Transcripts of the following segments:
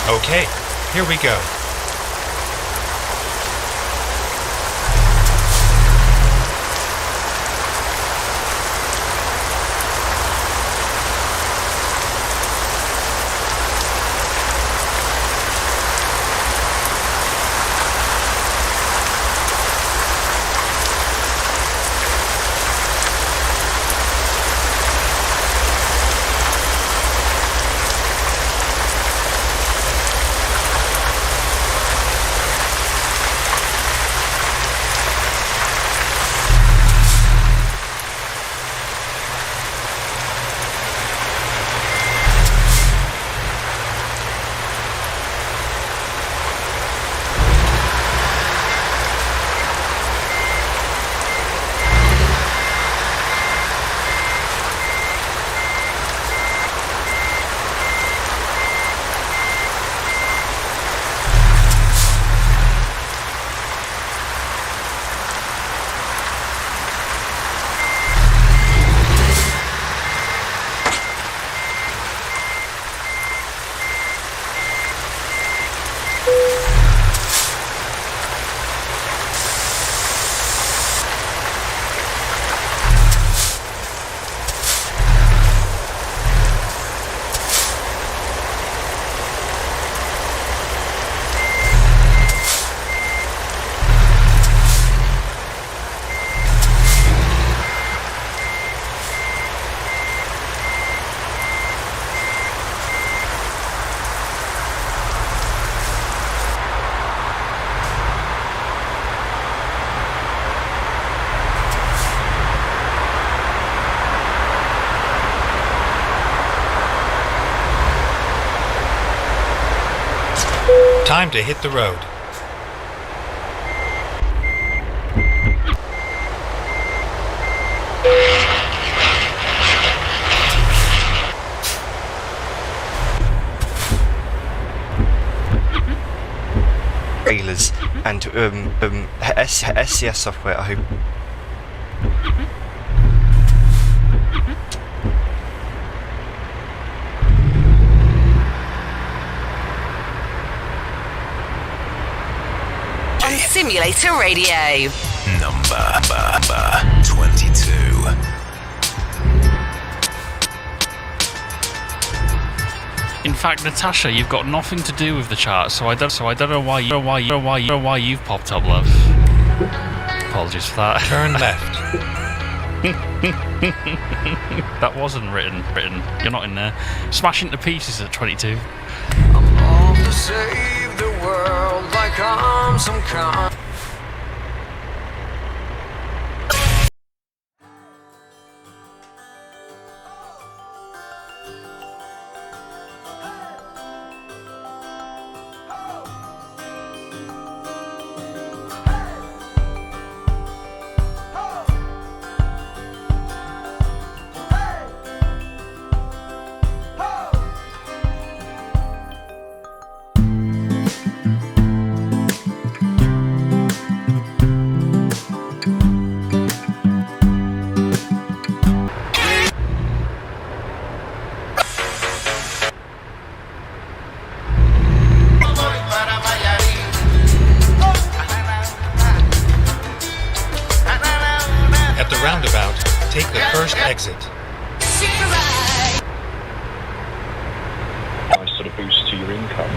Okay, here we go. Time to hit the road. Trailers and SCS software, I hope. Simulator Radio. Number 22. In fact, Natasha, you've got nothing to do with the chart, so I don't know why you've popped up, love. Apologies for that. Turn left. That wasn't written. You're not in there. Smashing to pieces at 22. I'm off to save the world like I'm some kind. Exit. Nice sort of boost to your income,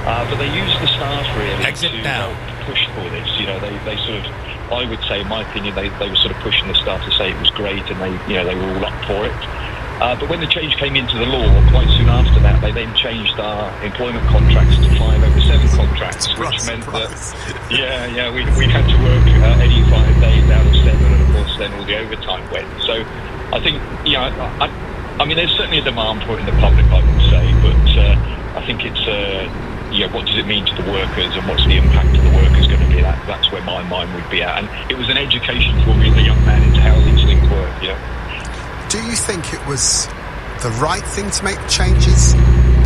but they use the staff really Exit to now. help push for this. You know, they sort of, I would say, in my opinion, they were sort of pushing the staff to say it was great, and they were all up for it. But when the change came into the law, quite soon after that, they then changed our employment contracts to 5/7 contracts, which meant that we had to work any 5 days out of 7, and of course then all the overtime went. So I think, I mean, there's certainly a demand for it in the public, I would say, but I think it's, what does it mean to the workers, and what's the impact to the workers going to be? That's where my mind would be at. And it was an education for me as a young man into how these things work, Do you think it was the right thing to make changes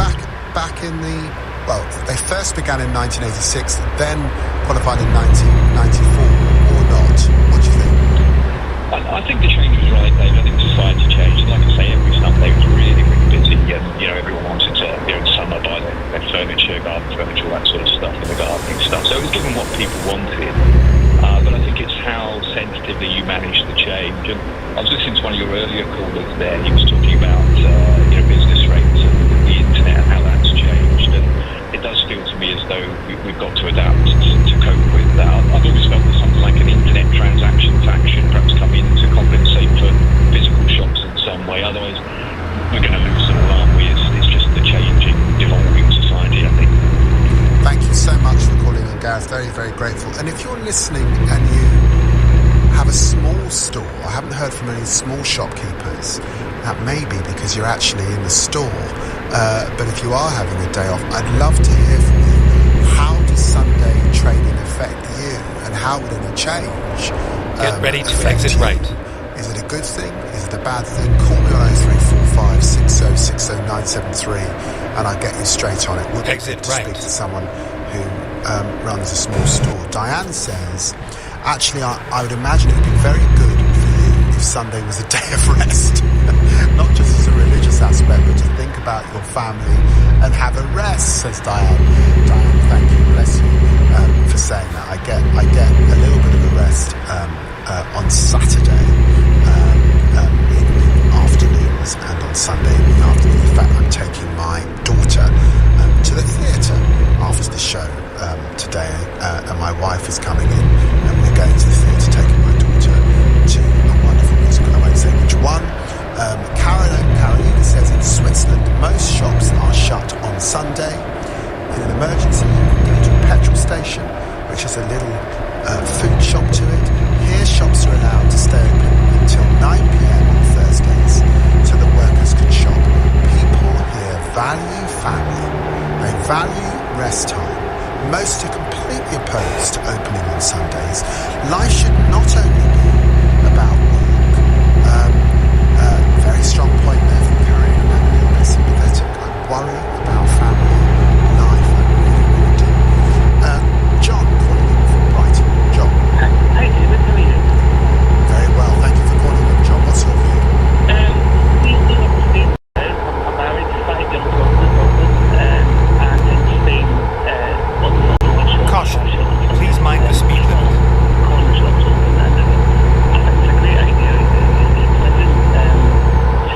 back in the... Well, they first began in 1986, then qualified in 1994, or not? What do you think? I think the change was right, David. I think society changed. Like I say, every Sunday was really, really busy. And, everyone wanted to, in summer, buy their furniture, effectively you manage the change. And I was listening to one of your earlier callers there. He was talking about business rates and the internet and how that's changed. And it does feel to me as though we've got to adapt to cope with that. I've always felt that something like an internet transaction tax should perhaps come in to compensate for physical shops in some way. Otherwise, we're going to lose them all, aren't we? It's just the changing, evolving society, I think. Thank you so much for calling in, Gareth. Very, very grateful. And if you're listening and you have a small store, I haven't heard from any small shopkeepers, that may be because you're actually in the store. But if you are having a day off, I'd love to hear from you. How does Sunday trading affect you? And how would any change Get ready to affect exit you? right. Is it a good thing? Is it a bad thing? Call me on 0345 6060 973 and I'll get you straight on it. Would Exit to right. speak to someone who runs a small store. Diane says, actually, I would imagine it would be very good for you if Sunday was a day of rest. Not just as a religious aspect, but to think about your family and have a rest, says Diane. Diane, thank you, bless you, for saying that. I get a little bit of a rest on Saturday in the afternoons and on Sunday in the afternoon. In fact, I'm taking my daughter to the theatre after the show today, and my wife is coming in, and we're going to the theatre, taking my daughter to a wonderful musical. I won't say which one. Carolina says in Switzerland most shops are shut on Sunday. In an emergency, you can go to a petrol station, which has a little food shop to it. Here, shops are allowed to stay open until 9 p.m. on Thursdays, so the workers can shop. People here value family. They value rest time. Most are completely opposed to opening on Sundays. Life should not only be about work. Very strong point there from Karen, and I'm a little bit sympathetic. I worry about family life. I really, really do. John, calling in from Brighton. John. Hi, David. How are you? Very well. Thank you for calling in, John. What's your view? We live in Spain. I'm married to 5 young daughters, and in Spain, Caution. Please mind the speed limit. corner shops open, and I think it's a great idea. It's pleasant.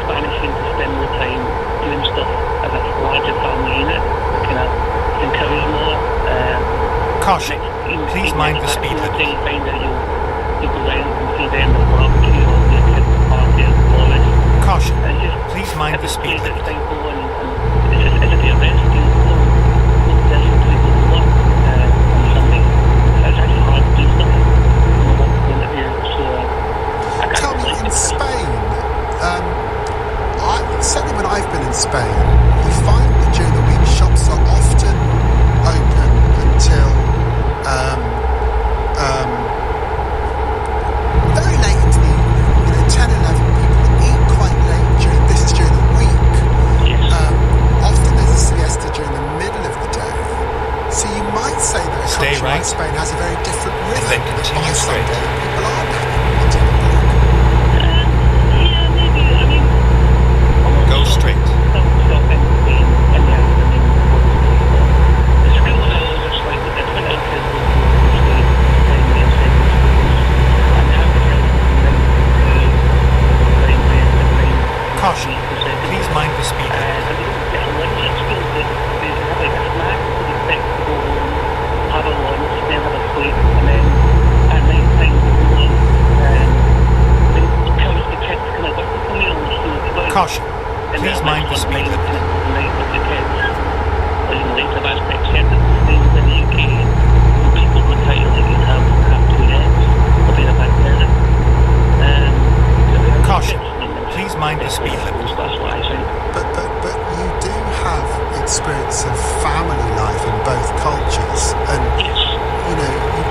Spanish seem to spend more time doing stuff as a larger family unit. Kind of encourage more. Caution. Please mind the speed limit. You find that you'll go round and see them at barbecue or the kids party at the forest. Caution. And it's just Please mind the every speed place limit. that thing going, and it's just a day of rest. You know, no pressure to go to work on Sunday. It's actually hard to do stuff from a work point of view. So I can't Tell me, really in think of it. Spain, certainly when I've been in Spain, you find that during the week shops are often open until very late into the evening, 10, 11. People eat quite late during the week. Yes. Often there's a siesta during the middle of the day. So you might say that a Stay country right. like Spain has a very different rhythm. then that continue by straight. Sunday, people are wanting to work. Yeah, maybe. I mean, Go straight. some stuff in Spain in the afternoon. The school hours are slightly different. Our kids will go to school primary and secondary schools, and they have to help them to primary and primary. Caution. Please mind the speed limit. And they don't get a lunch at school. They have like a snack, so they expect to go home, have a lunch, then have a sleep, and then at night time go home. They encourage the kids to kind of work with the meals. So they've got Caution. Please mind the speed limit. Night with the kids. Or even later, that's quite accepted things in the UK. When people go tight, like you have 2 eggs, or being a bad parent. Caution. Please mind the speed limit. That's what I think. But you do have experience of family life in both cultures, and Yes. you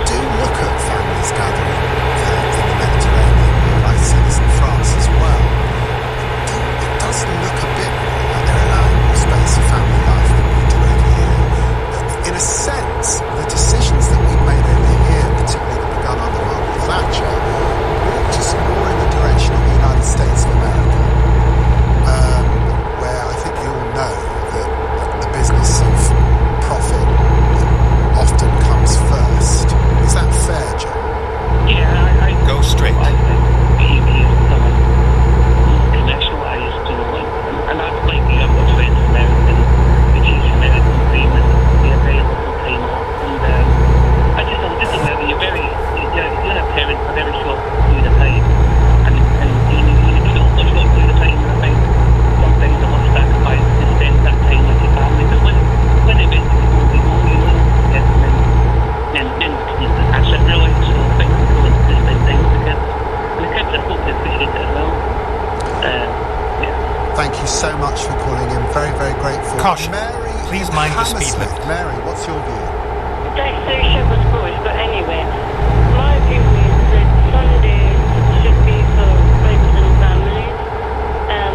do look at families gathering in the Mediterranean. I see this in France as well. It does look a bit like they're Caution. Mary, Please in mind the speed Hammersmith. limit. Mary, what's your view? That solution was good, but anyway, my view is that Sundays should be for friends and families, and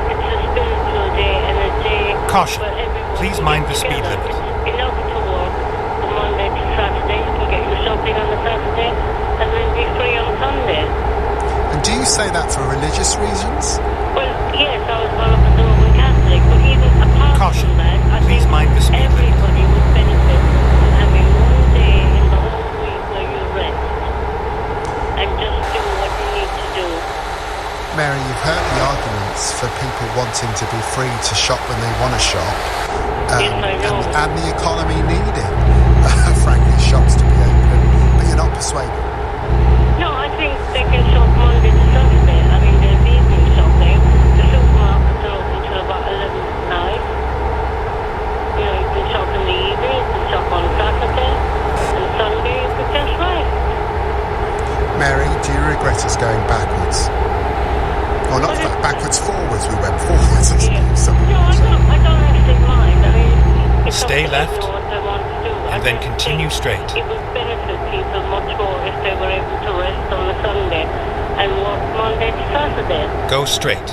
it's a spiritual day and a day Caution. where everyone Please can mind get the speed together. limit. It's enough to work from Monday to Saturday. You can get your shopping on the Saturday and then be free on Sunday. And do you say that for religious reasons? Well, yes, I was brought up as a Roman Catholic, but even apart Caution. from that, I Please think mind the speed limit. everybody would benefit from having one day in the whole week where you rest and just do what you need to do. Mary, you've heard the arguments for people wanting to be free to shop when they want to shop, Yes, I know. and the economy needing, frankly, shops to be open, but you're not persuaded. No, I think they can shop Monday to Saturday. I mean, there's evening shopping. The supermarkets are open till about 11 at night. You know, you can shop in the evening, you can shop on Saturday, and Sunday you can just rest. Mary, do you regret us going backwards? Or not backwards, forwards. We went forwards, I suppose. No, I don't actually mind. I mean, it's up Stay to left, everyone what they want to do. and I then just continue think straight. It would benefit people much more if they were able to rest on a Sunday and work Monday to Saturday. Go straight.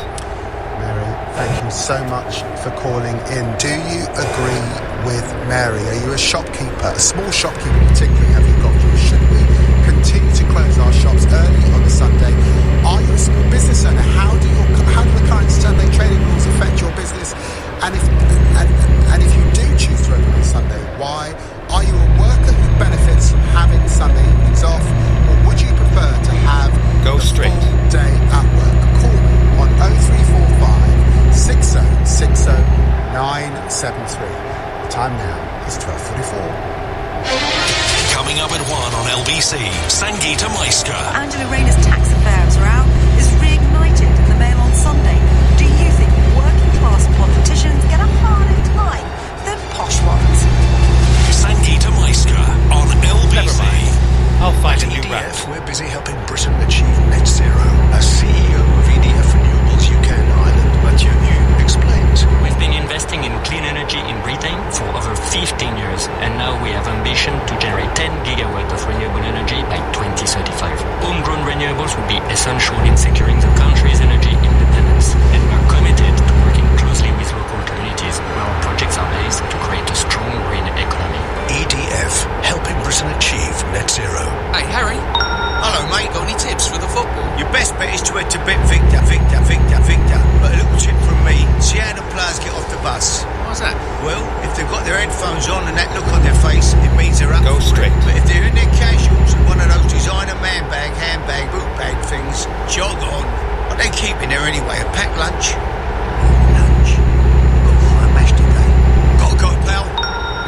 Mary, thank you so much for calling in. Do you agree with Mary? Are you a shopkeeper, a small shopkeeper particularly? Have you got to? Should we continue to close our shops early on a Sunday? Are you a small business owner? How do the current Sunday trading rules affect your business? And if you do choose to open on Sunday, why? Are you a worker who benefits from having Sunday evenings off, or would you prefer to have Go the straight. full day at work? Call me on 0345 6060 973. The time now is 12:44. Coming up at 1 on LBC, Sangeeta Maestra. Angela Rayner's tax affairs row is reignited in the Mail on Sunday. Do you think working class politicians get a harder time than posh ones? Sangeeta Maestra on LBC. Never mind. I'll find a new route. EDF, we're busy helping Britain achieve net zero. As CEO of EDF Renewables UK and Ireland, Mathieu New explains. We've been investing in clean energy in Britain for over 15 years, and now we have ambition to generate 10 gigawatts of renewable energy by 2035. Homegrown renewables will be essential in securing the country's energy independence, and we're committed to working closely with local communities where our projects are based to create a strong green economy. EDF, helping Britain achieve net zero. Hey, Harry. Hello, mate. Got any tips for the football? Your best bet is to head to Bet Victor. But a little tip from me, see how the players get off the bus. What's that? Well, if they've got their headphones on and that look on their face, it means they're up. Go straight. But if they're in their casuals and one of those designer man bag, handbag, boot bag things, jog on. What they keep in there anyway? A packed lunch? Lunch? Got fire mash today. Gotta go, pal.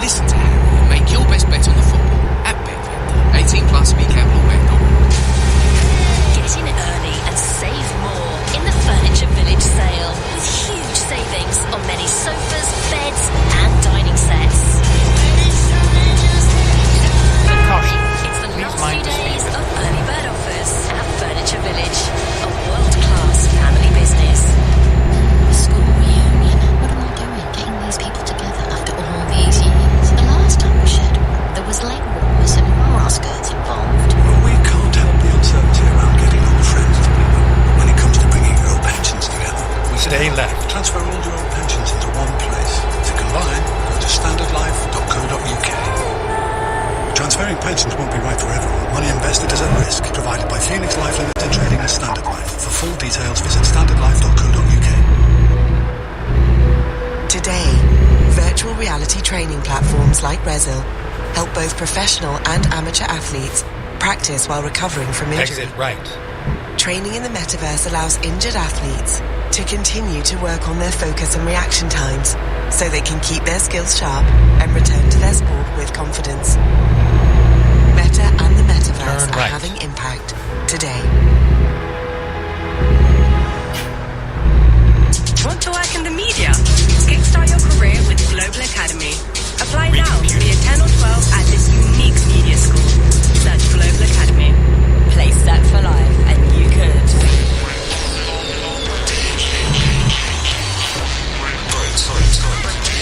Listen to Harry and make your best bet on the football at BetVictor. 18 plus, be careful, Get in early and save more in the Furniture Village sale with huge savings on many sofas, beds and dining sets. Caution. It's the Please last mind few the speed days limit. of early bird offers at Furniture Village, a world-class family business. School reunion. What am I doing getting these people together after all these years? The last time we shared a room, there was leg warmers and bra skirts involved. Well, we can't help the uncertainty around getting old friends together. When it comes to bringing your old pensions together, we Stay can left. transfer all your old pensions into one place. To combine, go to standardlife.co.uk. Transferring pensions won't be right for everyone. Money invested is at risk. Provided by Phoenix Life Limited, trading as Standard Life. For full details, visit standardlife.co.uk. Today, virtual reality training platforms like Resil help both professional and amateur athletes practice while recovering from injury. Exit right. Training in the metaverse allows injured athletes to continue to work on their focus and reaction times so they can keep their skills sharp and return to their sport with confidence. Meta and the metaverse Turn are right. having impact today. Want to work in the media? Kickstart your career with Global Academy. Apply now to be a 10 or 12 at this unique media school. Search Global Academy. Play set for life and you could. Sorry.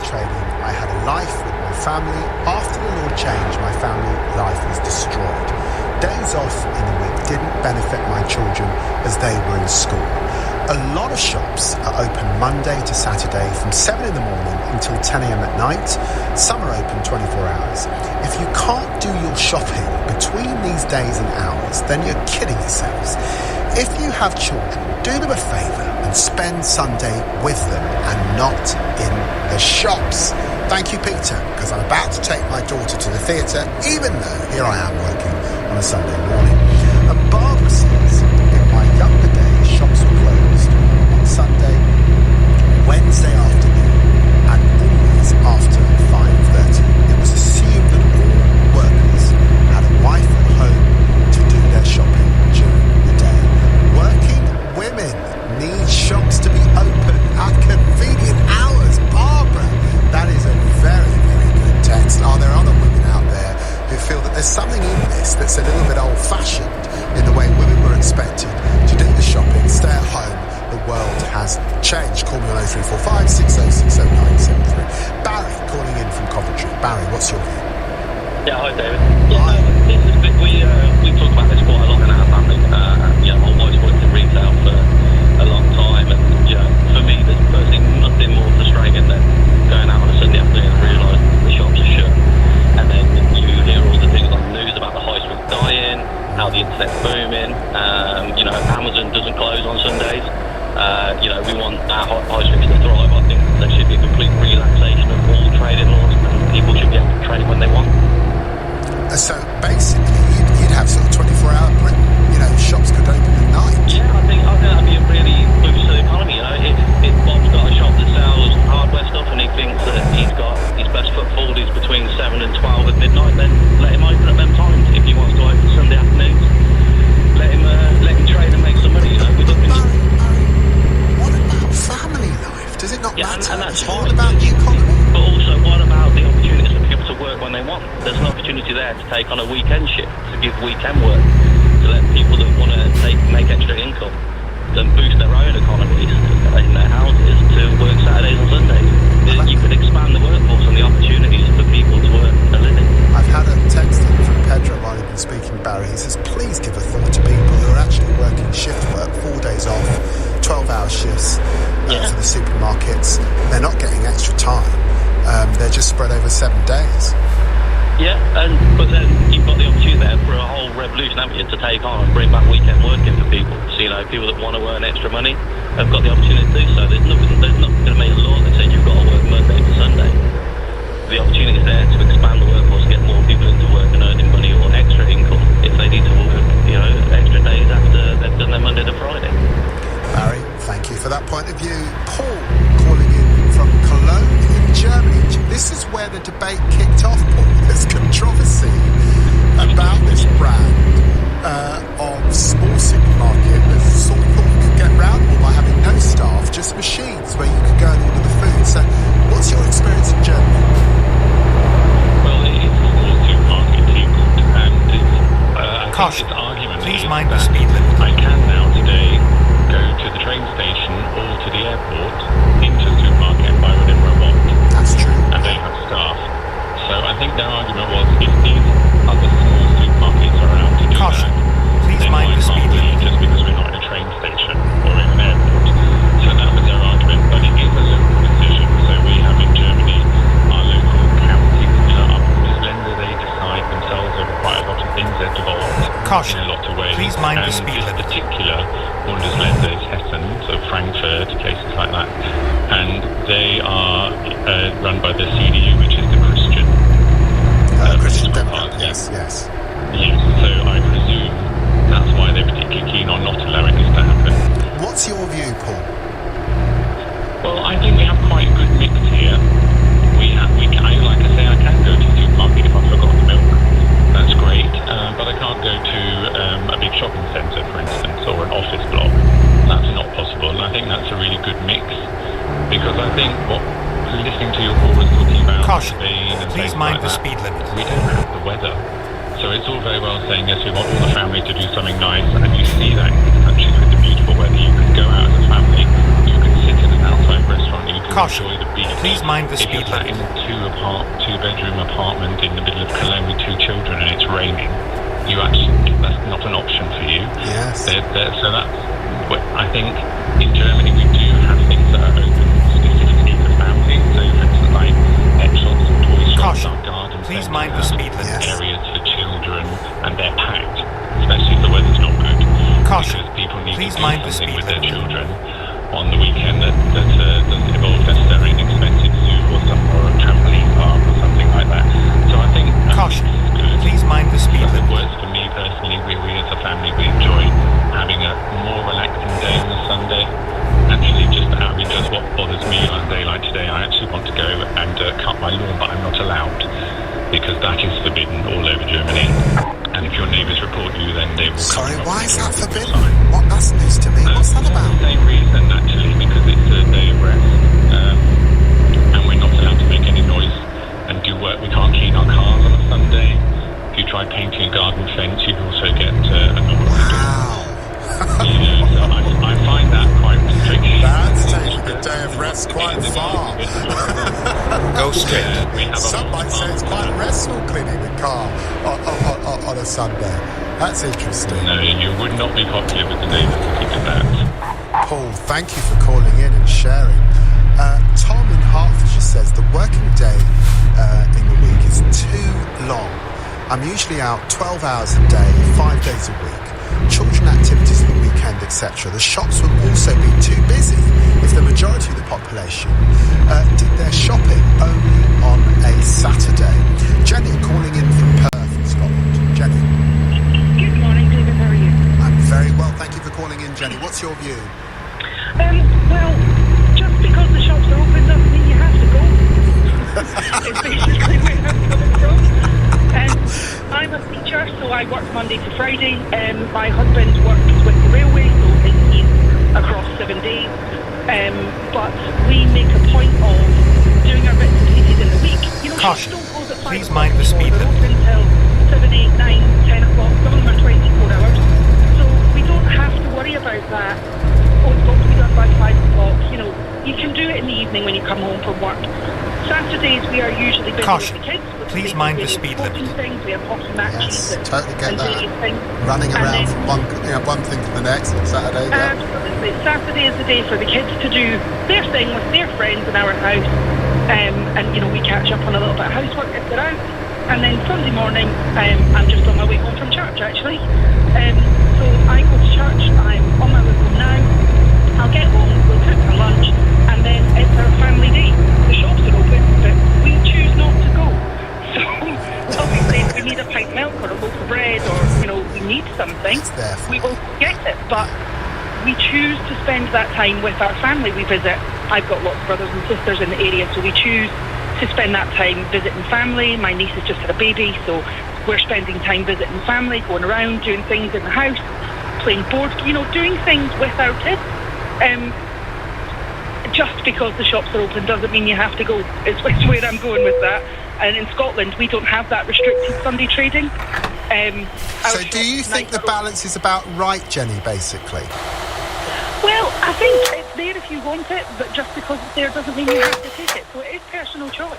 trading, I had a life with my family. After the law changed, my family life was destroyed. Days off in the week didn't benefit my children as they were in school. A lot of shops are open Monday to Saturday from 7 in the morning until 10 a.m. at night. Some are open 24 hours. If you can't do your shopping between these days and hours, then you're kidding yourselves. If you have children, do them a favour and spend Sunday with them and not in the shops. Thank you, Peter, because I'm about to take my daughter to the theatre, even though here I am working on a Sunday morning. And Barbara says, in my younger days, shops were closed on Sunday, Wednesday afternoon, and always after 5:30. It was assumed that all workers had a wife at home to do their shopping during the day. Working women need shops to be open at convenient hours. Barbara, that is a very, very good text. Are there other women out there who feel that there's something in this that's a little bit old-fashioned in the way women were expected to do the shopping, stay at home? The world has changed. Call me on 0345 6060 973. Barry calling in from Coventry. Barry, what's your view? Yeah, hi David. Yeah, we talk about this quite a lot in our family. My wife's worked in retail for a long time, and for me, there's personally nothing more frustrating than going out on a Sunday afternoon and realising the shops are shut, and then you hear all the things on the news about the high street dying, how the internet's booming. Amazon doesn't close on Sundays. We want our high streets to thrive. I think there should be a complete relaxation of all trading laws, and people should be able to trade when they want. So basically, you'd have sort of 24-hour Britain. Shops could open at night. Yeah, I think that'd be a really boost to the economy. If Bob's got a shop that sells hardware stuff and he thinks that he's got his best foot forward is between 7 and 12 at midnight, then let him open at them times. If he wants to open Sunday afternoons, let him trade and make some money. What about family life? Does it not matter? And that's it's fine. all about the economy. But also, what about the opportunities for people to work when they want? There's an opportunity there to take on a weekend shift, to give weekend work, to let people that want to make extra income, then boost their own economies in their houses to work Saturdays and Sundays. You could expand the workforce and the opportunities for people to earn a living. I've had a text in from Pedro while he's been speaking, Barry. He says, please give a thought to people who are actually working shift work, 4 days off, 12-hour shifts for the supermarkets. They're not getting extra time. They're just spread over 7 days. Yeah, but then you've got the opportunity there for a whole revolution, haven't you, to take on and bring back weekend working for people. So, people that want to earn extra money have got the opportunity to do so. There's not going to make a law that says you've got to work Monday to Sunday. The opportunity is there to expand the workforce, get more people into work and earning money or extra income if they need to work, extra days after they've done their Monday to Friday. Barry, thank you for that point of view. Paul calling in from Cologne in Germany. This is where the debate kicked off, Paul. There's controversy about this brand of small supermarket that sort of thought you could get round all by having no staff, just machines where you could go and order the food. So what's your experience in Germany? Well, it's a small supermarket, and Caution. its argument Please is mind the that speed limit. I can now today go to the train station or to the airport into the supermarket and buy whatever I want. That's true. And they have staff. So I think their argument was, if these other small supermarkets are allowed to do Caution. that, Please then mind why the speed can't we, limit. just because we're not in a train station or in an airport? So that was their argument, but it is a local decision. So we have in Germany our local county, our Bundesländer, they decide themselves over quite a lot of things. They're devolved Caution. in a lot of ways. Please mind the and speed this limit. particular Bundesländer is Hessen, so Frankfurt, places like that. And they are run by the CDU, which is the Christian Christian Democrat. Yes. Yes, so I presume that's why they're particularly keen on not allowing this to happen. What's your view, Paul? Well, I think we have quite a good mix here. Like I say, I can go to the supermarket if I've forgotten the milk. That's great, but I can't go to a big shopping centre, for instance, or an office block. That's not possible, and I think that's a really good mix, because I think listening to your callers talking about Caution. Spain and Please places mind like the that, speed limit. we don't have the weather. So it's all very well saying, yes, we want all the family to do something nice, and you see that in these countries with the beautiful weather. You can go out as a family, you can sit in an outside restaurant, you can Caution. enjoy the beach. Please mind the If speed you're sat in a two-bedroom apartment in the middle of Cologne with 2 children and it's raining, that's not an option for you. Yes. So that's, I think in Germany we do have things that are open specifically for families. So for instance, like pet shops and toy shops, Caution. gardens, Please mind the speed limit. areas for children, and they're packed, especially if the weather's not good. Caution. Because people need Please to do mind the something speed with their limit. children on the weekend that doesn't involve necessarily an expensive zoo or a trampoline park or something like that. So I think Caution. it's good. Please mind the speed But it limit. works for me personally. We as a family, we enjoy having a more relaxing day on a Sunday. Actually, just out of interest, what bothers me on a day like today, I actually want to go and cut my lawn, but I'm not allowed because that is forbidden all over Germany. And if your neighbours report you, then they will. Sorry, why is that forbidden? What? That's news to me. What's that about? Same reason, actually, because it's a day of rest, and we're not allowed to make any noise and do work. We can't clean our cars on a Sunday. If you try painting a garden fence, you'd also get a number. Wow. So I find that quite restricting. That's taking the day of rest quite far. Go straight. Some might say it's quite restful cleaning the car on a Sunday. That's interesting. No, you would not be popular with the neighbours if you did that. Paul, thank you for calling in and sharing. Tom in Hertfordshire says the working day in the week is too long. I'm usually out 12 hours a day, 5 days a week. Children activities at the weekend, etc. The shops will also be too busy if the majority of the population did their shopping only on a Saturday. Jenny calling in from Perth in Scotland. Jenny. Good morning, David. How are you? I'm very well, thank you for calling in, Jenny. What's your view? Well, just because the shops are open doesn't mean you have to go. It's basically where I'm coming from. I'm a teacher, so I work Monday to Friday. My husband works with the railway, so he's across 7 days. But we make a point of doing our bits and pieces in the week. You know, Caution. shops don't close at 5 Please o'clock mind the speed anymore. limit. They're open until 7, 8, 9, 10 o'clock. Some of them are 24 hours. So we don't have to worry about that. Oh, it's got to be done by 5 o'clock. You know, you can do it in the evening when you come home from work. Saturdays we are usually busy Caution. with the kids. Please mind the speed limit. Things. We have hockey matches. Yes, totally get and that. various things. Running And around then- from one thing to the next on Saturday. Yeah. Absolutely. Saturday is the day for the kids to do their thing with their friends in our house. And, you know, we catch up on a little bit of housework if they're out. And then Sunday morning, I'm just on my way home from church, actually. So I go to church. I'm on my way home now. I'll get home, we'll cook some lunch, and then it's our family day. The shops are open, but we choose not to go. So obviously if we need a pint of milk or a loaf of bread or, you know, we need something, we will get it. But we choose to spend that time with our family. We visit. I've got lots of brothers and sisters in the area, so we choose to spend that time visiting family. My niece has just had a baby, so we're spending time visiting family, going around, doing things in the house, playing board, you know, doing things with our kids. Just because the shops are open doesn't mean you have to go. It's where I'm going with that. And in Scotland, we don't have that restricted Sunday trading. So do you think the balance is about right, Jenny, basically? Well, I think it's there if you want it, but just because it's there doesn't mean you have to take it. So it is personal choice.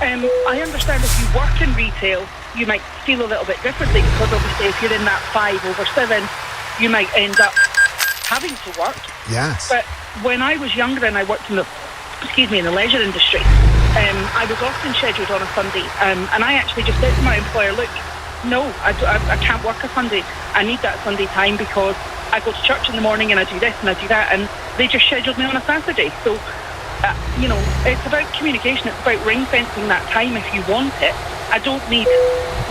I understand if you work in retail, you might feel a little bit differently because obviously if you're in that 5/7, you might end up having to work. Yes. But when I was younger and I worked in the leisure industry, I was often scheduled on a Sunday, and I actually just said to my employer, look, no, I can't work a Sunday. I need that Sunday time because I go to church in the morning and I do this and I do that, and they just scheduled me on a Saturday. So, you know, it's about communication. It's about ring fencing that time if you want it. I don't need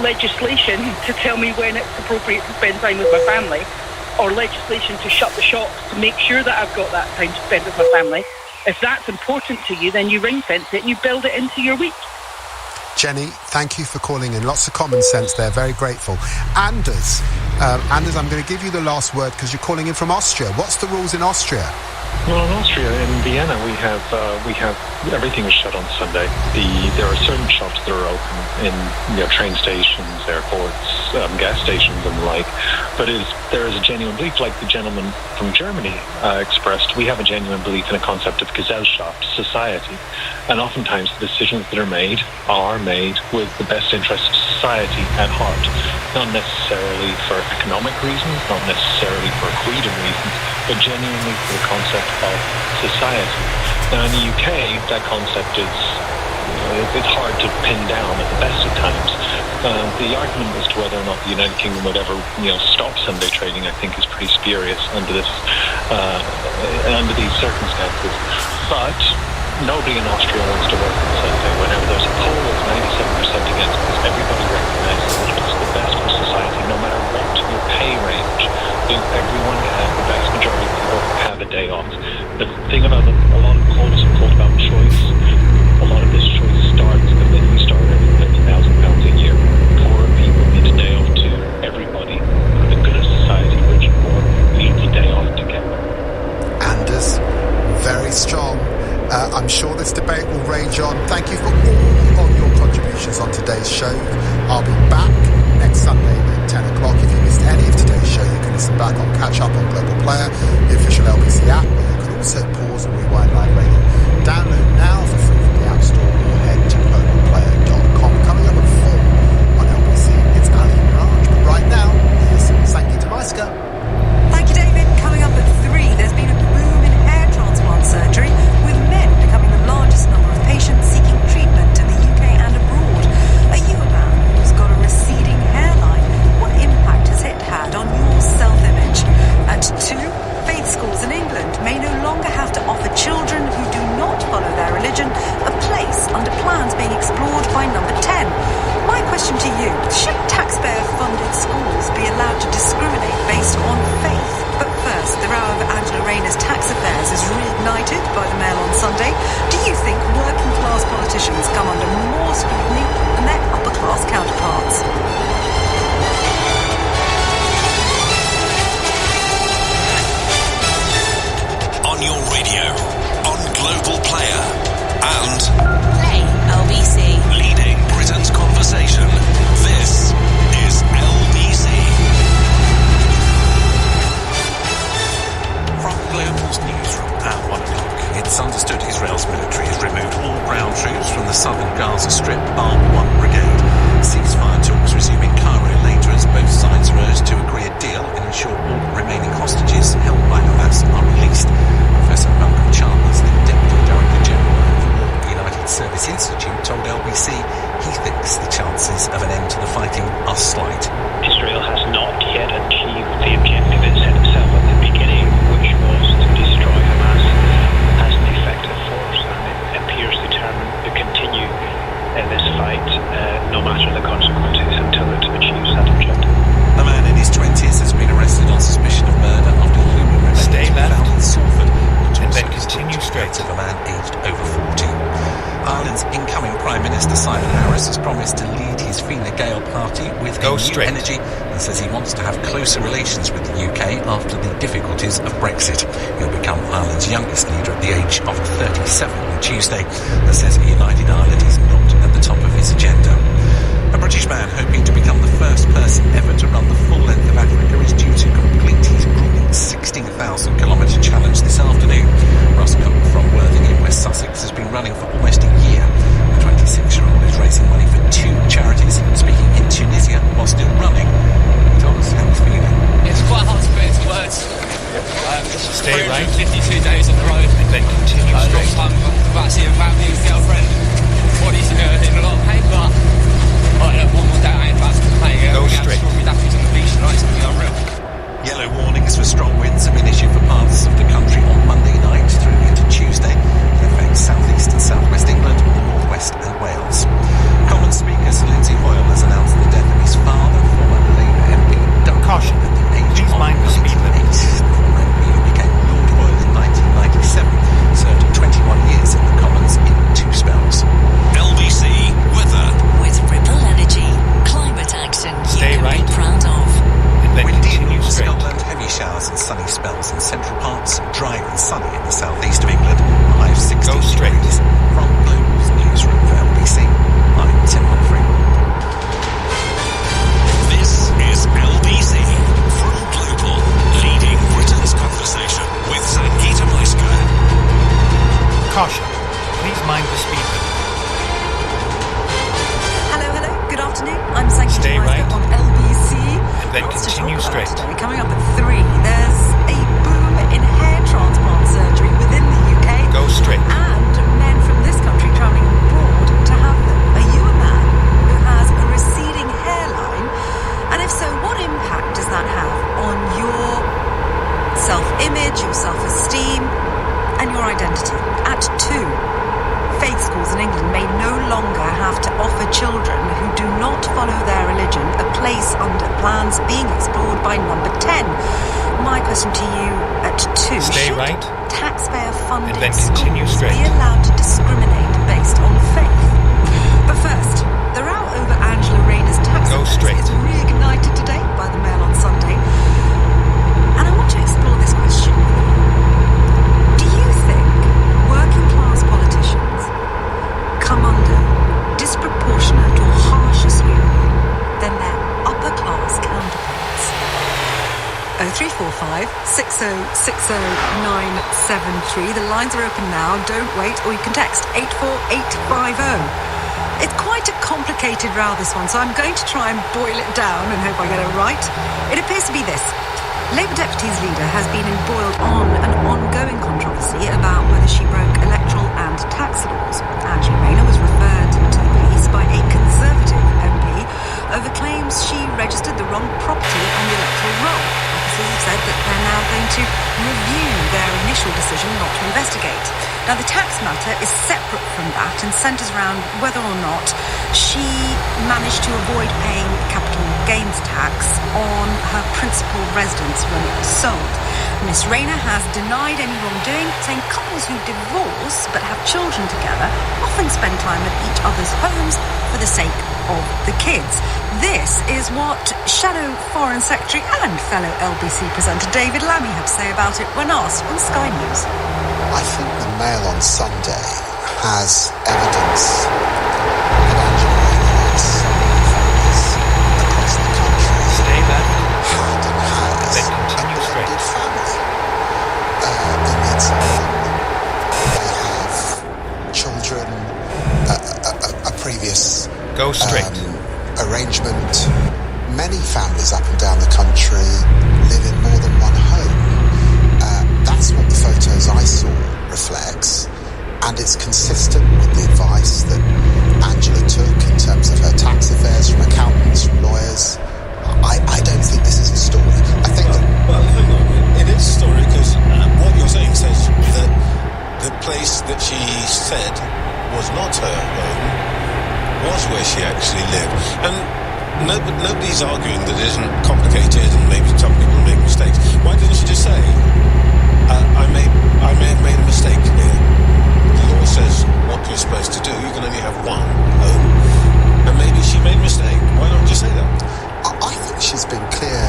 legislation to tell me when it's appropriate to spend time with my family, or legislation to shut the shops to make sure that I've got that time to spend with my family. If that's important to you, then you ring fence it and you build it into your week. Jenny, thank you for calling in. Lots of common sense there. Very grateful. Anders, I'm going to give you the last word because you're calling in from Austria. What's the rules in Austria? Well, in Austria, in Vienna, we have everything is shut on Sunday. There are certain shops that are open in train stations, airports, gas stations and the like, but there is a genuine belief, like the gentleman from Germany expressed. We have a genuine belief in a concept of Gesellschaft, society, and oftentimes the decisions that are made with the best interest of society at heart, not necessarily for economic reasons, not necessarily for freedom reasons, but genuinely for the concept of society. Now in the UK, that concept is it's hard to pin down at the best of times. The argument as to whether or not the United Kingdom would ever, stop Sunday trading, I think, is pretty spurious under these circumstances. But nobody in Austria wants to work on Sunday. Whenever there's a poll of 97% against this, everybody recognises that it's the best for society, no matter what your pay range. Everyone the vast majority of people have a day off. The thing about a lot of calls are called about choice. A lot of this choice starts the minute you start earning £50,000 a year. Poorer people need a day off too. Everybody, for the good of society, rich and poor, needs a day off together. Anders, very strong. I'm sure this debate will rage on. Thank you for all of your contributions on today's show. I'll be back next Sunday at 10 o'clock. If you missed any of today's show, you can listen back on Catch Up on Global Player, the official LBC app, where you can also pause and rewind live radio. Download now for free from the App Store or head to globalplayer.com. Coming up at 4 on LBC, it's Ali Mirage. But right now, here's Sangeeta Maiska. Thank you, David. Coming up at 3, there's been a boom in hair transplant surgery, with men becoming the largest number of patients seeking treatment in the UK and abroad. Are you a man who's got a receding hairline? What impact has it had on your self-image? At 2, faith schools in England may no longer have to offer children who do not follow their religion a place under plans being explored by number 10. My question to you, should taxpayer-funded schools be allowed to discriminate based on faith? But first, the row of Angela Rayner's tax affairs is reignited by the Mail on Sunday. Do you think working-class politicians come under more scrutiny than their upper-class counterparts? On your radio, on Global Player, and Play LBC. Leading Britain's conversation. This is LBC. From Global's newsroom at 1 o'clock, it's understood Israel's military has removed all ground troops from the southern Gaza Strip, bar 1 brigade. Ceasefire talks resume in Cairo later as both sides urge to agree a deal and ensure all remaining hostages held by Hamas are released. Professor Malcolm Chalmers, the Deputy Director General of the War United Service Institute, told LBC he thinks the chances of an end to the fighting are slight. Israel has not yet achieved the objective it set itself at the beginning, which was to destroy Hamas as an effective force, and it appears determined to continue this fight, no matter the consequences, until it achieves that objective. A man in his 20s has been arrested on suspicion of murder after human remains were found in Salford, and then continue straight of a man aged over 40. Ireland's incoming Prime Minister Simon Harris has promised to lead his Fine Gael party with new energy and says he wants to have closer relations with the UK after the difficulties of Brexit. He'll become Ireland's youngest leader at the age of 37 on Tuesday and says a united Ireland is not at the top of his agenda. A British man hoping to become the first person ever to run the full length of Africa is due to complete his grueling 16,000-kilometre challenge this afternoon. Rostock from Worthing in West Sussex has been running for almost a year. The 26-year-old is raising money for 2 charities. Speaking in Tunisia while still running, he told us how he's feeling. It's quite hard to put into words. Stay right. 52 days on the road. And then continue straight. About seeing family and girlfriend. then Lots to continue talk about straight. today. Coming up at 3, there's a boom in hair transplant surgery within the UK. Go straight. And men from this country travelling abroad to have them. Are you a man who has a receding hairline? And if so, what impact does that have on your self-image, your self-esteem, and your identity? At 2, faith schools in England may no longer have to offer children who do not follow their religion a place under plans being explored by number 10. My question to you at 2. Stay should right. taxpayer-funded And then continue schools straight. be allowed to discriminate based on faith? But first, the row over Angela Rayner's tax Go affairs straight. is reignited today by the Mail on Sunday. And I want to explore this question. Do you think working-class politicians come under disproportionate or harsher scrutiny than their upper-class counterparts? 0345 6060973. The lines are open now. Don't wait, or you can text 84850. It's quite a complicated row, this one, so I'm going to try and boil it down and hope I get it right. It appears to be this. Labour Deputy's leader has been embroiled on an ongoing controversy about whether she broke electoral and tax laws. Angela Rayner was referred to the police by a Conservative MP over claims she registered the wrong property on the electoral roll. Officers have said that they're now going to review their initial decision not to investigate. Now, the tax matter is separate from that and centres around whether or not she managed to avoid paying capital gains tax on her principal residence when it was sold. Miss Rayner has denied any wrongdoing, saying couples who divorce but have children together often spend time at each other's homes for the sake of the kids. This is what Shadow Foreign Secretary and fellow LBC presenter David Lammy had to say about it when asked on Sky News. I think the Mail on Sunday has evidence that Angela Rayner and so many families across the country Stay back. had and has Then continue a straight. blended family. They need someone, they have children, a previous Go straight. arrangement. Many families up and down the country live in more than one home. That's what the photos I saw reflects, and it's consistent with the advice that Angela took in terms of her tax affairs from accountants, from lawyers. I don't think this is a story. I think Well, hang on. It is a story because what you're saying says that the place that she said was not her home was where she actually lived. And nobody's arguing that it isn't complicated and maybe some people make mistakes. Why didn't she just say, I may have made a mistake here. The law says what you're supposed to do. You can only have one home. And maybe she made a mistake. Why not just say that? I think she's been clear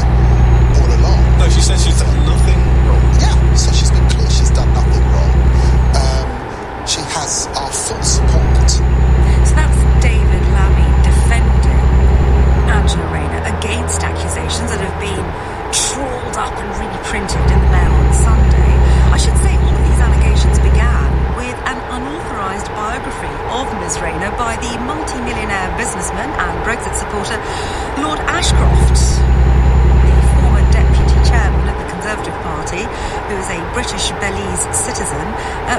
all along. No, she said she's done nothing wrong. Yeah, so she's been clear she's done nothing wrong. She has our full support. So that's David Lammy defending Angela Rayner against accusations that have been trawled up and reprinted in the Mail on Sunday. I should say all of these allegations began with an unauthorised biography of Ms Rayner by the multi-millionaire businessman and Brexit supporter Lord Ashcroft, the former deputy chairman of the Conservative Party, who is a British Belize citizen,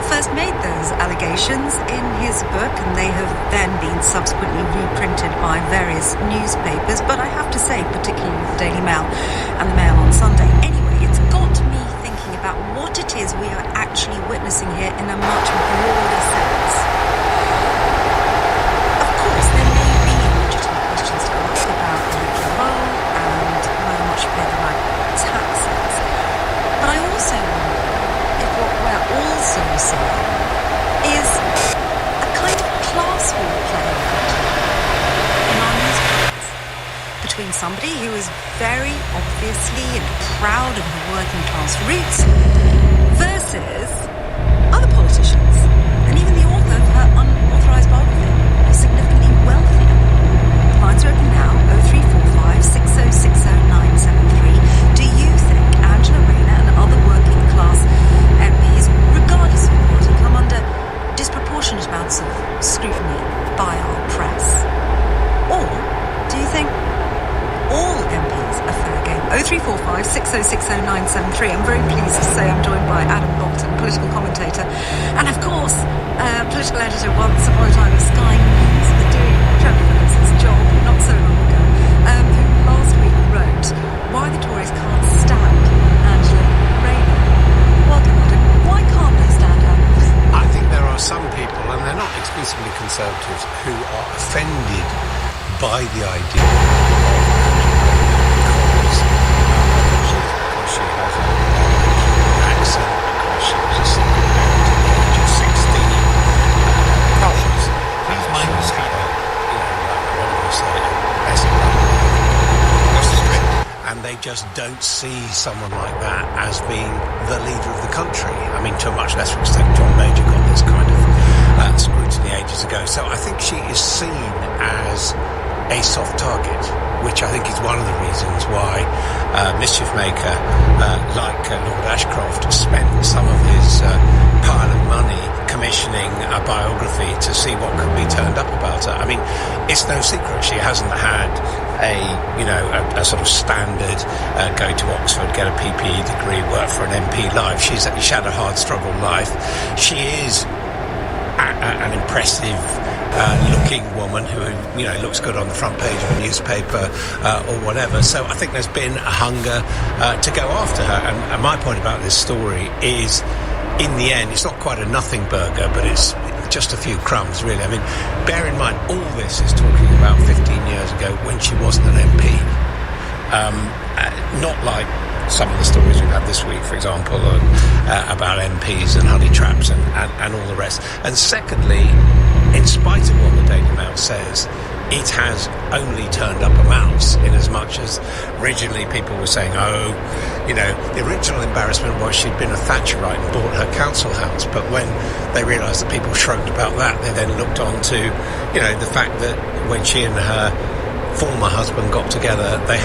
first made those allegations in his book, and they have then been subsequently reprinted by various newspapers, but I have to say, particularly the Daily Mail and the Mail on Sunday. Anyway, it's got me thinking about what it is we are actually witnessing here in a much broader sense. Of course, there may be legitimate questions to ask about electoral roll and whether much pay the right taxes, but I also wonder if what we're also seeing is a kind of class war playing out among these parties between somebody who is very obviously and proud of her working class roots versus other politicians, and even the author of her unauthorised biography, who's significantly wealthier. Lines are open now, 0345 6060973. Do you think Angela Rayner and other working class MPs, regardless of party, come under disproportionate amounts of scrutiny by our press? Or do you think all MPs are fair 0345 6060973. I'm very pleased to say I'm joined by Adam Bolton, political commentator, and of course, political editor once upon a time of Sky News, was doing Trevor Phillips's job not so long ago, who last week wrote why the Tories can't stand Angela Rayner. Welcome, Adam. Why can't they stand her? I think there are some people, and they're not exclusively Conservatives, who are offended by the idea because she has an accent, because she was a single parent at the age of 16. Cautions. Please mind the speed. And they just don't see someone like that as being the leader of the country. I mean, to a much lesser extent, John Major got this kind of scrutiny ages ago. So I think she is seen as a soft target, which I think is one of the reasons why mischief maker like Lord Ashcroft spent some of his pile of money commissioning a biography to see what could be turned up about her. I mean, it's no secret she hasn't had a sort of standard go to Oxford, get a PPE degree, work for an MP life. She's had a hard struggle life. She is an impressive looking woman who looks good on the front page of a newspaper or whatever. So I think there's been a hunger to go after her. And my point about this story is, in the end, it's not quite a nothing burger, but it's just a few crumbs, really. I mean, bear in mind, all this is talking about 15 years ago when she wasn't an MP. Not like some of the stories we've had this week, for example, about MPs and honey traps and all the rest. And secondly, in spite of what the Daily Mail says, it has only turned up a mouse, in as much as originally people were saying, the original embarrassment was she'd been a Thatcherite and bought her council house. But when they realised that people shrugged about that, they then looked on to, the fact that when she and her former husband got together, they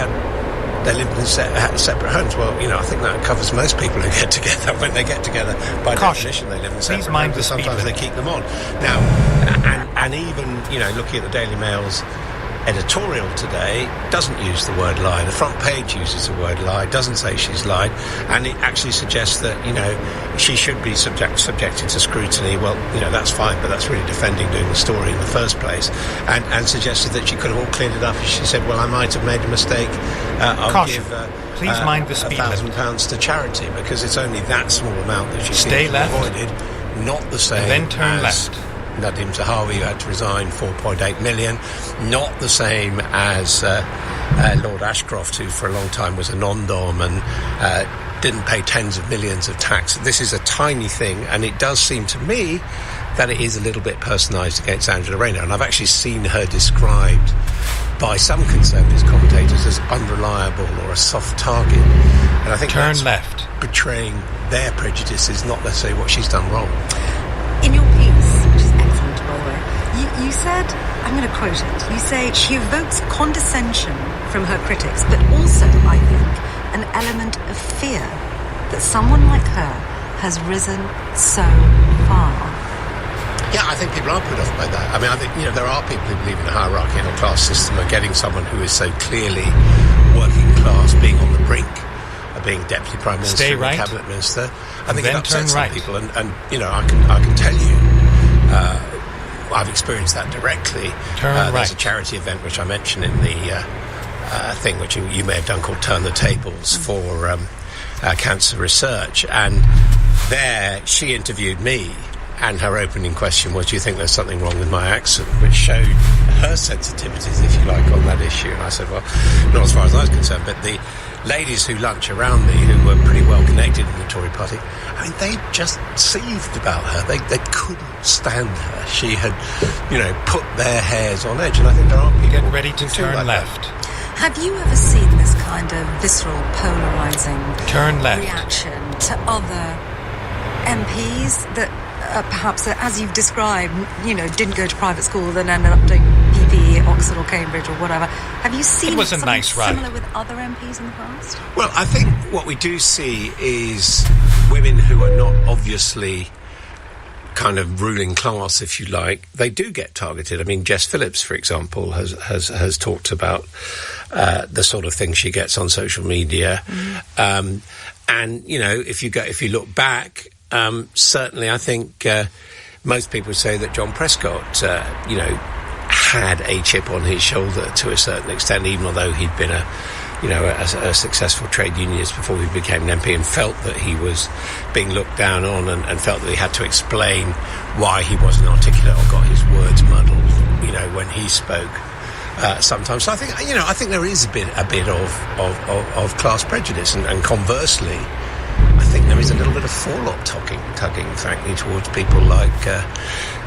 lived in separate homes. Well, I think that covers most people who get together. When they get together, by definition, they live in separate homes, and sometimes they keep them on. Now, and even, looking at the Daily Mail's editorial today, doesn't use the word lie. The front page uses the word lie, doesn't say she's lied, and it actually suggests that, she should be subjected to scrutiny. Well, that's fine, but that's really defending doing the story in the first place, and suggested that she could have all cleared it up if she said, well, I might have made a mistake, I'll give please mind the speed £1,000 to charity, because it's only that small amount that she seems to have avoided, not the same then turn as left. Nadim Zahawi, who had to resign, 4.8 million. Not the same as Lord Ashcroft, who for a long time was a non-dom and didn't pay tens of millions of tax. This is a tiny thing, and it does seem to me that it is a little bit personalised against Angela Rayner. And I've actually seen her described by some Conservative commentators as unreliable or a soft target. And I think turn left, betraying their prejudices, not necessarily what she's done wrong. In your piece, which is excellent, by the way, you said, I'm going to quote it, you say she evokes condescension from her critics, but also, I think, an element of fear that someone like her has risen so far. Yeah, I think people are put off by that. I mean, I think, there are people who believe in a hierarchy and a class system, and getting someone who is so clearly working class, being on the brink of being Deputy Prime Minister and Cabinet Minister, I think it upsets some people. And I can tell you, I've experienced that directly. There's a charity event which I mentioned in the thing, which you may have done, called Turn the Tables for cancer research, and there she interviewed me, and her opening question was, do you think there's something wrong with my accent? Which showed her sensitivities, if you like, on that issue. And I said, well, not as far as I was concerned, but the ladies who lunch around me, who were pretty well connected in the Tory party, I mean, they just seethed about her. They couldn't stand her. She had, put their hairs on edge. And I think there are people... Get ready to turn left. Have you ever seen this kind of visceral, polarising reaction to other MPs that perhaps, as you've described, didn't go to private school, then ended up doing PPE at Oxford or Cambridge or whatever? Have you seen something similar with other MPs in the past? Well, I think what we do see is women who are not obviously kind of ruling class, if you like, they do get targeted. I mean, Jess Phillips, for example, has talked about the sort of thing she gets on social media. And, you know, if you look back, certainly I think most people say that John Prescott, you know, had a chip on his shoulder to a certain extent, even although he'd been a successful trade unionist before he became an MP, and felt that he was being looked down on, and felt that he had to explain why he wasn't articulate or got his words muddled, you know, when he spoke sometimes. So I think there is a bit of class prejudice, and conversely, I think there is a little bit of forelock tugging, frankly, towards people like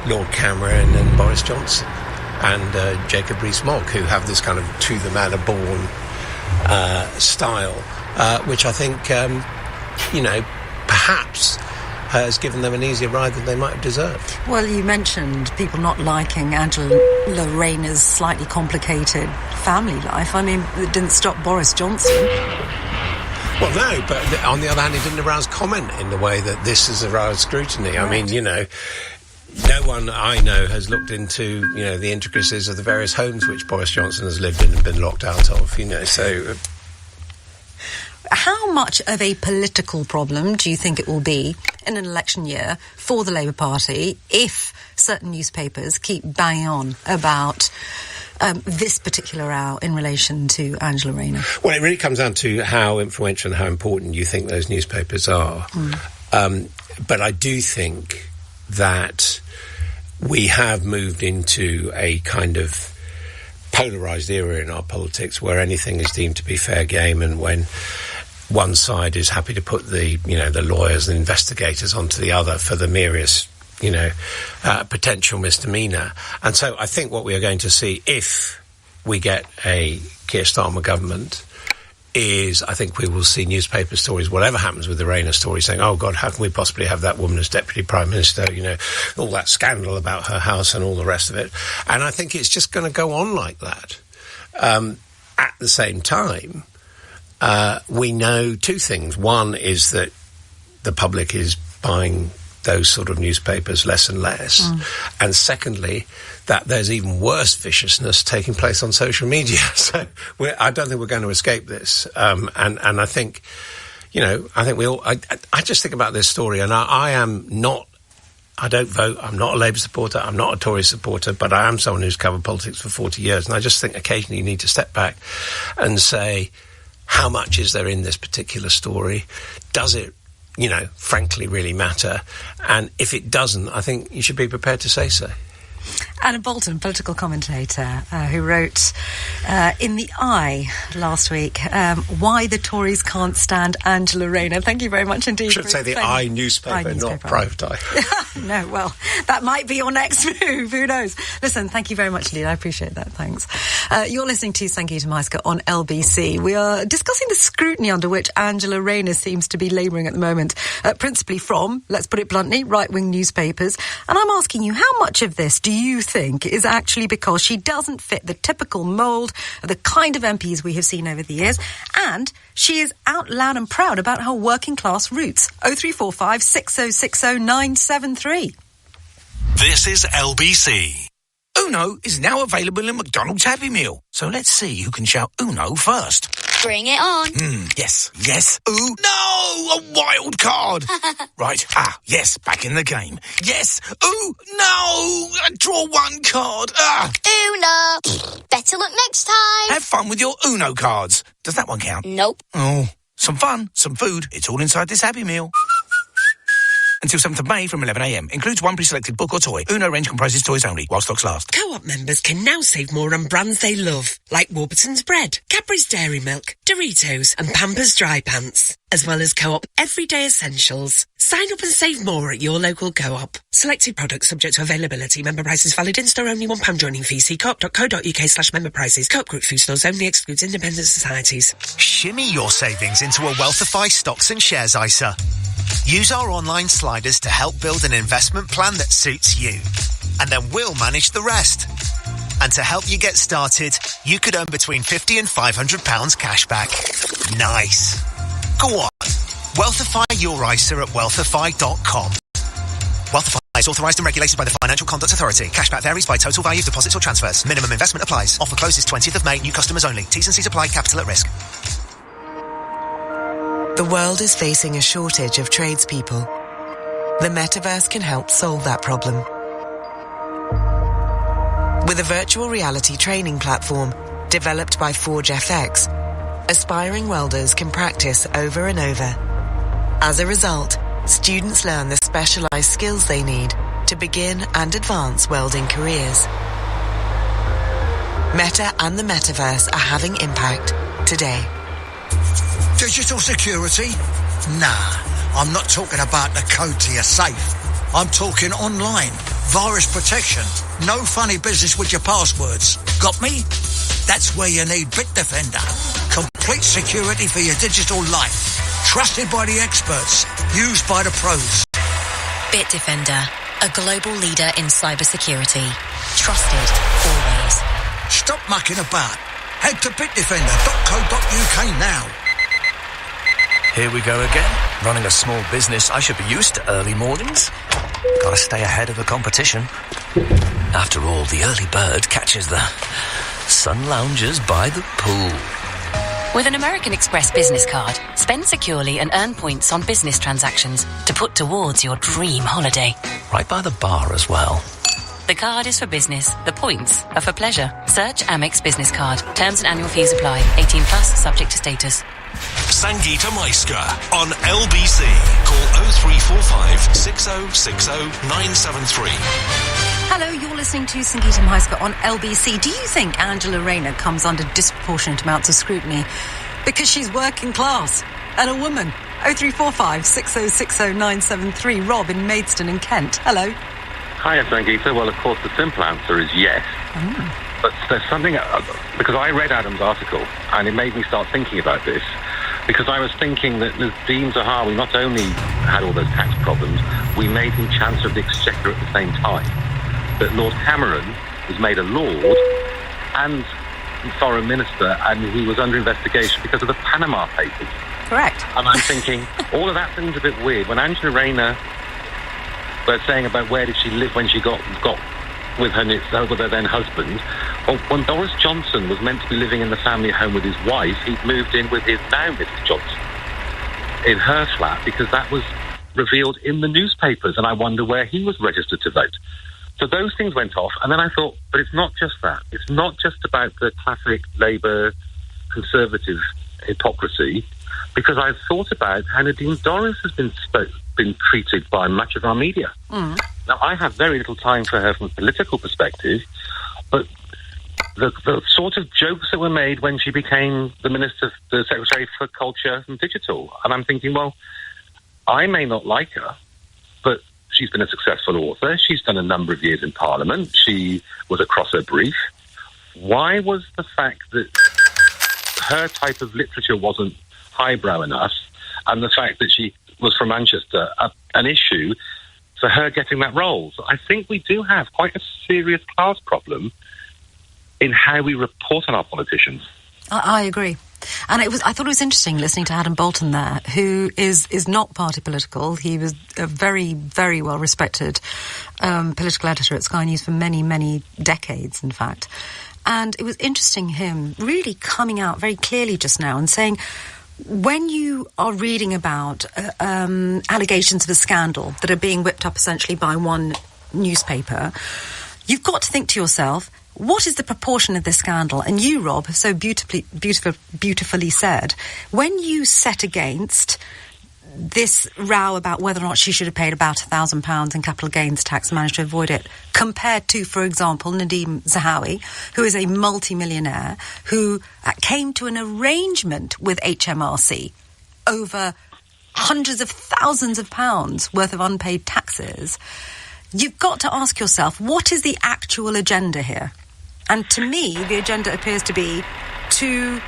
Lord Cameron and Boris Johnson and Jacob Rees-Mogg, who have this kind of to the manner born style, which I think, you know, perhaps has given them an easier ride than they might have deserved. Well, you mentioned people not liking Angela Rayner's slightly complicated family life. I mean, it didn't stop Boris Johnson. Well, no, but on the other hand, it didn't arouse comment in the way that this has aroused scrutiny. Right. I mean, you know, no one I know has looked into, you know, the intricacies of the various homes which Boris Johnson has lived in and been locked out of, you know, so... How much of a political problem do you think it will be in an election year for the Labour Party if certain newspapers keep banging on about this particular row in relation to Angela Rayner? Well, it really comes down to how influential and how important you think those newspapers are. But I do think that we have moved into a kind of polarised era in our politics where anything is deemed to be fair game, and when one side is happy to put the lawyers and investigators onto the other for the merest, potential misdemeanour. And so I think what we are going to see if we get a Keir Starmer government is, I think we will see newspaper stories, whatever happens with the Rayner story, saying, oh God, how can we possibly have that woman as Deputy Prime Minister, you know, all that scandal about her house and all the rest of it. And I think it's just going to go on like that. At the same time, we know two things. One is that the public is buying those sort of newspapers less and less. And secondly, that there's even worse viciousness taking place on social media. So I don't think we're going to escape this. And I think, I just think about this story, and I don't vote, I'm not a Labour supporter, I'm not a Tory supporter, but I am someone who's covered politics for 40 years. And I just think occasionally you need to step back and say, how much is there in this particular story? Does it, frankly really matter? And if it doesn't, I think you should be prepared to say so. Anna Bolton, political commentator, who wrote in The Eye last week, why the Tories can't stand Angela Rayner. Thank you very much indeed. Should say The Eye newspaper, not Private Eye. No, well, that might be your next move. Who knows? Listen, thank you very much indeed. I appreciate that. Thanks. You're listening to Sangeeta Maiska on LBC. We are discussing the scrutiny under which Angela Rayner seems to be labouring at the moment, principally from, let's put it bluntly, right-wing newspapers. And I'm asking you, how much of this do you think is actually because she doesn't fit the typical mould of the kind of MPs we have seen over the years, and she is out loud and proud about her working class roots? 0345 6060 973. This is LBC. Uno is now available in McDonald's Happy Meal. So let's see who can shout Uno first. Bring it on. Yes. Ooh, no! A wild card! Right. Yes, back in the game. Yes! Ooh, no! Draw one card. Uno! Better luck next time. Have fun with your Uno cards. Does that one count? Nope. Oh, some fun, some food. It's all inside this Happy Meal. Until 7th of May from 11am. Includes one pre-selected book or toy. Uno range comprises toys only, while stocks last. Co-op members can now save more on brands they love, like Warburton's Bread, Cadbury's Dairy Milk, Doritos and Pampers Dry Pants, as well as Co-op Everyday Essentials. Sign up and save more at your local Co-op. Selected products subject to availability. Member prices valid in store only. £1 joining fee. See co-op.co.uk/member prices. Co-op Group food stores only. Excludes independent societies. Shimmy your savings into a Wealthify stocks and shares ISA. Use our online sliders to help build an investment plan that suits you. And then we'll manage the rest. And to help you get started, you could earn between £50 and £500 cash back. Nice. Go on. Wealthify your ISA at wealthify.com. Wealthify Authorised and regulated by the Financial Conduct Authority. Cashback varies by total value of deposits or transfers. Minimum investment applies. Offer closes 20th of May. New customers only. T's and C's apply. Capital at risk. The world is facing a shortage of tradespeople. The metaverse can help solve that problem. With a virtual reality training platform developed by ForgeFX, aspiring welders can practice over and over. As a result, students learn the specialized skills they need to begin and advance welding careers. Meta and the metaverse are having impact today. Digital security? Nah, I'm not talking about the code to your safe. I'm talking online. Virus protection. No funny business with your passwords. Got me? That's where you need Bitdefender. Complete security for your digital life. Trusted by the experts. Used by the pros. Bitdefender, a global leader in cybersecurity. Trusted always. Stop mucking about. Head to bitdefender.co.uk now. Here we go again. Running a small business, I should be used to early mornings. Gotta stay ahead of the competition. After all, the early bird catches the sun loungers by the pool. With an American Express business card, spend securely and earn points on business transactions to put towards your dream holiday. Right by the bar as well. The card is for business. The points are for pleasure. Search Amex Business Card. Terms and annual fees apply. 18 plus, subject to status. Sangeeta Maiska on LBC. Call 0345 6060 973. Hello, you're listening to Sangeeta Maiska on LBC. Do you think Angela Rayner comes under disproportionate amounts of scrutiny because she's working class and a woman? 0345 6060 973. Rob in Maidstone in Kent. Hello. Hiya, Sangeeta. Well, of course, the simple answer is yes. But there's something, because I read Adam's article, and it made me start thinking about this, because I was thinking that Nadine Zahawi not only had all those tax problems, we made him Chancellor of the Exchequer at the same time. That Lord Cameron was made a Lord and Foreign Minister, and he was under investigation because of the Panama Papers. Correct. And I'm thinking, all of that seems a bit weird. When Angela Rayner was saying about where did she live when she got with her then husband, well, when Boris Johnson was meant to be living in the family home with his wife, he'd moved in with his now Mrs. Johnson in her flat because that was revealed in the newspapers, and I wonder where he was registered to vote. So those things went off, and then I thought, but it's not just that. It's not just about the classic Labour Conservative hypocrisy, because I've thought about how Nadine Dorries has been treated by much of our media. Now, I have very little time for her from a political perspective, but the sort of jokes that were made when she became the Secretary for Culture and Digital, and I'm thinking, well, I may not like her, but she's been a successful author. She's done a number of years in Parliament. She was across her brief. Why was the fact that her type of literature wasn't highbrow enough, and the fact that she was from Manchester, an issue for her getting that role? So I think we do have quite a serious class problem in how we report on our politicians. I agree. And I thought it was interesting listening to Adam Bolton there, who is not party political. He was a very, very well-respected political editor at Sky News for many, many decades, in fact. And it was interesting him really coming out very clearly just now and saying, when you are reading about allegations of a scandal that are being whipped up essentially by one newspaper, you've got to think to yourself, what is the proportion of this scandal? And you, Rob, have so beautifully said, when you set against this row about whether or not she should have paid about £1,000 in capital gains tax and managed to avoid it, compared to, for example, Nadine Zahawi, who is a multi-millionaire, who came to an arrangement with HMRC over hundreds of thousands of pounds worth of unpaid taxes, you've got to ask yourself, what is the actual agenda here? And to me, the agenda appears to be to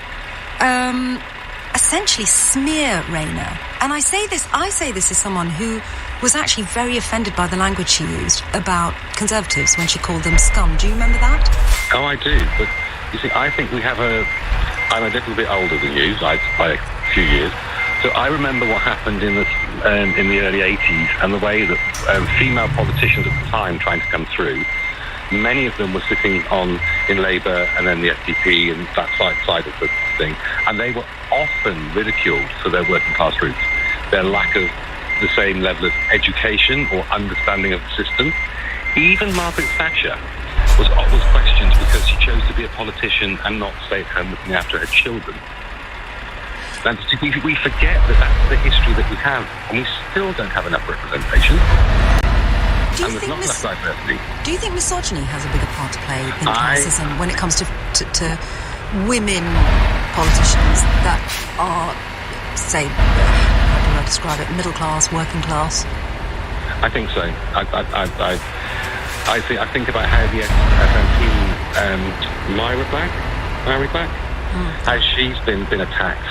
essentially smear Rayner. And I say this as someone who was actually very offended by the language she used about Conservatives when she called them scum. Do you remember that? Oh, I do. But you see, I think we have I'm a little bit older than you, by a few years. So I remember what happened in the early 80s and the way that female politicians at the time trying to come through, many of them were sitting in Labour and then the SDP and that side of the thing, and they were often ridiculed for their working class roots, their lack of the same level of education or understanding of the system. Even Margaret Thatcher was questioned because she chose to be a politician and not stay at home looking after her children. And we forget that that's the history that we have, and we still don't have enough representation. And there's not enough diversity. Do you think misogyny has a bigger part to play in classism when it comes to women politicians that are, say, how do I describe it, middle class, working class? I think so. I think about how the SNP, Myra Black, how she's been attacked.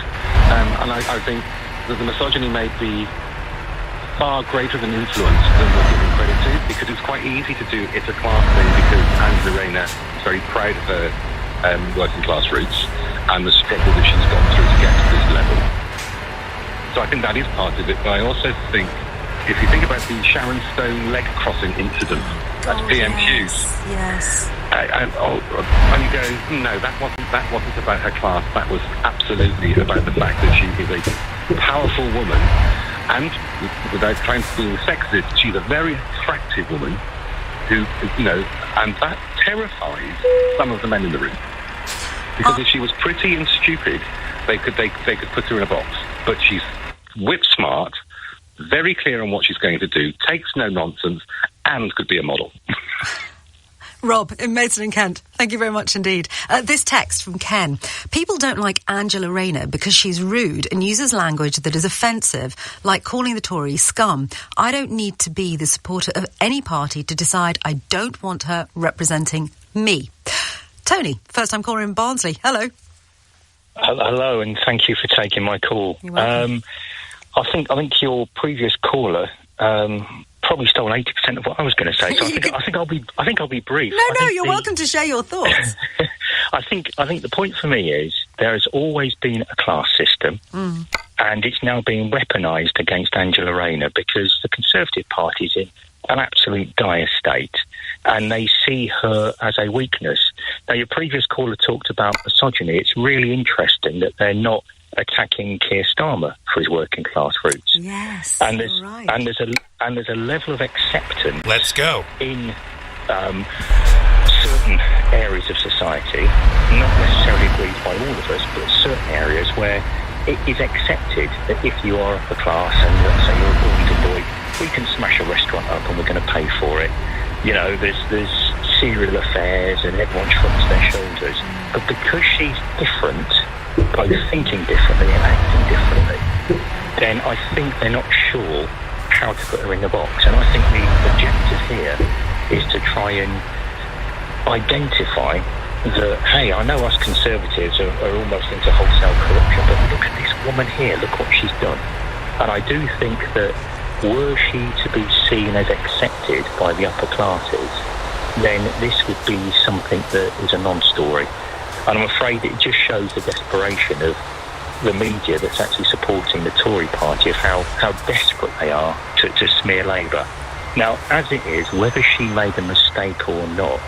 And I think that the misogyny may be far greater than influence than we're giving credit to, because it's quite easy to do it's a class thing because Angela Rayner is very proud of her working class roots and the struggle that she's gone through to get to this level. So I think that is part of it, but I also think, if you think about the Sharon Stone leg crossing incident, that's PMQ. Yes. And you go, no, that wasn't about her class. That was absolutely about the fact that she is a powerful woman, and without trying to be sexist, she's a very attractive woman who, and that terrifies some of the men in the room. Because if she was pretty and stupid, they could put her in a box. But she's whip smart, very clear on what she's going to do, takes no nonsense, and could be a model. Rob, in Maidstone and Kent, thank you very much indeed. This text from Ken. People don't like Angela Rayner because she's rude and uses language that is offensive, like calling the Tories scum. I don't need to be the supporter of any party to decide I don't want her representing me. Tony, first-time caller in Barnsley. Hello. Hello, and thank you for taking my call. You're welcome. I think your previous caller probably stole 80% of what I was going to say. So I think I'll be brief. No, you're welcome to share your thoughts. I think the point for me is there has always been a class system, and it's now being weaponised against Angela Rayner because the Conservative Party's in an absolute dire state, and they see her as a weakness. Now, your previous caller talked about misogyny. It's really interesting that they're not attacking Keir Starmer for his working class roots. Yes, and there's right. and there's a level of acceptance. Let's go in certain areas of society, not necessarily agreed by all of us, but certain areas where it is accepted that if you are upper class and let's say you're a Golden Boy, we can smash a restaurant up and we're going to pay for it. There's serial affairs and everyone shrugs their shoulders. But because she's different, both thinking differently and acting differently, then I think they're not sure how to put her in the box. And I think the objective here is to try and identify that, hey, I know us Conservatives are almost into wholesale corruption, but look at this woman here, look what she's done. And I do think that were she to be seen as accepted by the upper classes, then this would be something that is a non-story. And I'm afraid it just shows the desperation of the media that's actually supporting the Tory party, of how desperate they are to smear Labour. Now, as it is, whether she made a mistake or not,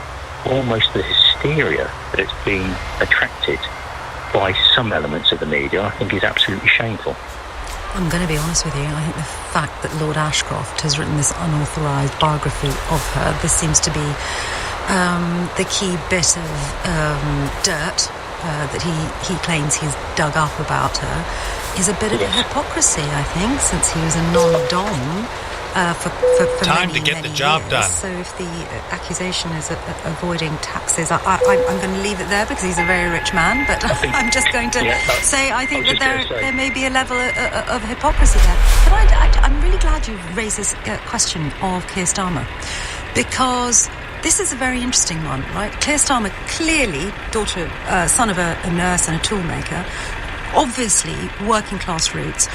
almost the hysteria that's being attracted by some elements of the media, I think is absolutely shameful. I'm going to be honest with you. I think the fact that Lord Ashcroft has written this unauthorised biography of her, this seems to be the key bit of dirt that he claims he's dug up about her, is a bit of a hypocrisy, I think, since he was a non-dom for time many, to get many the job years. done. So if the accusation is avoiding taxes, I'm going to leave it there because he's a very rich man, but I'm just going to say I think that there may be a level of hypocrisy there. But I'm really glad you raised this question of Keir Starmer, because this is a very interesting one, right? Keir Starmer, clearly son of a nurse and a toolmaker, obviously working class roots.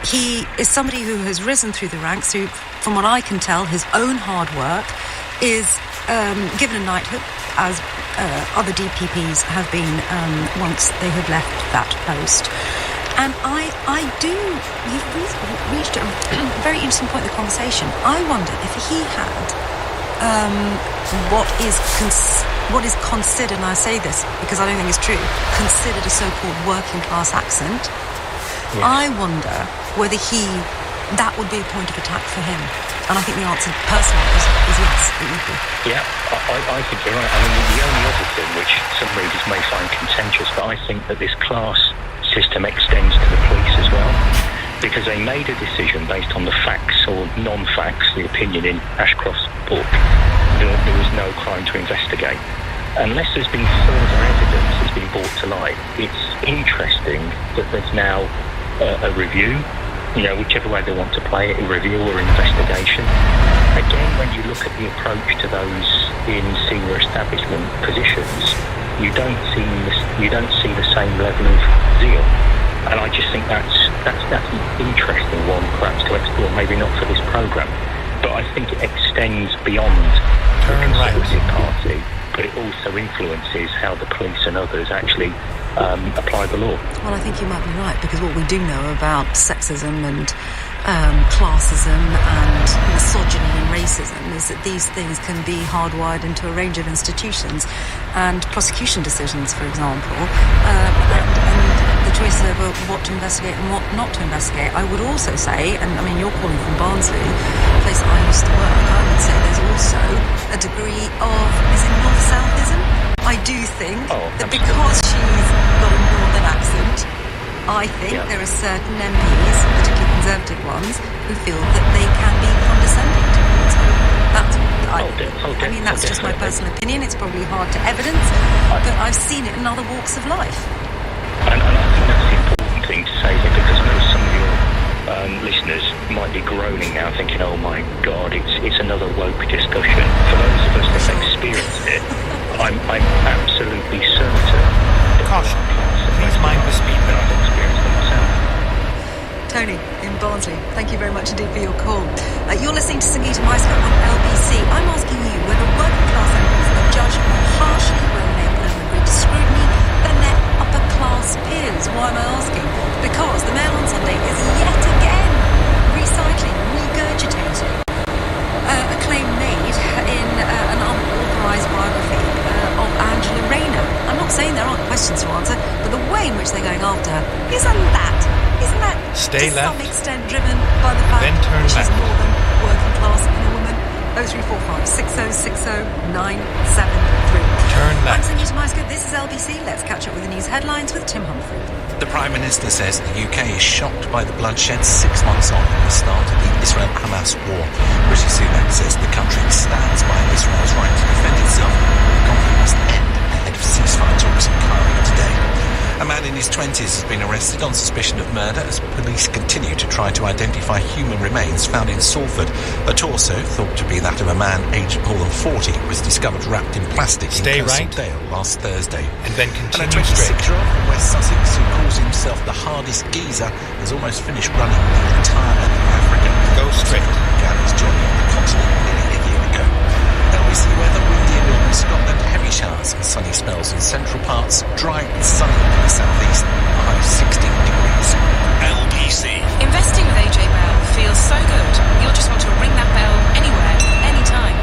He is somebody who has risen through the ranks, who, from what I can tell, his own hard work is given a knighthood, as other DPPs have been once they had left that post. And you've reached a very interesting point in the conversation. I wonder if he had what is considered, and I say this because I don't think it's true, considered a so-called working class accent. Yes. I wonder whether that would be a point of attack for him. And I think the answer, personally, is yes, it would be. Yeah, I think you're right. I mean, the only other thing, which some readers may find contentious, but I think that this class system extends to the police as well, because they made a decision based on the facts or non-facts, the opinion in Ashcroft's book, that there was no crime to investigate. Unless there's been further evidence that's been brought to light, it's interesting that there's now a review, whichever way they want to play it, a review or investigation. Again, when you look at the approach to those in senior establishment positions, you don't see the same level of zeal. And I just think that's an interesting one, perhaps to explore, maybe not for this programme, but I think it extends beyond the Conservative Party, but it also influences how the police and others actually apply the law. Well, I think you might be right, because what we do know about sexism and classism and misogyny and racism is that these things can be hardwired into a range of institutions and prosecution decisions, for example, and the choice over what to investigate and what not to investigate. I would also say, and I mean, you're calling from Barnsley, a place that I used to work, I would say there's also a degree of, is it North-Southism? I do think that because she's got a northern accent, I think there are certain MPs, particularly Conservative ones, who feel that they can be condescending towards her. I mean, that's just my personal opinion. It's probably hard to evidence, but I've seen it in other walks of life. And I think that's the important thing to say here, because I know some of your listeners might be groaning now, thinking, "Oh my God, it's another woke discussion." For those of us that have experienced it, I'm absolutely certain. Caution. Please mind the speed. That I've experienced it myself. Tony in Barnsley, thank you very much indeed for your call. You're listening to Sangeeta Meister on LBC. I'm asking you whether working class MPs are judged more harshly when they put under greater scrutiny than their upper class peers. Why am I asking? Because the Mail on Sunday is yet again regurgitating a claim made in an unauthorised biography of Angela Rayner. I'm not saying there aren't questions to answer, but the way in which they're going after her, isn't that Stay to left, some extent driven by the fact then turn that she's left. more than working class in a woman? 0345 6060 973. Turn left. I'm Sangeeta Meister. This is LBC. Let's catch up with the news headlines with Tim Humphrey. The Prime Minister says the UK is shocked by the bloodshed 6 months on from the start of the Israel-Hamas war. Rishi Sunak says the country stands by Israel's right to defend itself. The conflict must end ahead of ceasefire talks in Cairo today. A man in his 20s has been arrested on suspicion of murder as police continue to try to identify human remains found in Salford. A torso, thought to be that of a man aged more than 40, was discovered wrapped in plastic in Dale last Thursday. And then And a continue straight. 26-year-old from West Sussex who calls himself the hardest geezer has almost finished running the entire length of Africa. Go straight. Began his journey on the continent nearly a year ago. LBC weather, windy and in Scotland, heavy showers and sunny spells in central parts, dry and sunny in the southeast, a high of 16 degrees. LBC. Investing with AJ Bell feels so good, you'll just want to ring that bell anywhere, anytime.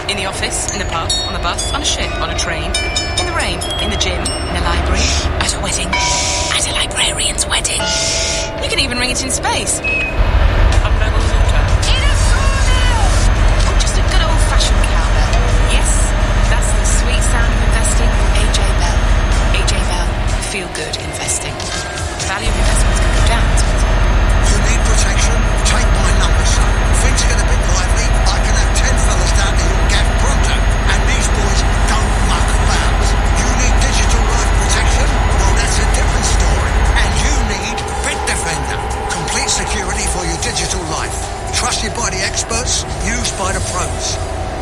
In the office, in the pub, on the bus, on a ship, on a train, in the rain, in the gym, in a library, at a wedding, at a librarian's wedding. You can even ring it in space. Under the water. In a sauna! Or just a good old-fashioned cowbell. Yes, that's the sweet sound of investing with AJ Bell. AJ Bell, feel good investing. The value of investments can go down. You need protection? Take my number, son. Things get a bit lively. I can have 10 fellas down to your gap pronto. And these boys don't muck about. You need digital life protection? Well, that's a different story. And you need Bitdefender. Complete security for your digital life. Trusted by the experts, used by the pros.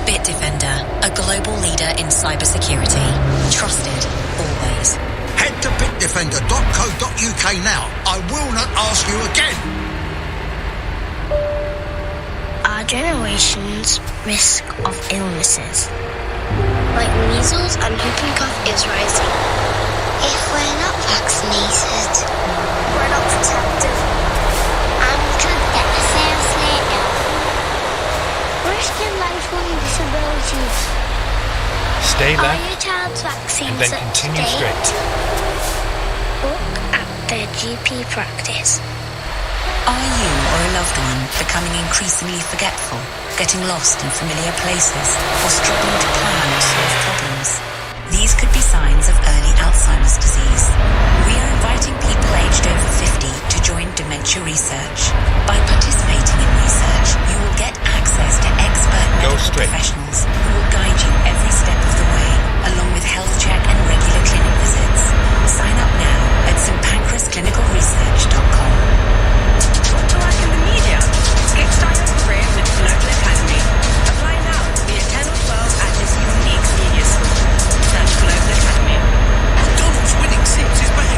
Bitdefender, a global leader in cybersecurity. Trusted, always. Head to bitdefender.co.uk now. I will not ask you again. Our generation's risk of illnesses, like measles and whooping cough, is rising. If we're not vaccinated, we're not question lifelong disabilities. Stay Are left your child's vaccines and then up to continue date? straight. Look at their GP practice. Are you or a loved one becoming increasingly forgetful, getting lost in familiar places, or struggling to plan or solve problems? These could be signs of early Alzheimer's disease. We are inviting people aged over 50 to join dementia research. By participating in research, you will get access to expert medical professionals who will guide you every step of the way, along with health check and regular clinic visits. Sign up now at stpancreasclinicalresearch.com. Want to work in the media? Kickstart your career with Global Academy. Apply now to be a 10 or 12 at this unique media school. Search Global Academy. McDonald's winning six is back.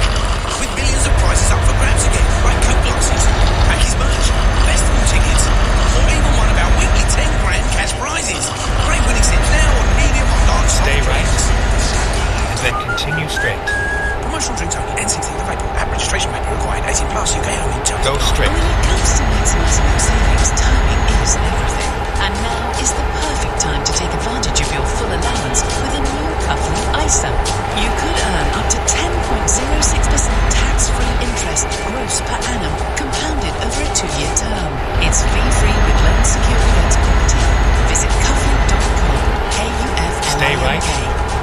With millions of prizes up for grabs again, like Coke glasses, Packy's merch, festival tickets, or even one of our weekly 10 grand cash prizes. Great winning six now on medium or large. Stay right and then continue straight. Promotional drinks only. N16 available. App registration may be required. 18 plus. UK only. Go straight. When it comes to maximizing savings, timing is everything. And now is the perfect time to take advantage of your full allowance with a new Cufflink ISA. You could earn up to 10.06% tax-free interest gross per annum, compounded over a 2-year term. It's fee-free with loan secured against property. Visit cufflink.com. KUFLINK. Stay right.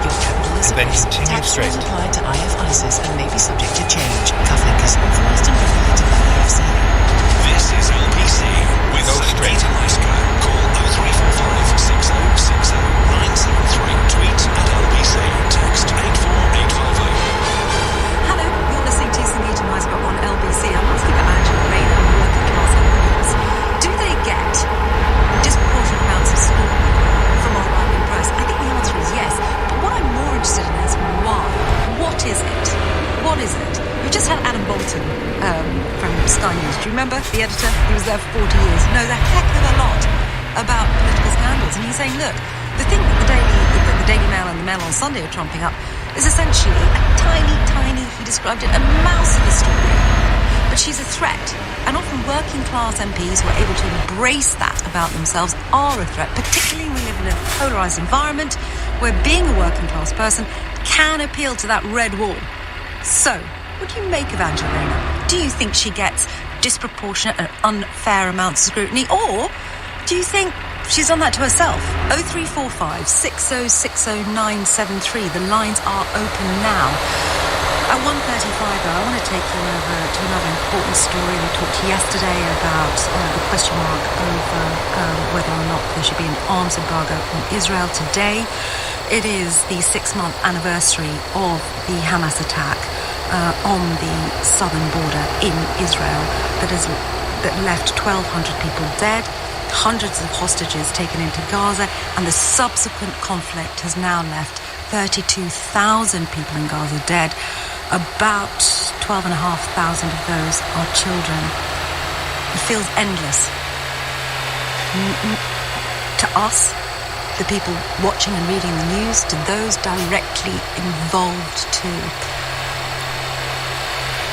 Your capital is and then continue tax straight. rules apply to IF ISAs and may be subject to change. Cufflink is authorised and regulated by the FCA. This is LPC with Sangeeta Lyska. Call 0345 6060 973. Tweet at LPC. Text 84850. Hello, you're listening to Sangeeta Lyska on LBC. I'm asking about Angela Rayner and working class MPs. Do they get disproportionate amounts of support from our right-wing press? I think the answer is yes. But what I'm more interested in is why. What is it? What is it? We just had Adam Bolton from Sky News. Do you remember the editor? He was there for 40 years. Knows a heck of a lot about political scandals. And he's saying, look, the thing that the Daily Mail and the Mail on Sunday are trumping up is essentially a tiny, he described it, a mouse of a story. But she's a threat. And often working class MPs who are able to embrace that about themselves are a threat, particularly when we live in a polarised environment where being a working class person can appeal to that red wall. So, what do you make of Angela Rayner? Do you think she gets disproportionate and unfair amounts of scrutiny? Or do you think she's done that to herself? 0345 6060 973. The lines are open now. At 1:35, though, I want to take you over to another important story. We talked yesterday about the question mark over whether or not there should be an arms embargo on Israel. Today, it is the 6-month anniversary of the Hamas attack on the southern border in Israel that left 1,200 people dead, hundreds of hostages taken into Gaza, and the subsequent conflict has now left 32,000 people in Gaza dead. About 12,500 of those are children. It feels endless. To us, the people watching and reading the news, to those directly involved too.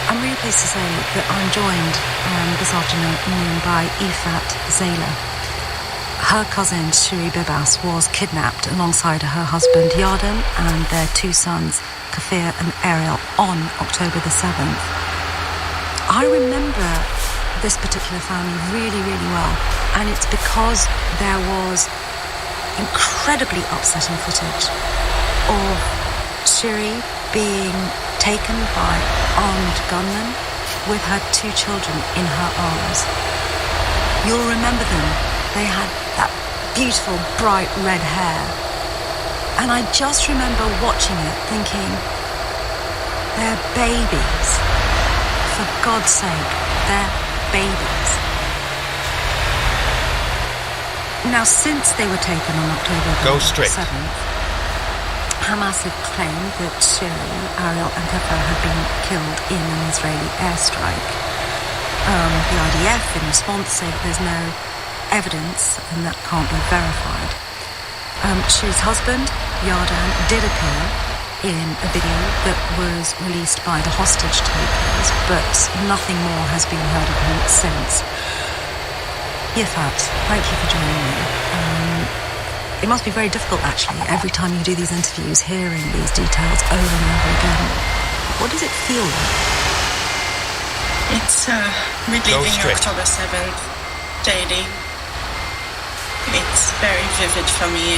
I'm really pleased to say that I'm joined this afternoon by Ifat Zayla. Her cousin, Shiri Bibas, was kidnapped alongside her husband, Yarden, and their 2 sons, Kafir and Ariel, on October the 7th. I remember this particular family really, really well, and it's because there was incredibly upsetting footage of Shiri being taken by armed gunmen with her 2 children in her arms. You'll remember them. They had that beautiful, bright red hair. And I just remember watching it thinking, they're babies. For God's sake, they're babies. Now, since they were taken on October 7th, Hamas had claimed that Shiri, Ariel and Kafir had been killed in an Israeli airstrike. The IDF, in response, said that there's no evidence and that can't be verified. Shiri's husband, Yardan, did appear in a video that was released by the hostage takers, but nothing more has been heard of him since. Yifat, thank you for joining me. It must be very difficult, actually, every time you do these interviews, hearing these details over and over again. What does it feel like? It's reliving October 7th daily. It's very vivid for me.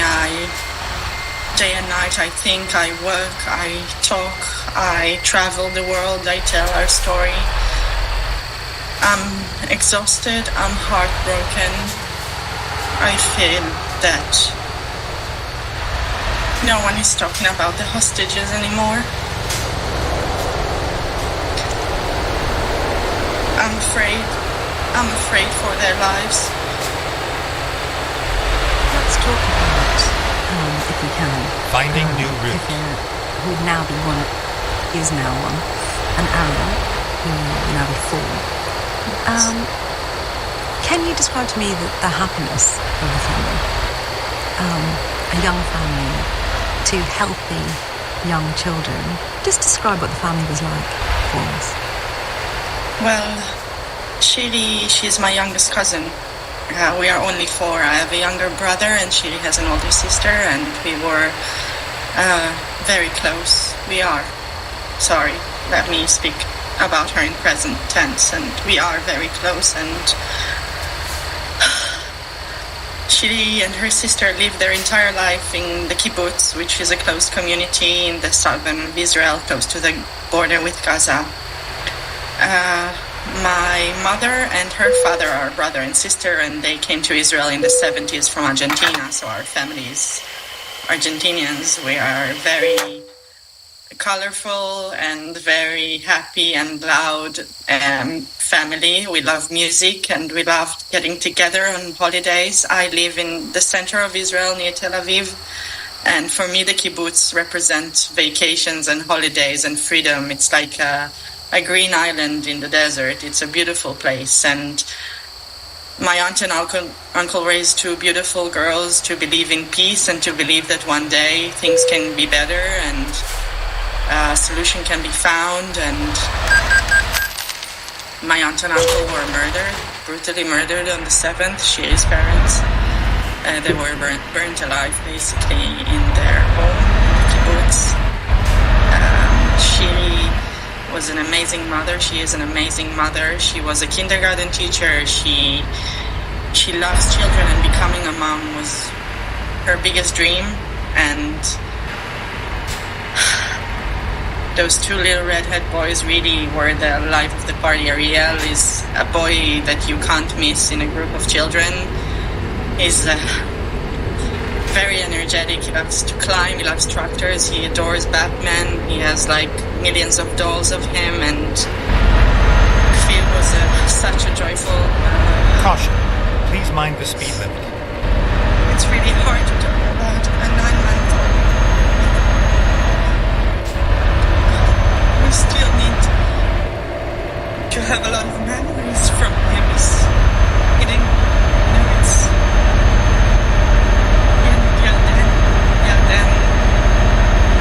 Day and night, I think, I work, I talk, I travel the world, I tell our story. I'm exhausted, I'm heartbroken. I feel that no one is talking about the hostages anymore. I'm afraid for their lives. Let's talk about, if we can, finding new routes. Who would now be one, is now one, and Aaron, who will now be 4. Can you describe to me the happiness of the family? A young family, 2 healthy young children. Just describe what the family was like for us. Well, she's my youngest cousin. We are only 4. I have a younger brother and Shiri has an older sister, and we were very close. We are. Sorry, let me speak about her in present tense, and we are very close, and Shiri and her sister lived their entire life in the kibbutz, which is a closed community in the southern of Israel, close to the border with Gaza. My mother and her father are brother and sister, and they came to Israel in the 70s from Argentina, so our family is Argentinians. We are very colorful and very happy and loud family. We love music and we love getting together on holidays. I live in the center of Israel near Tel Aviv, and for me the kibbutz represents vacations and holidays and freedom. It's like a green island in the desert. It's a beautiful place, and my aunt and uncle raised 2 beautiful girls to believe in peace and to believe that one day things can be better and a solution can be found. And my aunt and uncle were brutally murdered on the 7th. Shiri's parents, they were burnt alive basically in their home, the kibbutz. Shiri was an amazing mother. She is an amazing mother. She was a kindergarten teacher. She loves children, and becoming a mom was her biggest dream. And those 2 little redhead boys really were the life of the party. Ariel is a boy that you can't miss in a group of children. He's very energetic. He loves to climb. He loves tractors. He adores Batman. He has like millions of dolls of him, and Phil was such a joyful... Caution. Please mind the speed limit. It's really hard to talk about a 9-month-old. We still need to have a lot of memories from him. He didn't...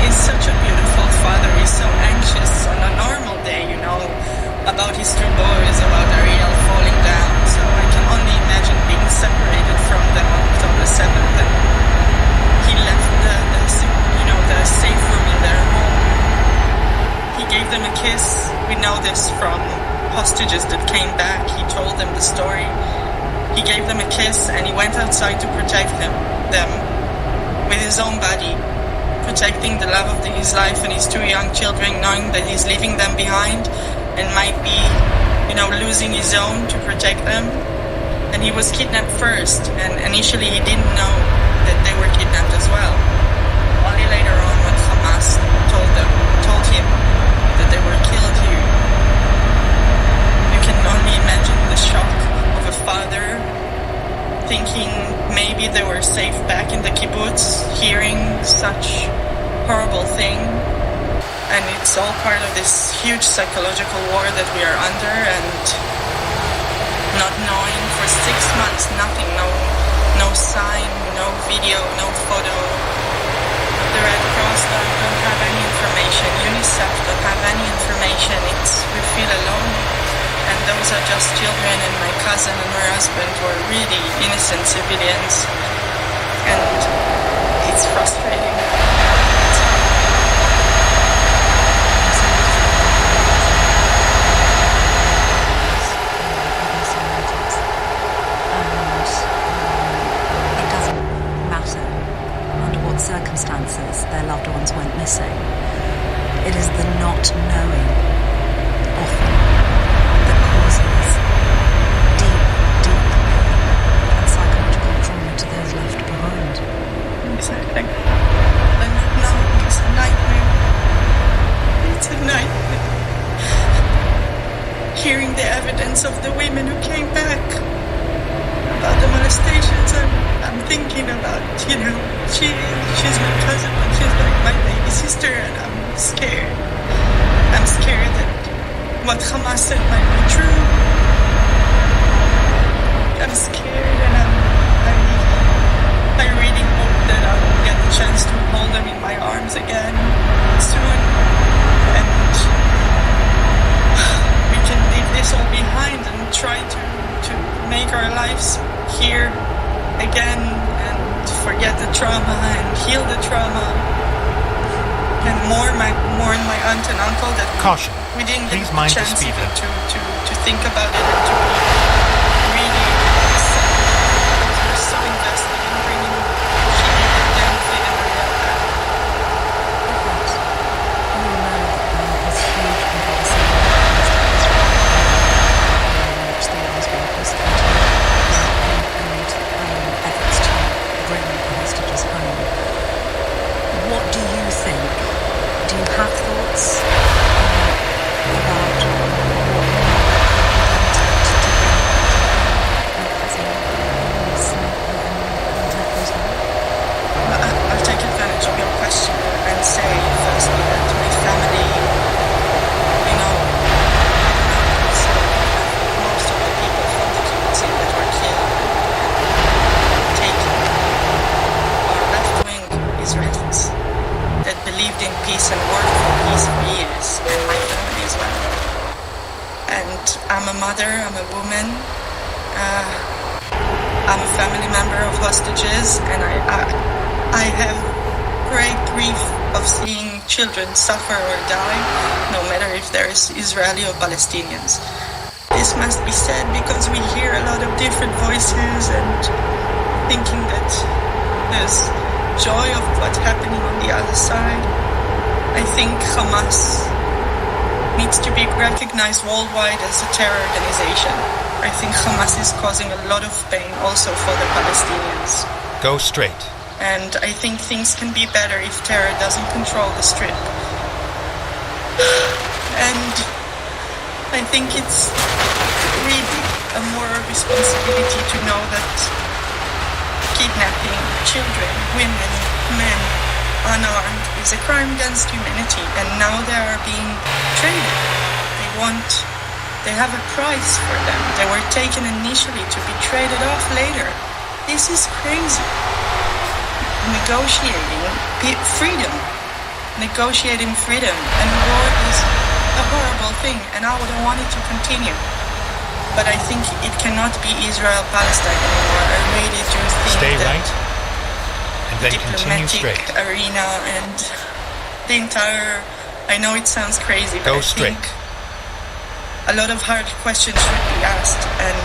He's such a beautiful father. He's so anxious on a normal day, about his 2 boys, about Ariel falling down. So I can only imagine being separated from them on October 7th. And he left the safe room in their home. He gave them a kiss. We know this from hostages that came back. He told them the story. He gave them a kiss, and he went outside to protect them with his own body, protecting the love of his life and his 2 young children, knowing that he's leaving them behind and might be, losing his own to protect them. And he was kidnapped first, and initially he didn't know that they were kidnapped as well. Only later on, when Hamas told him that they were killed here, you can only imagine the shock of a father thinking maybe they were safe back in the kibbutz, hearing such horrible thing. And it's all part of this huge psychological war that we are under, and not knowing for 6 months, nothing, no sign, no video, no photo. The Red Cross don't have any information, UNICEF don't have any information. We feel alone, and those are just children, and my cousin and her husband were really innocent civilians, and it's frustrating. Circumstances their loved ones went missing. It is the not knowing often that causes deep and psychological trauma to those left behind. Exactly. The not knowing is a nightmare. It's a nightmare. Hearing the evidence of the women who came back about the molestations, I'm thinking about, she's my cousin, and she's like my baby sister, and I'm scared. I'm scared that what Hamas said might be true. I'm scared, and I really hope that I'll get the chance to hold them in my arms again soon, and we can leave this all behind and try to make our lives here again and forget the trauma and heal the trauma and mourn my aunt and uncle that Caution. we didn't Please get mind the the chance speed even limit. to think about it and to really we're so invested in bringing them freedom and real back. What do you think? Do you have thoughts about I'll take advantage of your question and say firstly that my family, so most of the people from the kibbutzim that were killed and taken are left-wing Israelis that believed in peace and worked for peace for years, and my family as well. And I'm a mother, I'm a woman, I'm a family member of hostages, and I have great grief of seeing children suffer or die, no matter if there is Israeli or Palestinians. This must be said because we hear a lot of different voices and thinking that there's joy of what's happening on the other side. I think Hamas needs to be recognized worldwide as a terror organization. I think Hamas is causing a lot of pain also for the Palestinians. Go straight. And I think things can be better if terror doesn't control the strip. And I think it's really a moral responsibility to know that kidnapping children, women, men, unarmed is a crime against humanity, and now they are being traded. They have a price for them. They were taken initially to be traded off later. This is crazy. Negotiating freedom, and war is a horrible thing, and I wouldn't want it to continue. But I think it cannot be Israel-Palestine anymore. I really do think Stay that right, and then continue straight. Arena and the entire, I know it sounds crazy, but Go straight. I think a lot of hard questions should be asked, and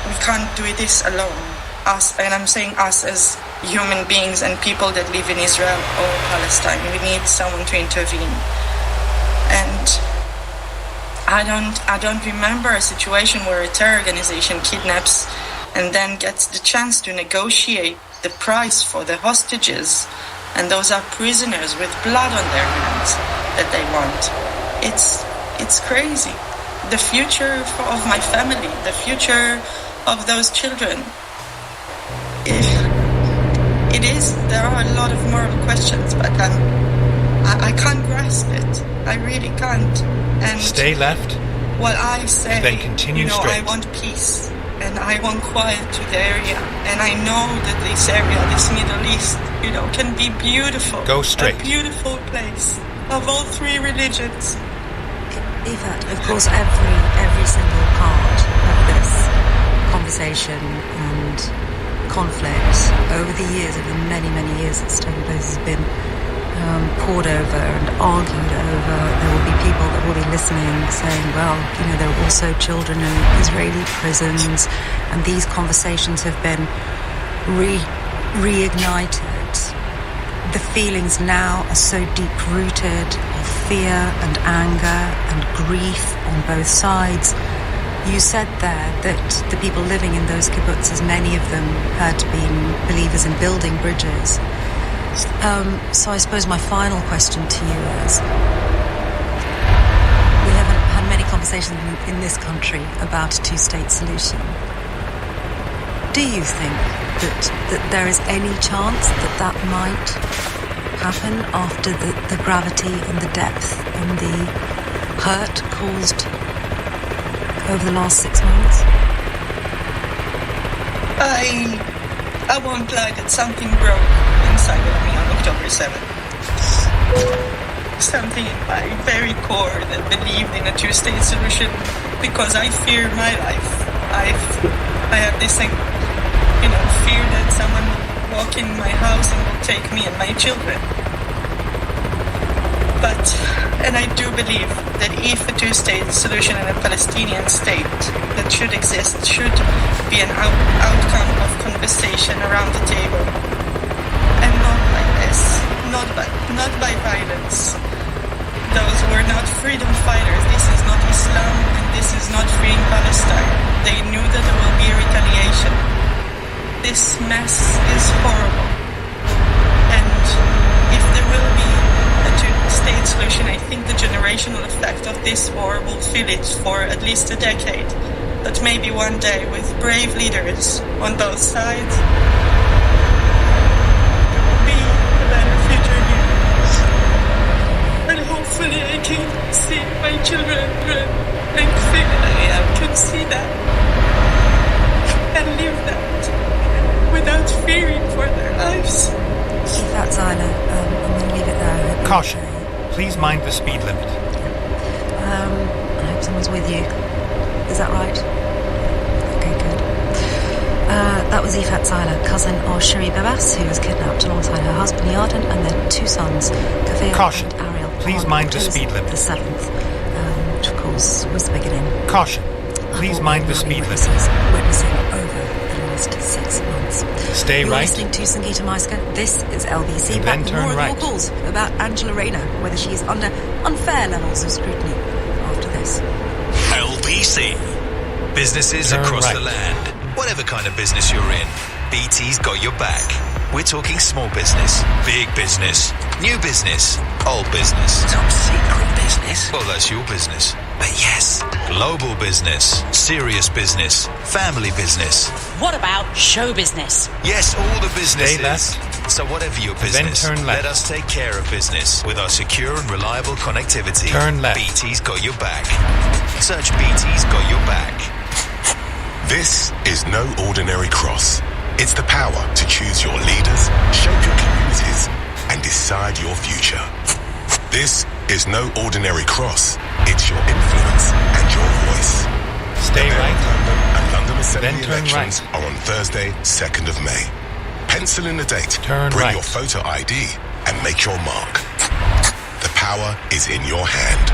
we can't do this alone. Us, and I'm saying us as human beings and people that live in Israel or Palestine. We need someone to intervene. And I don't remember a situation where a terror organization kidnaps and then gets the chance to negotiate the price for the hostages, and those are prisoners with blood on their hands that they want. It's crazy. The future of my family, the future of those children. There are a lot of moral questions, but I can't grasp it. I really can't. And stay left. Well, I say, and then continue straight. I want peace and I want quiet to the area. And I know that this area, this Middle East, can be beautiful. Go straight. A beautiful place of all three religions. Ifat, of course, every single part of this conversation and conflict over the years, over the many, many years that Stolen Places has been poured over and argued over. There will be people that will be listening saying, well, there are also children in Israeli prisons, and these conversations have been reignited. The feelings now are so deep-rooted of fear and anger and grief on both sides. You said there that the people living in those kibbutzes, many of them had been believers in building bridges. So I suppose my final question to you is, we haven't had many conversations in this country about a two-state solution. Do you think that there is any chance that might happen after the gravity and the depth and the hurt caused over the last 6 months? I won't lie that something broke inside of me on October 7th. Something in my very core that believed in a two-state solution, because I fear my life. I have this thing, fear that someone will walk in my house and will take me and my children. And I do believe that if a two-state solution in a Palestinian state that should exist should be an outcome of conversation around the table, and not like this, not by violence. Those were not freedom fighters. This is not Islam, and this is not freeing Palestine. They knew that there will be a retaliation. This mess is horrible, and if there will be a two-state solution, I think the generational effect of this war will feel it for at least a decade. But maybe one day, with brave leaders on both sides, there will be a better future here. And hopefully I can see my children and think that I can see that and live that without fearing for their lives. That's Isla. I'm going to leave it there. Caution. Please mind the speed limit. I hope someone's with you. Is that right? Okay, good. That was Ifat Zayla, cousin of Shiri Babas, who was kidnapped alongside her husband Yarden and their two sons, Kavir Caution. and Ariel. Please mind the speed limit. The 7th, which of course was the beginning. Caution. Please mind the speed limit. Witnessing over the last 6 months. Stay You're right. listening to Sangeeta Maiska. This is LBC. And Back then with turn more right. of your calls about Angela Rayner, whether she is under unfair levels of scrutiny after this. LBC. Businesses Turn across right. the land. Whatever kind of business you're in, BT's got your back. We're talking small business, big business, new business, old business. Top secret business? Well, that's your business. But yes. Global business, serious business, family business. What about show business? Yes, all the businesses. Stay left. So whatever your Then business, turn left. let us take care of business with our secure and reliable connectivity. Turn left. BT's got your back. Search BT's got your back. This is no ordinary cross. It's the power to choose your leaders, shape your communities, and decide your future. This is no ordinary cross. It's your influence and your voice. Stay the right. London and London Assembly Then turn elections right. are on Thursday, 2nd of May. Pencil in the date, Turn bring right. your photo ID, and make your mark. The power is in your hand.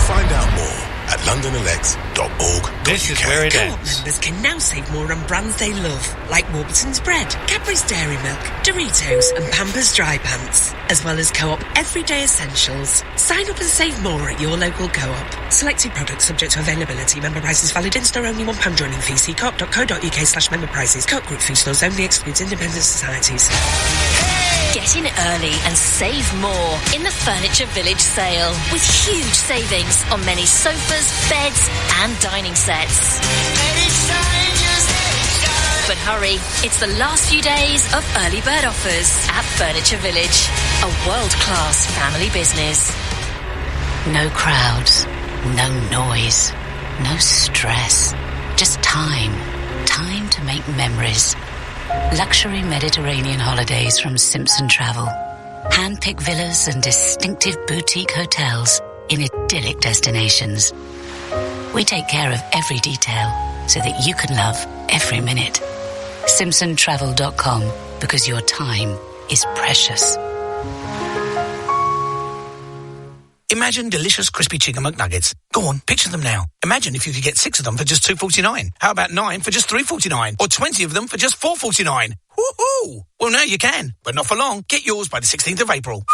Find out more at londonelects.org.uk. This is where it Co-op ends. members can now save more on brands they love, like Warburton's Bread, Cadbury's Dairy Milk, Doritos and Pampers Dry Pants, as well as Co-op Everyday Essentials. Sign up and save more at your local Co-op. Selected products subject to availability. Member prices valid in store only. £1 joining fee. See co-op.co.uk/member prices. Co-op group food stores only. Excludes independent societies. Get in early and save more in the Furniture Village sale with huge savings on many sofas, beds and dining sets. But hurry, it's the last few days of early bird offers at Furniture Village, a world-class family business. No crowds, no noise, no stress. Just time. Time to make memories. Luxury Mediterranean holidays from Simpson Travel. Hand-picked villas and distinctive boutique hotels in idyllic destinations. We take care of every detail so that you can love every minute. SimpsonTravel.com, because your time is precious. Imagine delicious crispy chicken McNuggets. Go on, picture them now. Imagine if you could get 6 of them for just $2.49. How about 9 for just $3.49? Or 20 of them for just $4.49? Woohoo! Well, now you can, but not for long. Get yours by the 16th of April.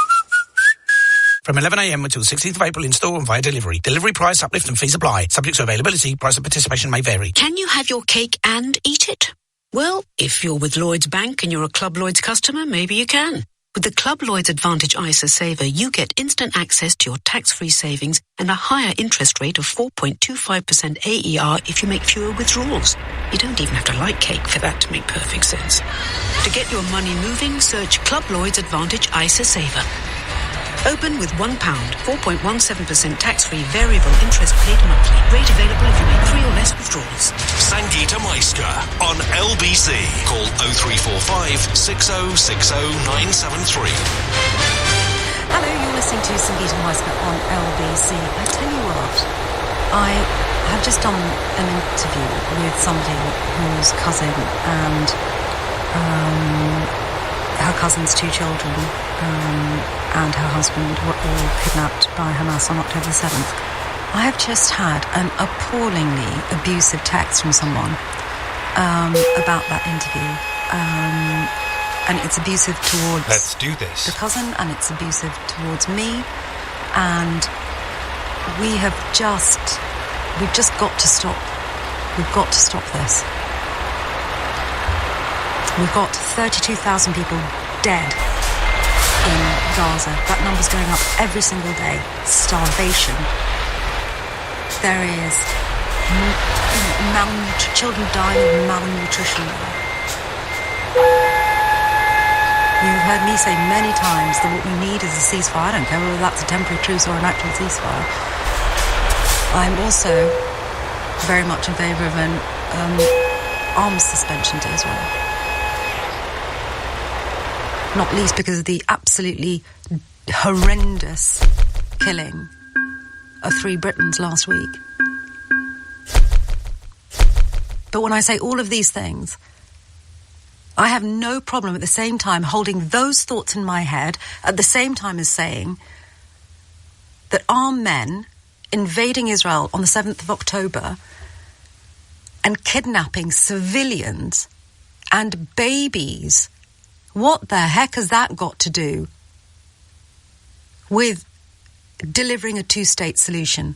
From 11 a.m. until the 16th of April in store and via delivery. Delivery price, uplift and fees apply. Subject to availability, price of participation may vary. Can you have your cake and eat it? Well, if you're with Lloyds Bank and you're a Club Lloyds customer, maybe you can. With the Club Lloyds Advantage ISA Saver, you get instant access to your tax-free savings and a higher interest rate of 4.25% AER if you make fewer withdrawals. You don't even have to like cake for that to make perfect sense. To get your money moving, search Club Lloyds Advantage ISA Saver. Open with £1, 4.17% tax-free variable interest paid monthly. Rate available if you make 3 or less withdrawals. Sangeeta Meister on LBC. Call 0345 6060 973. Hello, you're listening to Sangeeta Meister on LBC. I tell you what, I have just done an interview with somebody whose cousin and her cousin's 2 children and her husband were all kidnapped by Hamas on October 7th. I have just had an appallingly abusive text from someone about that interview. And it's abusive towards Let's do this. the cousin, and it's abusive towards me. And we've just got to stop. We've got to stop this. We've got 32,000 people dead in Gaza. That number's going up every single day. Starvation. There is children dying of malnutrition. You've heard me say many times that what we need is a ceasefire. I don't care whether that's a temporary truce or an actual ceasefire. I'm also very much in favour of an arms suspension to Israel. Not least because of the absolutely horrendous killing of 3 Britons last week. But when I say all of these things, I have no problem at the same time holding those thoughts in my head at the same time as saying that our men invading Israel on the 7th of October and kidnapping civilians and babies, what the heck has that got to do with delivering a 2-state solution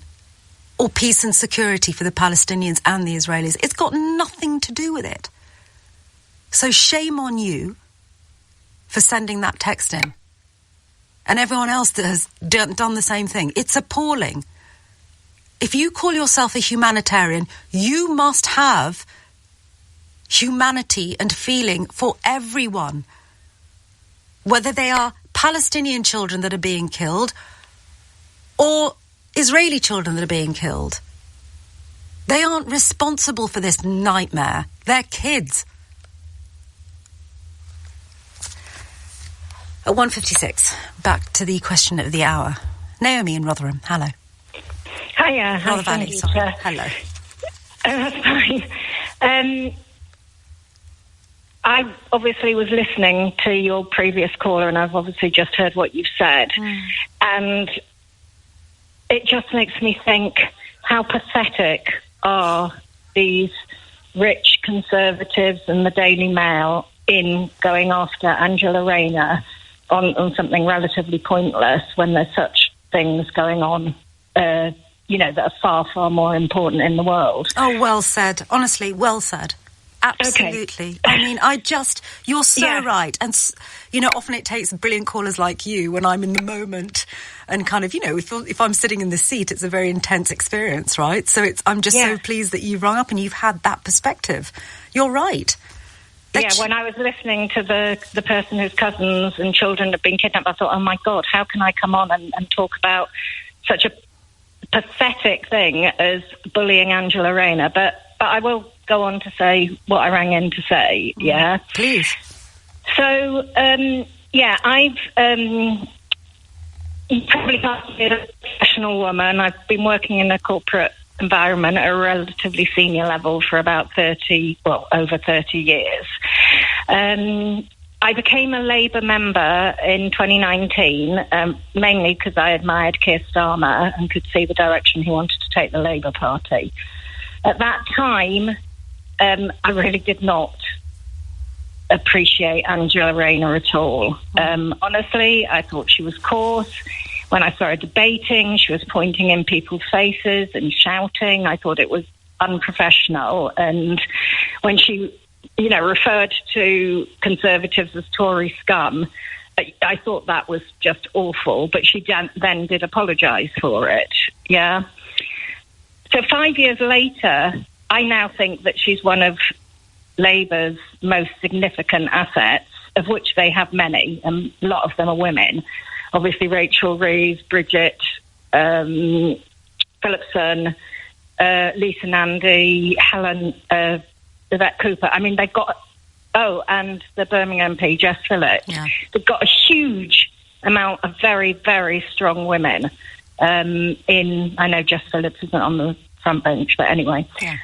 or peace and security for the Palestinians and the Israelis? It's got nothing to do with it. So shame on you for sending that text in. And everyone else that has done the same thing. It's appalling. If you call yourself a humanitarian, you must have humanity and feeling for everyone. Whether they are Palestinian children that are being killed or Israeli children that are being killed. They aren't responsible for this nightmare. They're kids. At 1:56, back to the question of the hour. Naomi in Rotherham, hello. Hiya. Rother Valley, sorry. Hello. That's fine. I obviously was listening to your previous caller, and I've obviously just heard what you've said. And it just makes me think, how pathetic are these rich conservatives and the Daily Mail in going after Angela Rayner on something relatively pointless when there's such things going on, that are far, far more important in the world. Oh, well said. Honestly, well said. Absolutely. Okay. I mean, you're so right. And, often it takes brilliant callers like you when I'm in the moment and kind of, if I'm sitting in the seat, it's a very intense experience, right? So I'm just so pleased that you've rung up and you've had that perspective. You're right. When I was listening to the person whose cousins and children have been kidnapped, I thought, oh my God, how can I come on and talk about such a pathetic thing as bullying Angela Rayner? But I will go on to say what I rang in to say, Please. So, I've you probably can't see a professional woman. I've been working in a corporate environment at a relatively senior level for about over 30 years. I became a Labour member in 2019, mainly because I admired Keir Starmer and could see the direction he wanted to take the Labour Party. At that time, I really did not appreciate Angela Rayner at all. Honestly, I thought she was coarse. When I saw her debating, she was pointing in people's faces and shouting. I thought it was unprofessional. And when she, referred to Conservatives as Tory scum, I thought that was just awful. But she then did apologise for it. Yeah. So 5 years later, I now think that she's one of Labour's most significant assets, of which they have many, and a lot of them are women. Obviously, Rachel Reeves, Bridget Phillipson, Lisa Nandy, Helen Yvette Cooper. I mean, they've got... Oh, and the Birmingham MP, Jess Phillips. Yeah. They've got a huge amount of very, very strong women. I know Jess Phillips isn't on the front bench, but anyway. Yeah.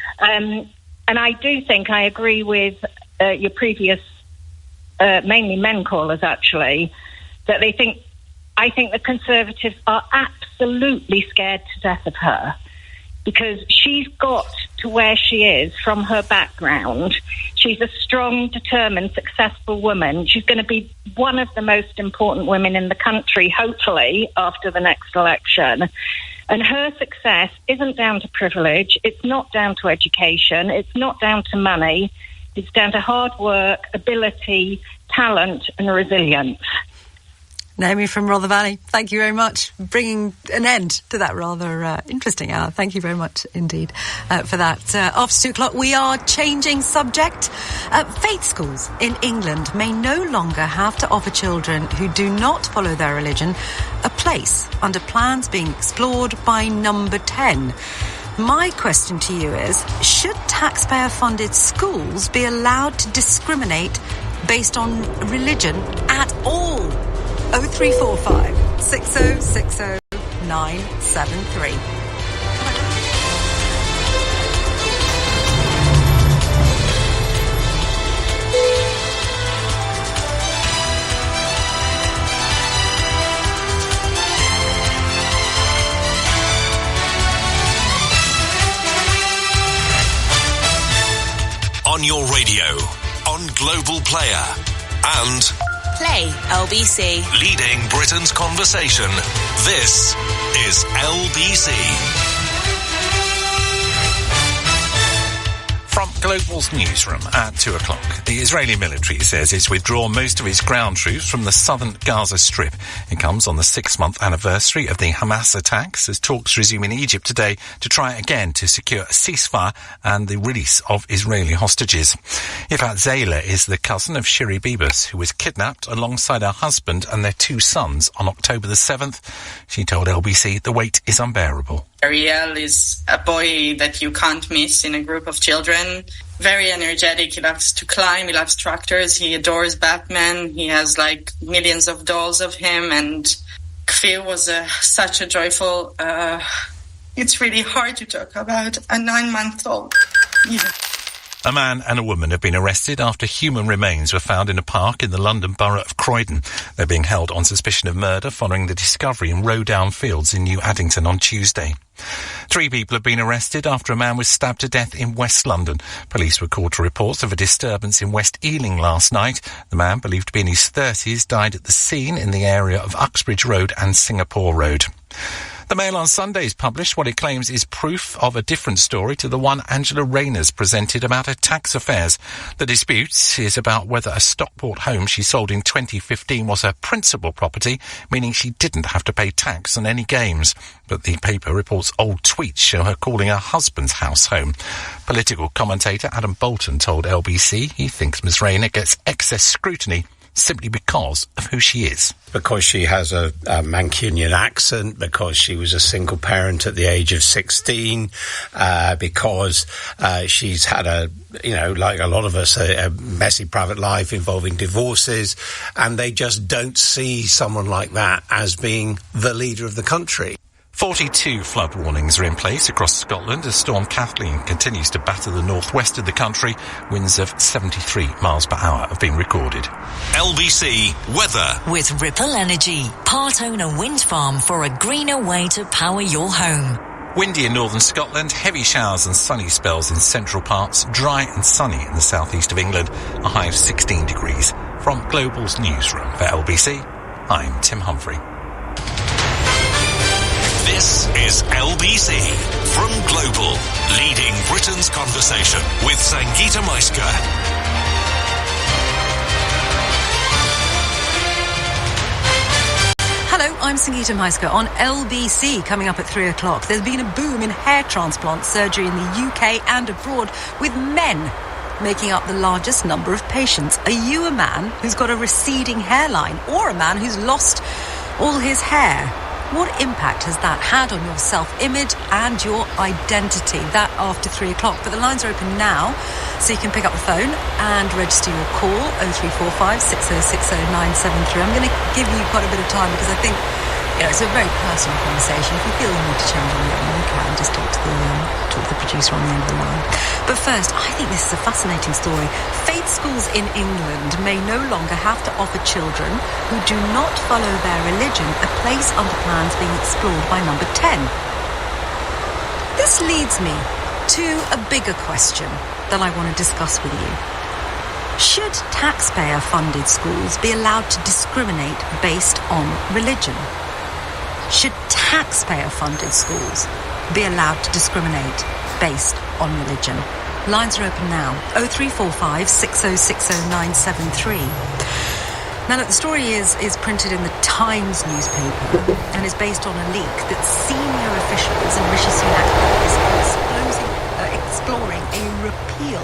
And I do think I agree with your previous, mainly men callers, actually, that I think the Conservatives are absolutely scared to death of her because she's got to where she is from her background. She's a strong, determined, successful woman. She's going to be one of the most important women in the country, hopefully, after the next election. And her success isn't down to privilege. It's not down to education. It's not down to money. It's down to hard work, ability, talent, and resilience. Naomi from Rother Valley, thank you very much for bringing an end to that rather interesting hour. Thank you very much indeed for that. After 2 o'clock, we are changing subject. Faith schools in England may no longer have to offer children who do not follow their religion a place under plans being explored by Number 10. My question to you is, should taxpayer-funded schools be allowed to discriminate based on religion at all? 0345 6060 973. On your radio, on Global Player, and Play LBC. Leading Britain's conversation. This is LBC. From Global's newsroom at 2 o'clock, the Israeli military says it's withdrawn most of its ground troops from the southern Gaza Strip. It comes on the 6-month anniversary of the Hamas attacks as talks resume in Egypt today to try again to secure a ceasefire and the release of Israeli hostages. Ifat Zayla is the cousin of Shiri Bibas, who was kidnapped alongside her husband and their 2 sons on October the 7th. She told LBC the wait is unbearable. Ariel is a boy that you can't miss in a group of children. Very energetic. He loves to climb. He loves tractors. He adores Batman. He has millions of dolls of him. And Kfir was such a joyful... it's really hard to talk about a 9-month-old. Yeah. A man and a woman have been arrested after human remains were found in a park in the London borough of Croydon. They're being held on suspicion of murder following the discovery in Rowdown Fields in New Addington on Tuesday. 3 people have been arrested after a man was stabbed to death in West London. Police were called to reports of a disturbance in West Ealing last night. The man, believed to be in his 30s, died at the scene in the area of Uxbridge Road and Singapore Road. The Mail on Sunday has published what it claims is proof of a different story to the one Angela Rayner's presented about her tax affairs. The dispute is about whether a Stockport home she sold in 2015 was her principal property, meaning she didn't have to pay tax on any gains. But the paper reports old tweets show her calling her husband's house home. Political commentator Adam Bolton told LBC he thinks Ms Rayner gets excess scrutiny simply because of who she is. Because she has a Mancunian accent, because she was a single parent at the age of 16, because she's had like a lot of us, a messy private life involving divorces, and they just don't see someone like that as being the leader of the country. 42 flood warnings are in place across Scotland as Storm Kathleen continues to batter the northwest of the country. Winds of 73 miles per hour have been recorded. LBC Weather. With Ripple Energy, part-owner wind farm for a greener way to power your home. Windy in northern Scotland, heavy showers and sunny spells in central parts, dry and sunny in the southeast of England, a high of 16 degrees. From Global's newsroom for LBC, I'm Tim Humphrey. This is LBC from Global, leading Britain's conversation with Sangeeta Maiska. Hello, I'm Sangeeta Maiska on LBC. Coming up at 3 o'clock, there's been a boom in hair transplant surgery in the UK and abroad, with men making up the largest number of patients. Are you a man who's got a receding hairline, or a man who's lost all his hair? What impact has that had on your self-image and your identity? That after 3 o'clock. But the lines are open now, so you can pick up the phone and register your call, 0345 6060 973. I'm going to give you quite a bit of time because I think it's a very personal conversation. If you feel you need to change on your own, you can just talk to the producer on the end of the line. But first, I think this is a fascinating story. Faith schools in England may no longer have to offer children who do not follow their religion a place under plans being explored by Number 10. This leads me to a bigger question that I want to discuss with you. Should taxpayer-funded schools be allowed to discriminate based on religion? Should taxpayer-funded schools be allowed to discriminate based on religion? Lines are open now, 0345 6060 973. Now, look, the story is printed in the Times newspaper and is based on a leak that senior officials in Rishi Sunak is exploring a repeal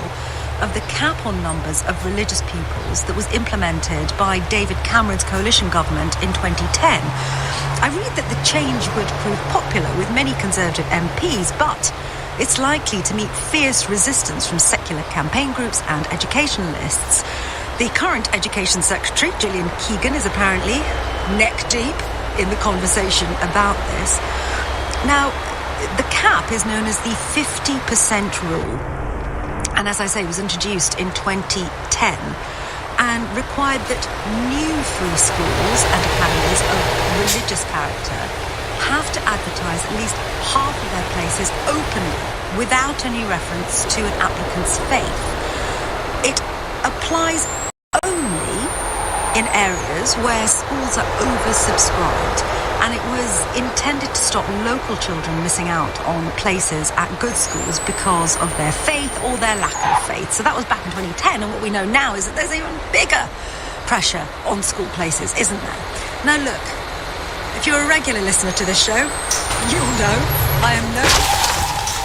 of the cap on numbers of religious pupils that was implemented by David Cameron's coalition government in 2010. I read that the change would prove popular with many Conservative MPs, but it's likely to meet fierce resistance from secular campaign groups and educationalists. The current Education Secretary, Gillian Keegan, is apparently neck deep in the conversation about this. Now, the cap is known as the 50% rule, and as I say, was introduced in 2010 and required that new free schools and academies of religious character have to advertise at least half of their places openly without any reference to an applicant's faith. It applies only in areas where schools are oversubscribed, and it was intended to stop local children missing out on places at good schools because of their faith or their lack of faith. So that was back in 2010, and what we know now is that there's even bigger pressure on school places, isn't there? Now look, if you're a regular listener to this show, you'll know I am no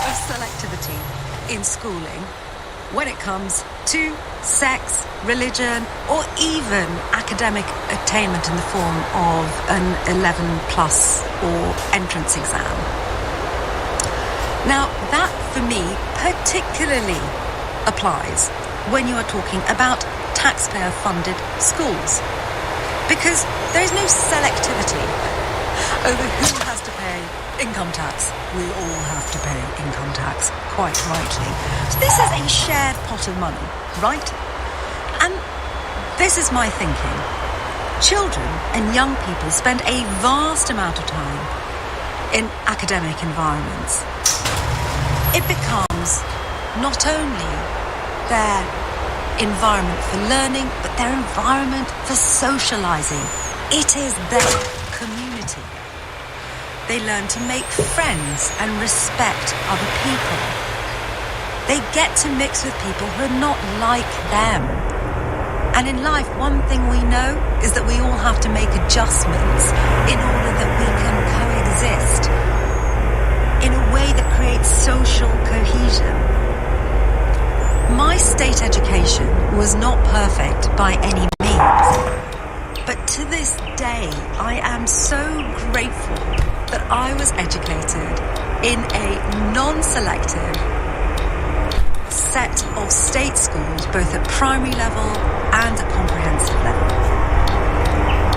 of selectivity in schooling when it comes to sex, religion, or even academic attainment in the form of an 11 plus or entrance exam. Now, that for me particularly applies when you are talking about taxpayer-funded schools, because there is no selectivity over who has to pay income tax. We all have to pay income tax, quite rightly. So this is a shared pot of money, right? And this is my thinking. Children and young people spend a vast amount of time in academic environments. It becomes not only their environment for learning, but their environment for socializing. It is their community. They learn to make friends and respect other people. They get to mix with people who are not like them. And in life, one thing we know is that we all have to make adjustments in order that we can coexist in a way that creates social cohesion. My state education was not perfect by any means. say I am so grateful that I was educated in a non-selective set of state schools, both at primary level and at comprehensive level.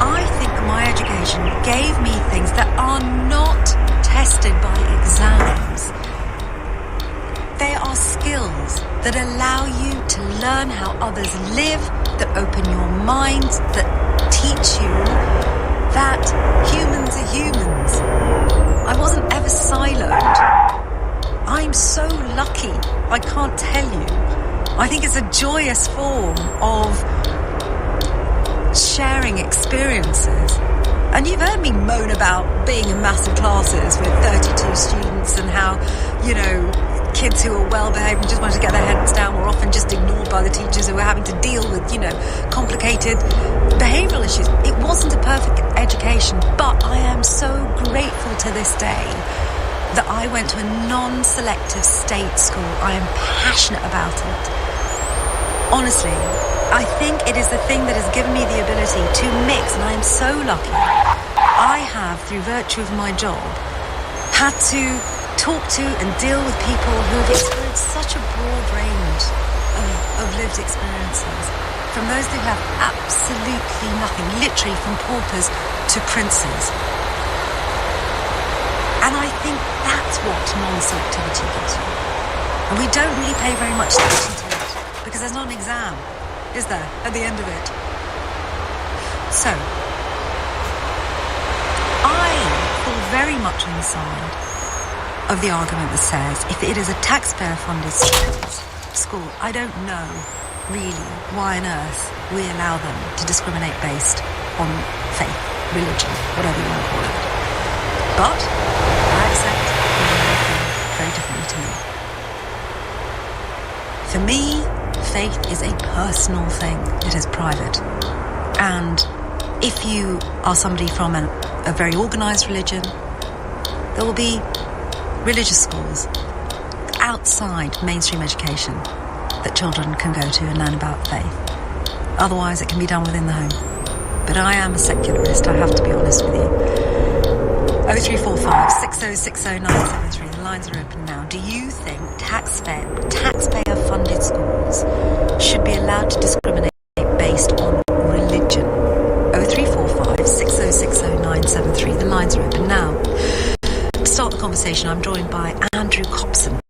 I think that my education gave me things that are not tested by exams. They are skills that allow you to learn how others live, that open your mind, that teach you that humans are humans. I wasn't ever siloed. I'm so lucky, I can't tell you. I think it's a joyous form of sharing experiences. And you've heard me moan about being in massive classes with 32 students and how, kids who are well behaved and just want to get their heads down were often just ignored by the teachers who were having to deal with, complicated behavioural issues. It wasn't a perfect education, but I am so grateful to this day that I went to a non-selective state school. I am passionate about it. Honestly, I think it is the thing that has given me the ability to mix, and I am so lucky. I have, through virtue of my job, had to talk to and deal with people who have experienced such a broad range of lived experiences. From those who have absolutely nothing, literally from paupers to princes. And I think that's what non-selectivity gives you. And we don't really pay very much attention to it, because there's not an exam, is there, at the end of it? So, I fall very much on the side of the argument that says if it is a taxpayer-funded school, I don't know really why on earth we allow them to discriminate based on faith, religion, whatever you want to call it. But I accept they very differently to me. For me, faith is a personal thing. It is private. And if you are somebody from a very organised religion, there will be religious schools outside mainstream education that children can go to and learn about faith. Otherwise, it can be done within the home. But I am a secularist, I have to be honest with you. 0345 6060 973. The lines are open now. Do you think taxpayer-funded schools should be allowed to discriminate based on religion? 0345 6060 973. The lines are open now. To start the conversation, I'm joined by Andrew Copson,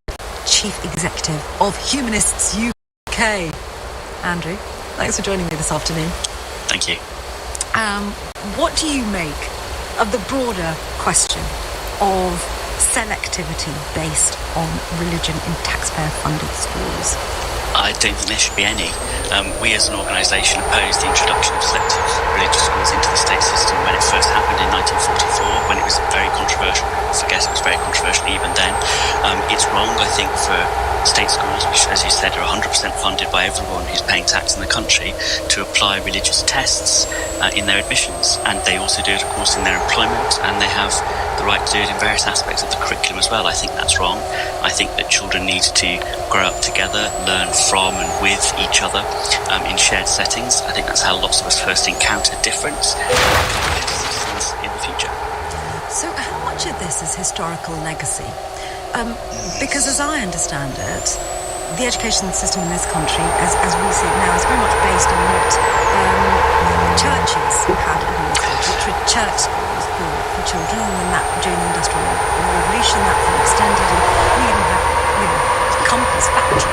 Chief Executive of Humanists UK. Andrew, thanks for joining me this afternoon. Thank you. What do you make of the broader question of selectivity based on religion in taxpayer-funded schools? I don't think there should be any. We as an organisation opposed the introduction of selective religious schools into the state system when it first happened in 1944, when it was very controversial. I forget it was very controversial even then. It's wrong, I think, for state schools, which, as you said, are 100% funded by everyone who's paying tax in the country, to apply religious tests in their admissions. And they also do it, of course, in their employment, and they have the right to do it in various aspects of the curriculum as well. I think that's wrong. I think that children need to grow up together, learn from and with each other in shared settings. I think that's how lots of us first encounter difference in the future. So how much of this is historical legacy? Because as I understand it, the education system in this country, as we see it now, is very much based on what churches had in this country, which were church schools for children, and then that during the Industrial Revolution that was extended, and we even had, companies, factories,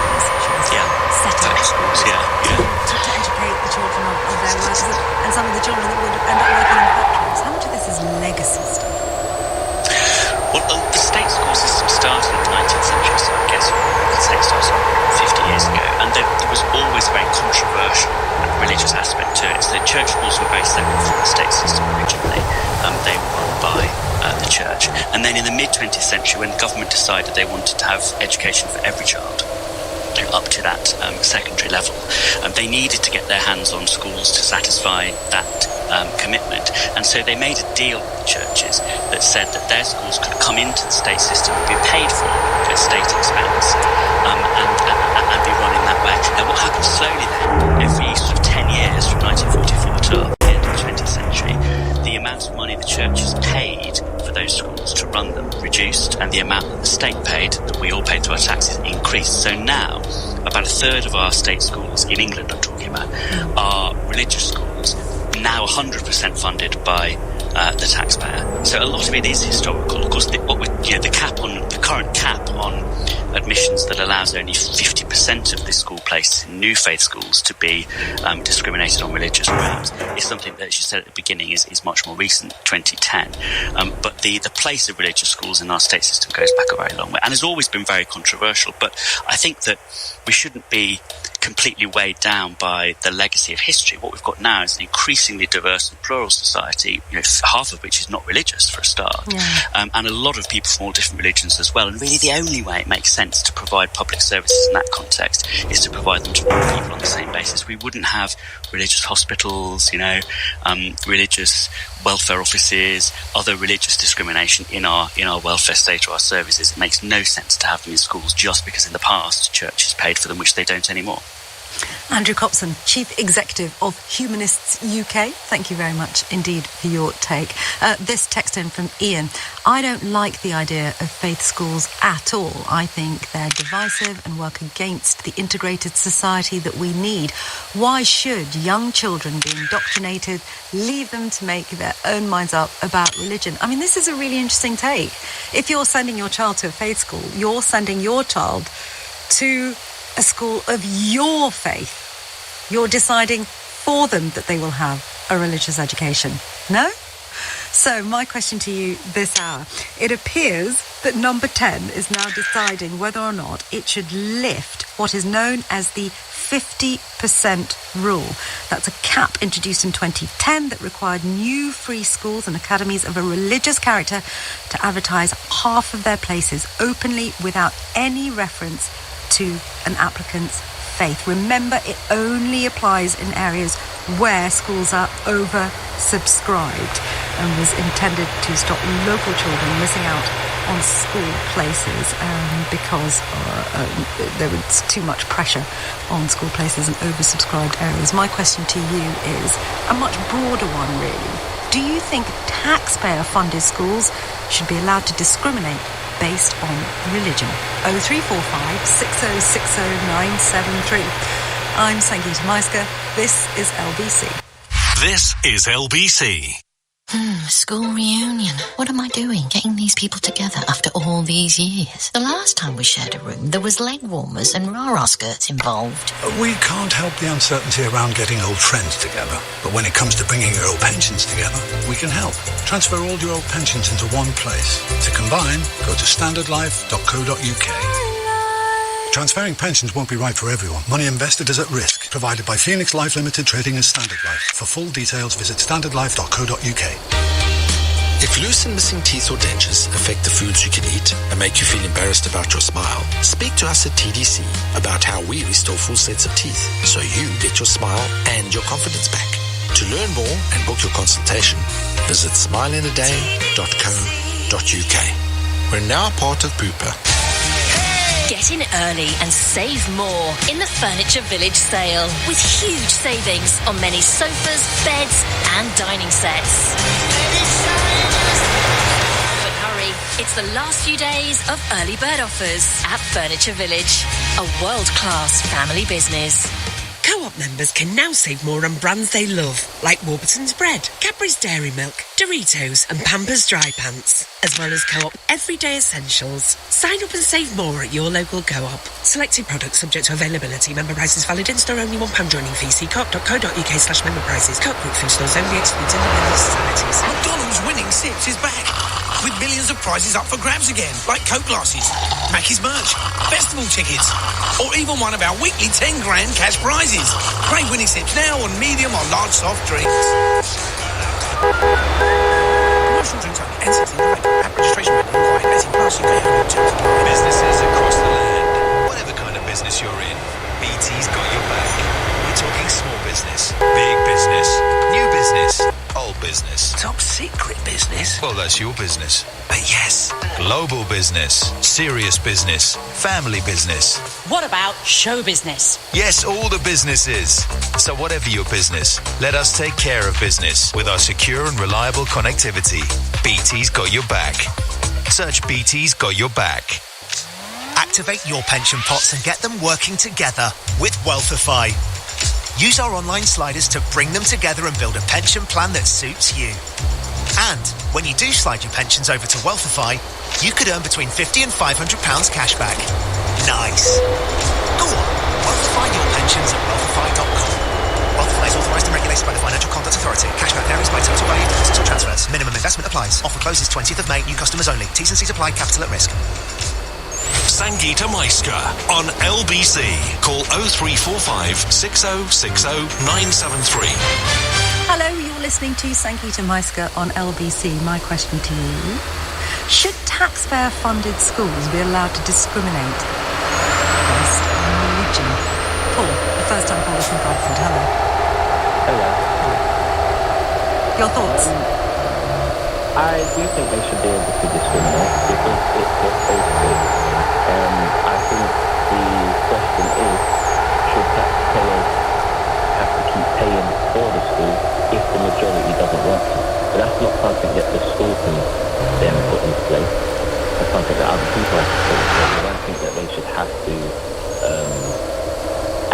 set up schools to educate the children of their workers, and some of the children that would end up working in factories. How much of this is legacy stuff? Well, the state school system started in the 19th century, so I guess you could say it started 50 years ago, and there was always a very controversial religious aspect to it. So church schools were very separate from the state system originally. They were run by the church. And then in the mid-20th century, when the government decided they wanted to have education for every child, up to that secondary level, they needed to get their hands on schools to satisfy that commitment. And so they made a deal with the churches that said that their schools could come into the state system and be paid for at state expense and be run in that way. Now what happened slowly then, every sort of 10 years from 1944 to the end of the 20th century, the amount of money the churches paid for those schools to run them reduced, and the amount that the state paid, that we all paid through our taxes, increased. So now, about a third of our state schools in England, I'm talking about, are religious schools, now 100% funded by the taxpayer. So a lot of it is historical. Of course, the current cap on admissions that allows only 50% of the school places in new faith schools to be discriminated on religious grounds is something that, as you said at the beginning, is much more recent, 2010. But the place of religious schools in our state system goes back a very long way and has always been very controversial. But I think that we shouldn't be completely weighed down by the legacy of history. What we've got now is an increasingly diverse and plural society, half of which is not religious for a start, and a lot of people from all different religions as well. And really the only way it makes sense to provide public services in that context is to provide them to all people on the same basis. We wouldn't have religious hospitals, religious welfare offices, other religious discrimination in our welfare state or our services. It makes no sense to have them in schools just because in the past churches paid for them, which they don't anymore. Andrew Copson, Chief Executive of Humanists UK. Thank you very much indeed for your take. This text in from Ian. I don't like the idea of faith schools at all. I think they're divisive and work against the integrated society that we need. Why should young children be indoctrinated? Leave them to make their own minds up about religion. I mean, this is a really interesting take. If you're sending your child to a faith school, you're sending your child to a school of your faith. You're deciding for them that they will have a religious education. No? So my question to you this hour, it appears that number 10 is now deciding whether or not it should lift what is known as the 50% rule. That's a cap introduced in 2010 that required new free schools and academies of a religious character to advertise half of their places openly without any reference to an applicant's faith. Remember, it only applies in areas where schools are oversubscribed and was intended to stop local children missing out on school places because there was too much pressure on school places in oversubscribed areas. My question to you is a much broader one, really. Do you think taxpayer-funded schools should be allowed to discriminate based on religion? 0345 6060 973. I'm Sangeeta Maiska. This is LBC. This is LBC. School reunion. What am I doing getting these people together after all these years? The last time we shared a room, there was leg warmers and rah-rah skirts involved. We can't help the uncertainty around getting old friends together. But when it comes to bringing your old pensions together, we can help. Transfer all your old pensions into one place. To combine, go to standardlife.co.uk. Transferring pensions won't be right for everyone. Money invested is at risk. Provided by Phoenix Life Limited, trading as Standard Life. For full details, visit standardlife.co.uk. If loose and missing teeth or dentures affect the foods you can eat and make you feel embarrassed about your smile, speak to us at TDC about how we restore full sets of teeth so you get your smile and your confidence back. To learn more and book your consultation, visit smileinaday.co.uk. We're now part of Bupa. Get in early and save more in the Furniture Village sale with huge savings on many sofas, beds and dining sets. But hurry, it's the last few days of early bird offers at Furniture Village, a world-class family business. Co-op members can now save more on brands they love, like Warburton's Bread, Cadbury's Dairy Milk, Doritos and Pampers Dry Pants, as well as Co-op Everyday Essentials. Sign up and save more at your local Co-op. Selected products subject to availability. Member prices valid in store only. £1 joining fee. See co-op.co.uk/member prices. Co-op Group food stores only. Excludes independent societies. McDonald's winning sips is back, with millions of prizes up for grabs again, like Coke glasses, Mackey's merch, festival tickets, or even one of our weekly 10 grand cash prizes. Play winning sips now on medium or large soft drinks. Commercial drinks only. NCT app registration rate required. 18 plus. UK only. Businesses across the land, whatever kind of business you're in, BT's got your back. We're talking small business, big business, new business, old business, top secret business. Well, that's your business. But yes, Global business, serious business, family business. What about show business? Yes, all the businesses. So whatever your business, let us take care of business with our secure and reliable connectivity. BT's got your back. Search BT's got your back. Activate your pension pots and get them working together with Wealthify. Use our online sliders to bring them together and build a pension plan that suits you. And when you do slide your pensions over to Wealthify, you could earn between £50 and £500 cash back. Nice. Go on, Wealthify your pensions at wealthify.com. Wealthify is authorised and regulated by the Financial Conduct Authority. Cashback varies by total value of deposits or transfers. Minimum investment applies. Offer closes 20th of May. New customers only. T's and C's apply. Capital at risk. Sangeeta Maiska on LBC. Call 0345 6060 973. Hello, you're listening to Sangeeta Maiska on LBC. My question to you: should taxpayer-funded schools be allowed to discriminate based on religion? Paul, the first time caller from Bradford. Hello. Hello. Your thoughts? I do think they should be able to discriminate because it's what they do. I think the question is, should taxpayers have to keep paying for the school if the majority doesn't want to? But that's not something that the school can then put in place. That's something that other people have to put in place. I don't think that they should have to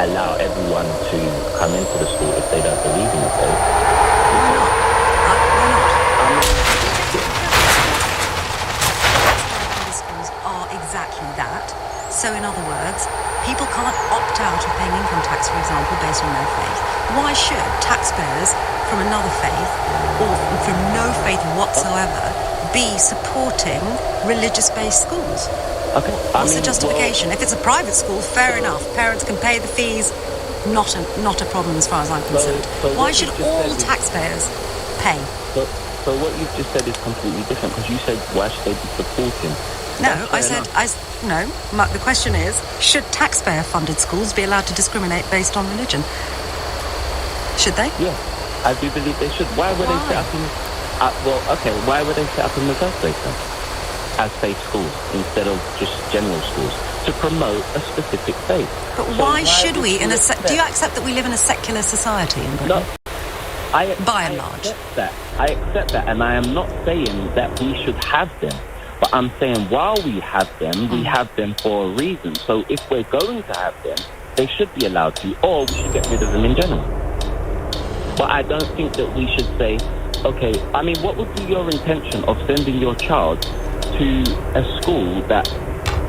allow everyone to come into the school if they don't believe in the faith. Schools are exactly that. So in other words, people can't opt out of paying income tax, for example, based on their faith. Why should taxpayers from another faith or from no faith whatsoever be supporting religious-based schools? Okay. What's the justification? If it's a private school, fair enough. Parents can pay the fees. Not a problem as far as I'm concerned. Why should all taxpayers pay? So what you've just said is completely different, because you said, why should they be supporting? No, the question is, should taxpayer-funded schools be allowed to discriminate based on religion? Should they? Yeah, I do believe they should. Why were they set up in... why were they set up in the first place then? As faith schools, instead of just general schools, to promote a specific faith. But why should we, do you accept that we live in a secular society in Britain? No, by and large. I accept that, and I am not saying that we should have them. But I'm saying while we have them, we have them for a reason. So if we're going to have them, they should be allowed to, or we should get rid of them in general. But I don't think that we should say, okay, I mean, what would be your intention of sending your child to a school that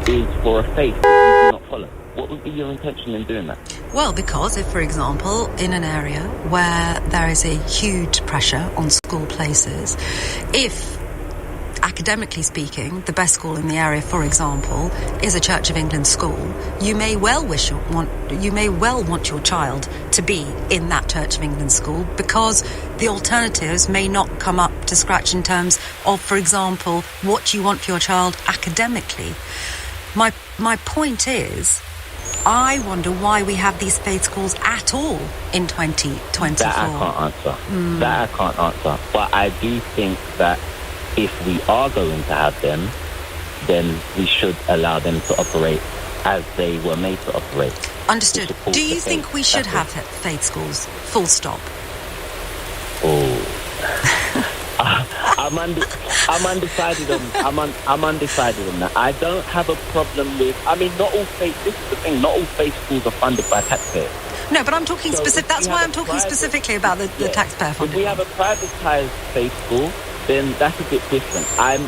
is for a faith that you do not follow? What would be your intention in doing that? Well, because if, for example, in an area where there is a huge pressure on school places, if, academically speaking, the best school in the area, for example, is a Church of England school, you may well want your child to be in that Church of England school, because the alternatives may not come up to scratch in terms of, for example, what you want for your child academically. My point is, I wonder why we have these faith schools at all in 2024. That I can't answer. That I can't answer. But I do think that if we are going to have them, then we should allow them to operate as they were made to operate. Understood. Do you think we should have faith schools? Full stop. I'm undecided on. I'm undecided on that. I don't have a problem with. I mean, not all faith. This is the thing. Not all faith schools are funded by taxpayers. No, but I'm talking specific. That's why I'm talking specifically about the taxpayer funding. If we have a privatized faith school, then that's a bit different. I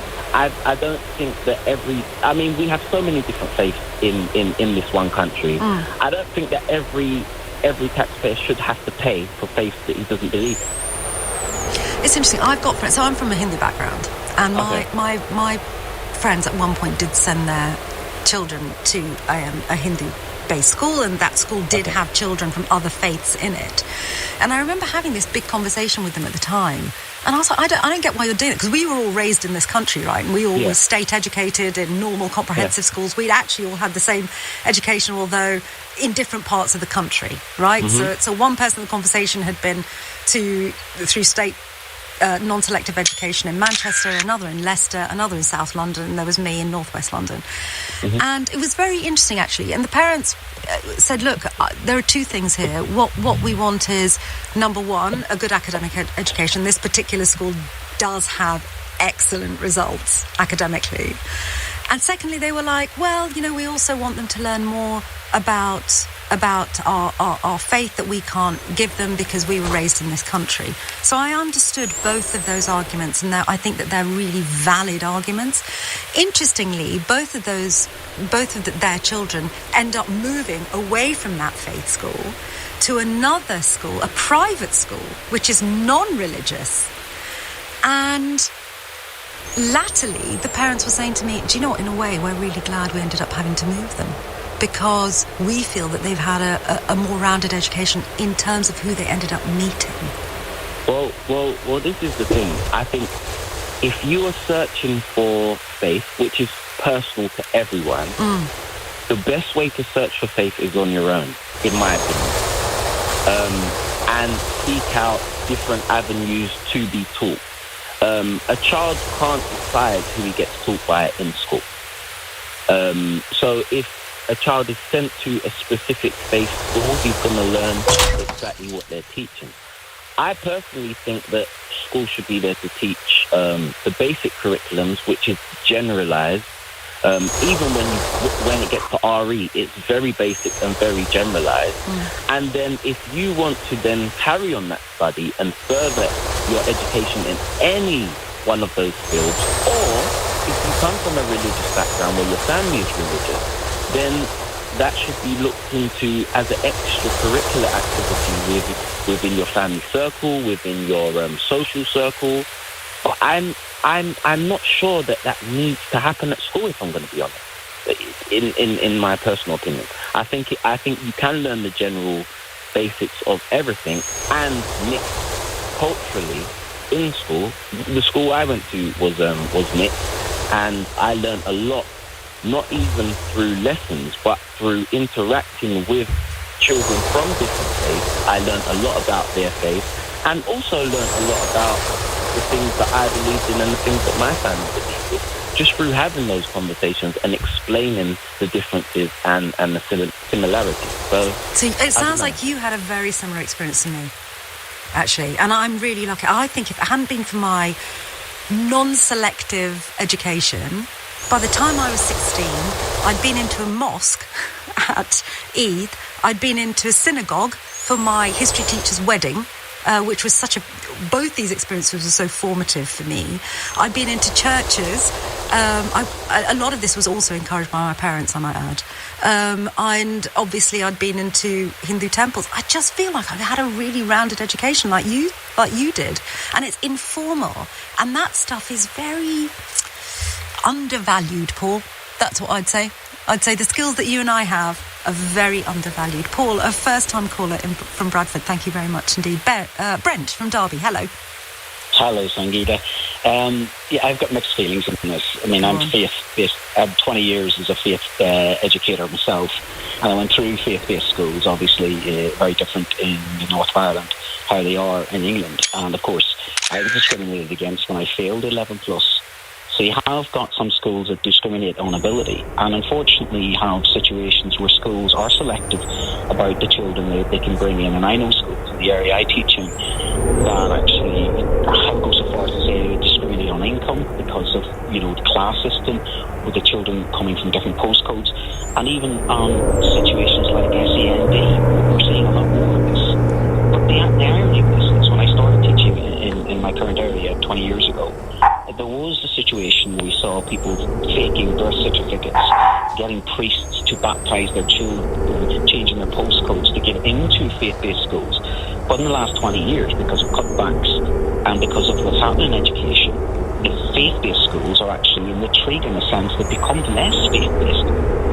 don't think that I mean, we have so many different faiths in this one country. I don't think that every taxpayer should have to pay for faith that he doesn't believe in. It's interesting. I've got friends. So I'm from a Hindu background, and my friends at one point did send their children to a Hindu-based school, and that school did have children from other faiths in it. And I remember having this big conversation with them at the time, and I was like, I don't get why you're doing it, because we were all raised in this country, right? And we all were state-educated in normal comprehensive schools. We'd actually all had the same education, although in different parts of the country, right? So one person in the conversation had been through state non-selective education in Manchester, another in Leicester, another in South London, and there was me in North West London. And it was very interesting, actually. And the parents said, look, there are two things here. What we want is, number one, a good academic education. This particular school does have excellent results academically. And secondly, they were like, well, we also want them to learn more about our faith that we can't give them because we were raised in this country. So I understood both of those arguments, and I think that they're really valid arguments. Interestingly, both of their children end up moving away from that faith school to another school, a private school, which is non-religious. And latterly, the parents were saying to me, do you know what, in a way, we're really glad we ended up having to move them, because we feel that they've had a more rounded education in terms of who they ended up meeting. Well, this is the thing. I think if you are searching for faith, which is personal to everyone, the best way to search for faith is on your own, in my opinion. And seek out different avenues to be taught. A child can't decide who he gets taught by in school. So if a child is sent to a specific faith school, he's going to learn exactly what they're teaching. I personally think that school should be there to teach the basic curriculums, which is generalized. Even when it gets to RE, it's very basic and very generalized. And then if you want to then carry on that study and further your education in any one of those fields, or if you come from a religious background where your family is religious, then that should be looked into as an extracurricular activity within your family circle, within your social circle. But I'm not sure that needs to happen at school, if I'm going to be honest. In my personal opinion, I think you can learn the general basics of everything and mix culturally in school. The school I went to was mixed, and I learned a lot. Not even through lessons, but through interacting with children from different faiths. I learned a lot about their faith, and also learned a lot about the things that I believed in and the things that my family believed in, just through having those conversations and explaining the differences and the similarities. So it sounds like you had a very similar experience to me, actually, and I'm really lucky. I think if it hadn't been for my non-selective education, by the time I was 16, I'd been into a mosque at Eid. I'd been into a synagogue for my history teacher's wedding, which was both these experiences were so formative for me. I'd been into churches. A lot of this was also encouraged by my parents, I might add. And obviously I'd been into Hindu temples. I just feel like I had a really rounded education like you did. And it's informal. And that stuff is very undervalued, Paul. That's what I'd say. I'd say the skills that you and I have are very undervalued. Paul, a first-time caller from Bradford, thank you very much indeed. Brent from Derby, hello. Hello, Sangeeta. I've got mixed feelings on this. I mean, I'm faith-based. I had 20 years as a faith educator myself, and I went through faith-based schools, obviously very different in the north of Ireland, how they are in England. And, of course, I was discriminated against when I failed 11+. So you have got some schools that discriminate on ability, and unfortunately you have situations where schools are selective about the children that they can bring in. And I know schools in the area I teach in that actually have go so far as to say discriminate on income because of, the class system with the children coming from different postcodes, and even on situations like SEND, we're seeing a lot more of this. But the irony of this is when I started teaching in my current area 20 years ago, there was a situation where we saw people faking birth certificates, getting priests to baptise their children, changing their postcodes to get into faith-based schools. But in the last 20 years, because of cutbacks and because of what's happening in education, the faith-based schools are actually in retreat in a sense. They've become less faith-based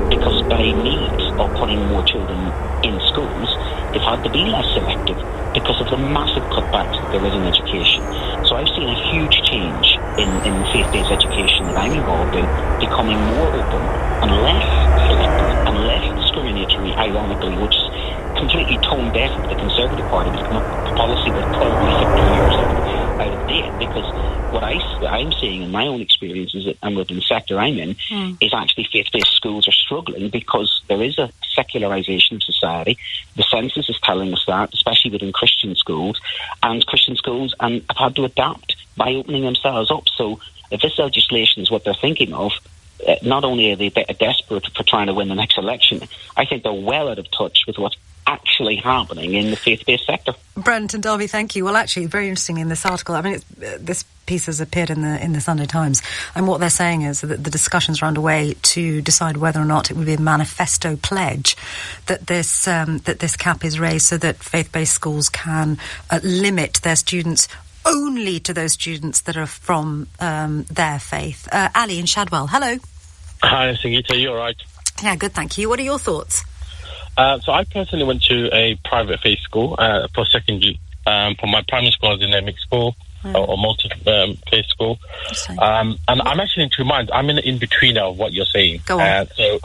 because by means of putting more children in schools, they've had to be less selective because of the massive cutbacks that there is in education. So I've seen a huge change in faith-based education that I'm involved in, becoming more open and less selective and less discriminatory, ironically, which is completely tone deaf of the Conservative Party. It's come up with a policy that probably 50 years ago. out of date, because what I'm seeing in my own experiences, and within the sector I'm in, is actually faith-based schools are struggling because there is a secularisation of society. The census is telling us that, especially within Christian schools, and Christian schools have had to adapt by opening themselves up. So if this legislation is what they're thinking of, not only are they desperate for trying to win the next election, I think they're well out of touch with what's actually happening in the faith-based sector. Brent and Darby, thank you. Well, actually, very interesting in this article. I mean, this piece has appeared in the Sunday Times, and what they're saying is that the discussions are underway to decide whether or not it would be a manifesto pledge that this cap is raised so that faith-based schools can limit their students only to those students that are from their faith. Ali in Shadwell, hello. Hi, Sangeeta, you all right? Yeah, good, thank you. What are your thoughts? So I personally went to a private faith school for secondary. For my primary school, I was in a mixed school or multi-faith school. And I'm actually in two minds. I'm in between of what you're saying. Go on. So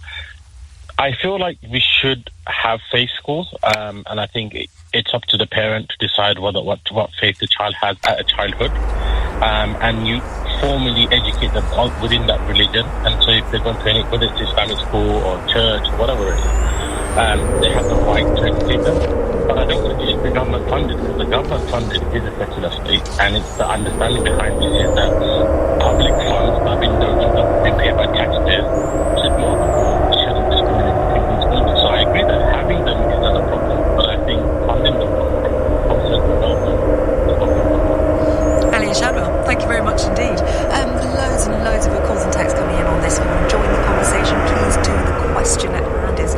I feel like we should have faith schools, and I think it's up to the parent to decide what faith the child has at a childhood, and you formally educate them within that religion. And so if they're going to whether it's Islamic school or church or whatever it is, they have the right to educate them. But I don't think it should be government funded, because the government funded is a secular state, and it's the understanding behind this is that public funds that have been paid by taxpayers should not shouldn't discriminate between schools. So I agree that having them is not a problem, but I think funding them from certain government is not a problem. Ali and Shadwell, thank you very much indeed. Loads and loads of your calls and texts coming in on this. If you want to join the conversation, please do. The question at hand is,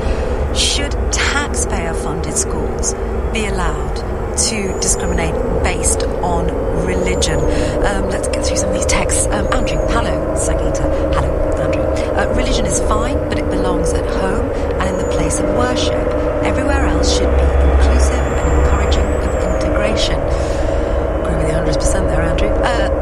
should taxpayer-funded schools be allowed to discriminate based on religion? Let's get through some of these texts. Andrew, hello. Sangeeta, hello, Andrew. Religion is fine, but it belongs at home and in the place of worship. Everywhere else should be inclusive and encouraging of integration. Agree with you 100% there, Andrew.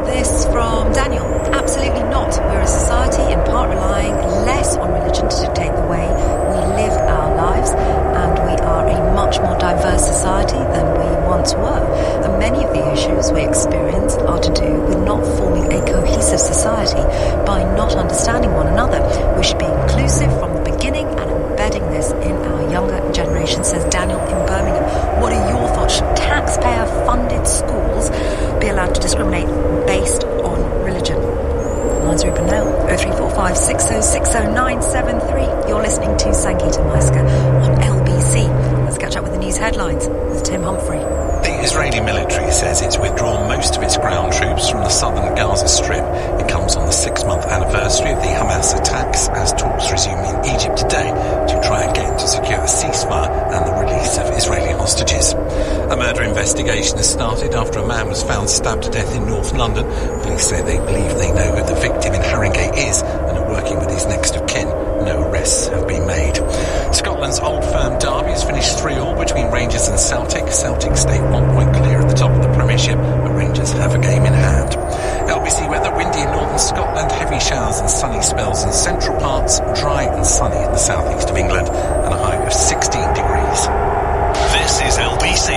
This from Daniel. Absolutely not. We're a society in part relying less on religion to dictate the way we live our lives, and we are a much more diverse society than we once were. And many of the issues we experience are to do with not forming a cohesive society by not understanding one another. We should be inclusive from the beginning and embedding this in our younger generation, says Daniel in Birmingham. What are your thoughts? Should taxpayer-funded schools be allowed to discriminate based on religion? Lines are open now. 0345 6060 973. You're listening to Sangeeta Maiska on LBC. Let's catch up with the news headlines with Tim Humphrey. The Israeli military says it's withdrawn most of its ground troops from the southern Gaza Strip. It comes on the 6-month anniversary of the Hamas attacks, as talks resume in Egypt today to try again to secure a ceasefire and the release of Israeli hostages. A murder investigation has started after a man was found stabbed to death in North London. Police say they believe they know who the victim in Haringey is and are working with his next of kin. No arrests have been made. Scotland's Old Firm derby has finished 3-3 between Rangers and Celtic. Celtic stay 1 point clear at the top of the Premiership, but Rangers have a game in hand. LBC weather, windy in northern Scotland, heavy showers and sunny spells in central parts, dry and sunny in the southeast of England, and a high of 16 degrees. This is LBC.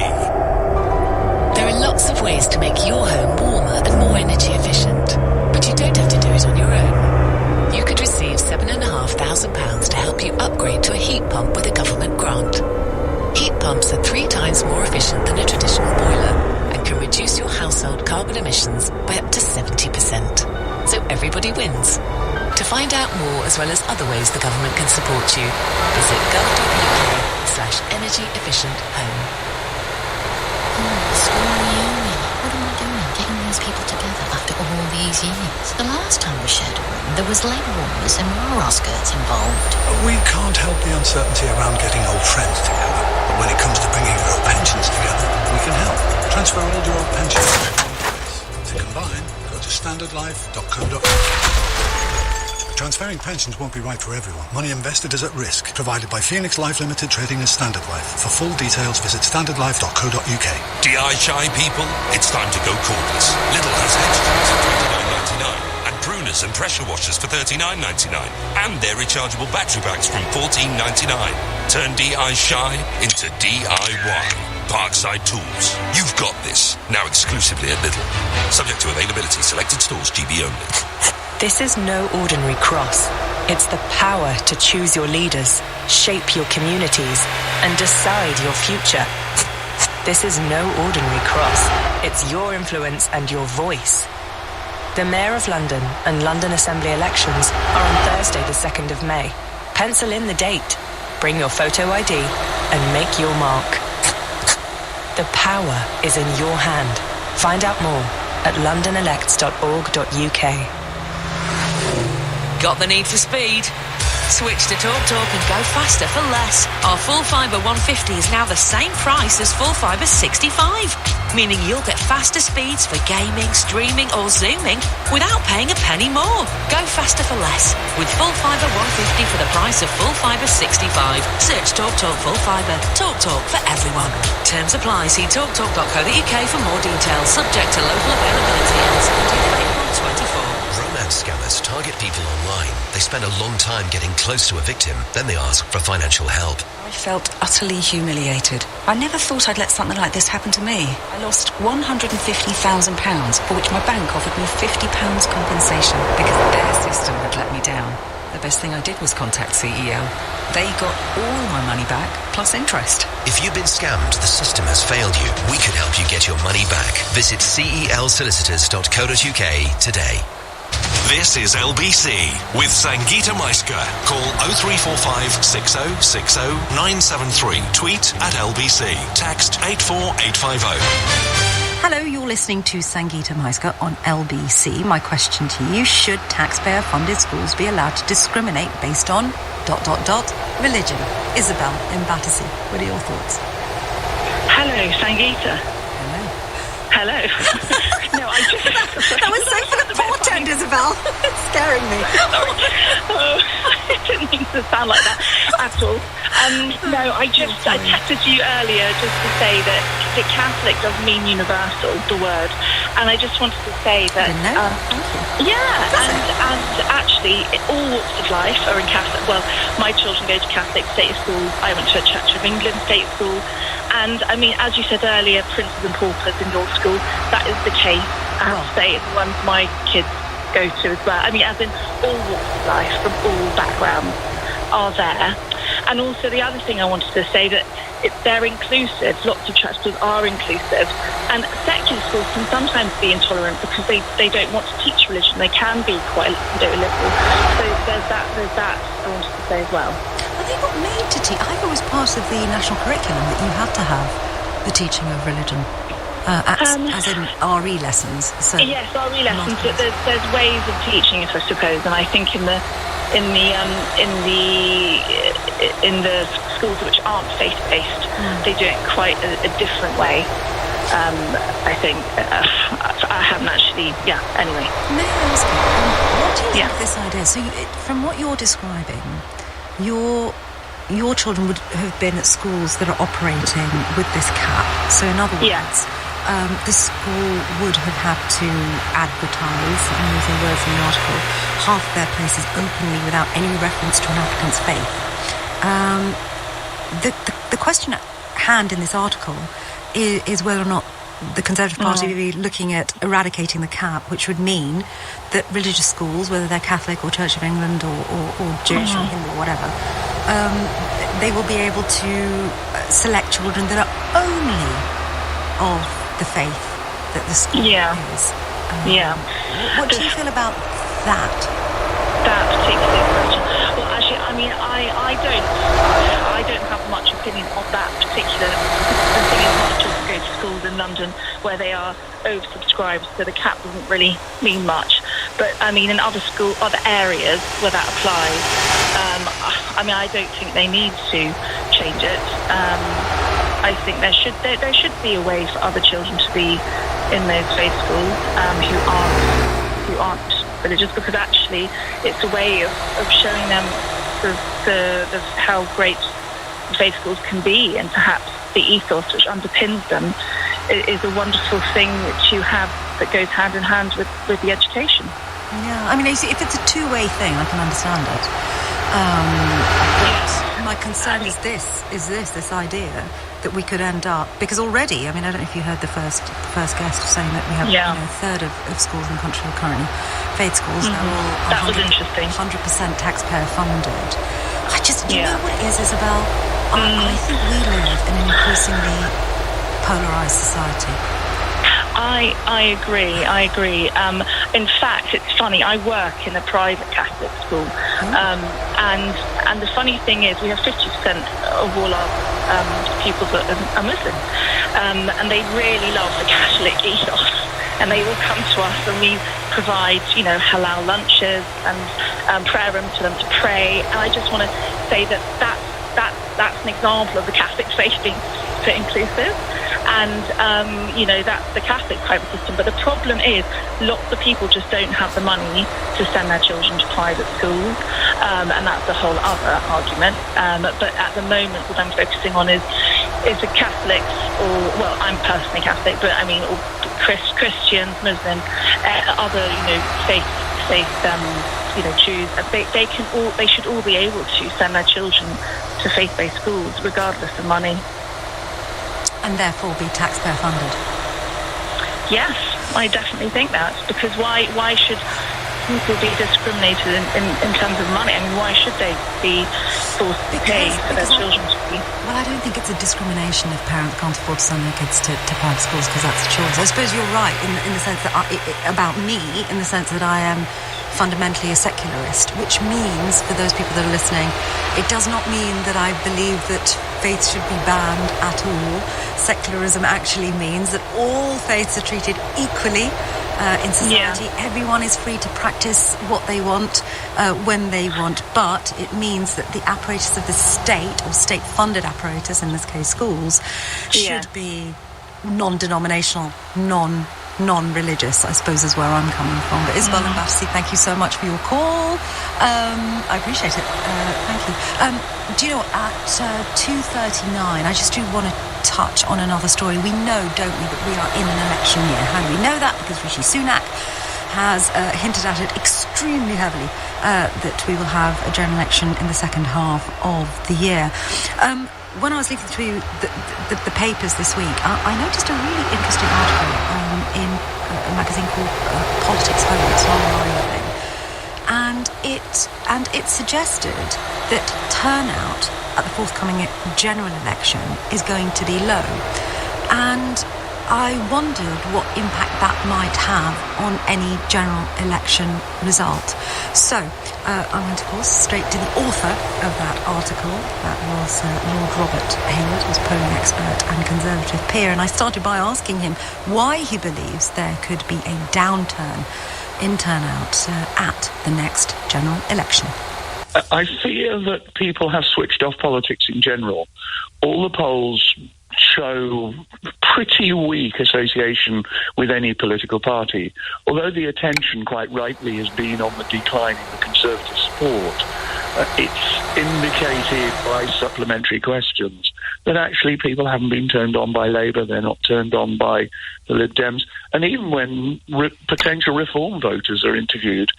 There are lots of ways to make your home warmer and more energy efficient, but you don't have to do it on your own. You could receive £7,500 to help you upgrade to a heat pump with a government grant. Heat pumps are 3 times more efficient than a traditional boiler and can reduce your household carbon emissions by up to 70%. So everybody wins. To find out more, as well as other ways the government can support you, visit gov.uk/energy efficient home. School reunion. What am I doing? Getting these people together after all these years. The last time we shared a room, there was leg warmers and bra skirts involved. We can't help the uncertainty around getting old friends together. But when it comes to bringing your old pensions together, we can help. Transfer all your old pensions to one place. To combine, go to standardlife.co.uk. Transferring pensions won't be right for everyone. Money invested is at risk. Provided by Phoenix Life Limited, trading as Standard Life. For full details, visit standardlife.co.uk. DI shy people, it's time to go cordless. Lidl has hedge trimmers at $29.99 and pruners and pressure washers for $39.99, and their rechargeable battery packs from $14.99. Turn DI shy into DIY. Parkside Tools. You've got this. Now exclusively at Lidl. Subject to availability. Selected stores. GB only. This is no ordinary cross. It's the power to choose your leaders, shape your communities, and decide your future. This is no ordinary cross. It's your influence and your voice. The Mayor of London and London Assembly elections are on Thursday the 2nd of May. Pencil in the date, bring your photo ID, and make your mark. The power is in your hand. Find out more at londonelects.org.uk. Got the need for speed? Switch to TalkTalk and go faster for less. Our full fibre 150 is now the same price as full fibre 65, meaning you'll get faster speeds for gaming, streaming or zooming without paying a penny more. Go faster for less with full fibre 150 for the price of full fibre 65. Search TalkTalk Full Fibre. TalkTalk for everyone. Terms apply. See talktalk.co.uk for more details. Subject to local availability and 17th of April 24. Romance scammers target people online. They spend a long time getting close to a victim, then they ask for financial help. I felt utterly humiliated. I never thought I'd let something like this happen to me. I lost £150,000, for which my bank offered me £50 compensation because their system had let me down. The best thing I did was contact CEO. They got all my money back, plus interest. If you've been scammed, the system has failed you. We could help you get your money back. Visit celsolicitors.co.uk today. This is LBC with Sangeeta Maiska. Call 0345 6060 973. Tweet at LBC. Text 84850. Hello, you're listening to Sangeeta Maiska on LBC. My question to you, should taxpayer-funded schools be allowed to discriminate based on ... religion? Isabel in Battersea, what are your thoughts? Hello, Sangeeta. Hello. No, I just... That was so full of portent, Isabel. It's scaring me. Sorry. Oh, I didn't mean to sound like that at all. No, I texted you earlier just to say that the Catholic does mean universal, the word. And I just wanted to say that... and actually, all walks of life are in Catholic. Well, my children go to Catholic state school. I went to a Church of England state school. And, I mean, as you said earlier, princes and paupers in your school, that is the case. I have to say, it's the ones my kids go to as well. I mean, as in all walks of life, from all backgrounds, are there. And also the other thing I wanted to say, that they're inclusive. Lots of church schools are inclusive. And secular schools can sometimes be intolerant because they don't want to teach religion. They can be quite liberal. So there's that I wanted to say as well. Are they not made to teach? I thought it was part of the national curriculum that you had to have the teaching of religion, as in RE lessons. So yes, RE lessons. But there's ways of teaching it, I suppose. And I think in the schools which aren't faith-based, they do it quite a different way. I think I haven't actually. Yeah. Anyway. May I ask you, what do you think of this idea? So, from what you're describing, your children would have been at schools that are operating with this cap. So, in other words, the school would have had to advertise, I'm using a word from the article, half their places openly without any reference to an applicant's faith. The question at hand in this article is whether or not the Conservative Party will be looking at eradicating the cap, which would mean that religious schools, whether they're Catholic or Church of England or Jewish or Hindu or whatever, they will be able to select children that are only of the faith that the school is. What do you feel about that? That particular question? Well, actually, I mean, I don't have much opinion on that particular. The thing is, my children go to schools in London where they are oversubscribed, so the cap doesn't really mean much. But I mean, in other areas where that applies, I mean, I don't think they need to change it. I think there should be a way for other children to be in those faith schools who aren't religious, because actually it's a way of showing them the how great faith schools can be, and perhaps the ethos which underpins them is a wonderful thing that you have that goes hand in hand with the education. Yeah, I mean, if it's a two-way thing, I can understand it. my concern is this idea that we could end up, because already, I mean, I don't know if you heard the first guest saying that we have a third of schools in the country are currently faith schools. They're all that was interesting. 100% taxpayer funded. You know what it is, Isabel? I think we live in an increasingly polarised society. I agree. In fact, it's funny, I work in a private Catholic school, and the funny thing is we have 50% of all our pupils are Muslim, and they really love the Catholic ethos, and they all come to us and we provide, halal lunches and prayer rooms for them to pray. And I just want to say that's an example of the Catholic faith being so inclusive. And, that's the Catholic private system. But the problem is lots of people just don't have the money to send their children to private schools. And that's a whole other argument. But at the moment, what I'm focusing on is the Catholics, I'm personally Catholic, but I mean, or Christians, Muslims, other, faith Jews. They should all be able to send their children to faith-based schools, regardless of money. And therefore be taxpayer funded. Yes, I definitely think that, because why should people be discriminated in terms of money? I mean, why should they be forced to pay for their children to be? Well, I don't think it's a discrimination if parents can't afford to send their kids to private schools, because that's a choice. I suppose you're right in the sense that about me, in the sense that I am fundamentally a secularist, which means, for those people that are listening, it does not mean that I believe that faith should be banned at all. Secularism actually means that all faiths are treated equally in society. Everyone is free to practice what they want when they want, but it means that the apparatus of the state, or state-funded apparatus, in this case schools, should be non-denominational, non-religious, I suppose, is where I'm coming from. But Isabel and Battersea, thank you so much for your call. I appreciate it. Thank you. Do you know, at 2:39, I just do want to touch on another story. We know, don't we, that we are in an election year. How do we know that? Because Rishi Sunak has hinted at it extremely heavily, that we will have a general election in the second half of the year. When I was looking through the papers this week, I noticed a really interesting article in a magazine called Politics Home. It's an online thing, and it suggested that turnout at the forthcoming general election is going to be low, and I wondered what impact that might have on any general election result. So I went, of course, straight to the author of that article. That was Lord Robert Hayward, who's a polling expert and Conservative peer, and I started by asking him why he believes there could be a downturn in turnout at the next general election. I fear that people have switched off politics in general. All the polls show pretty weak association with any political party, although the attention, quite rightly, has been on the decline in the Conservative support. It's indicated by supplementary questions that actually people haven't been turned on by Labour, they're not turned on by the Lib Dems, and even when potential reform voters are interviewed,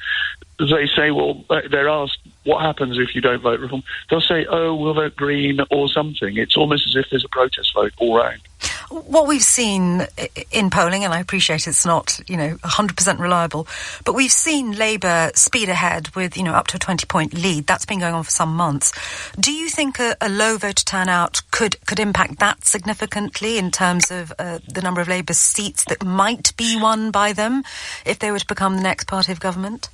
they say, well, they're asked, what happens if you don't vote reform? They'll say, oh, we'll vote Green or something. It's almost as if there's a protest vote all round. What we've seen in polling, and I appreciate it's not, 100% reliable, but we've seen Labour speed ahead with, up to a 20-point lead. That's been going on for some months. Do you think a low voter turnout could impact that significantly in terms of the number of Labour seats that might be won by them if they were to become the next party of government?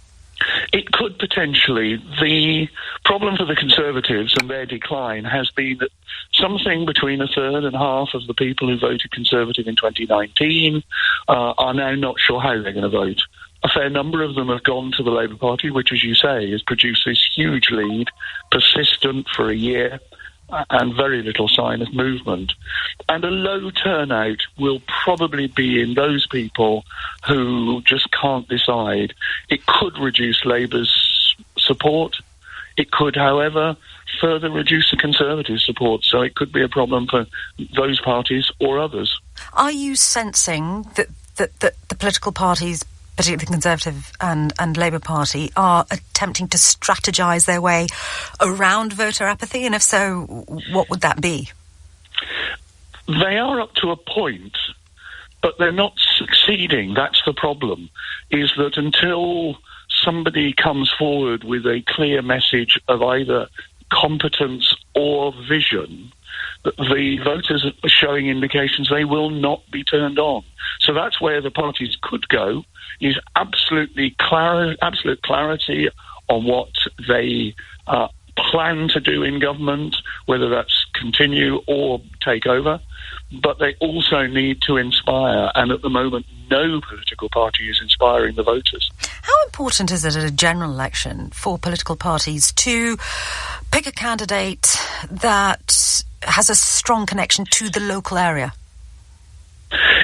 It could potentially. The problem for the Conservatives and their decline has been that something between a third and half of the people who voted Conservative in 2019 are now not sure how they're going to vote. A fair number of them have gone to the Labour Party, which, as you say, has produced this huge lead, persistent for a year, and very little sign of movement. And a low turnout will probably be in those people who just can't decide. It could reduce Labour's support. It could, however, further reduce the Conservative support. So it could be a problem for those parties or others. Are you sensing that the political parties particularly the Conservative and Labour Party, are attempting to strategise their way around voter apathy? And if so, what would that be? They are up to a point, but they're not succeeding. That's the problem, is that until somebody comes forward with a clear message of either competence or vision, the voters are showing indications they will not be turned on. So that's where the parties could go, is absolute clarity on what they plan to do in government, whether that's continue or take over. But they also need to inspire, and at the moment, no political party is inspiring the voters. How important is it at a general election for political parties to pick a candidate that has a strong connection to the local area?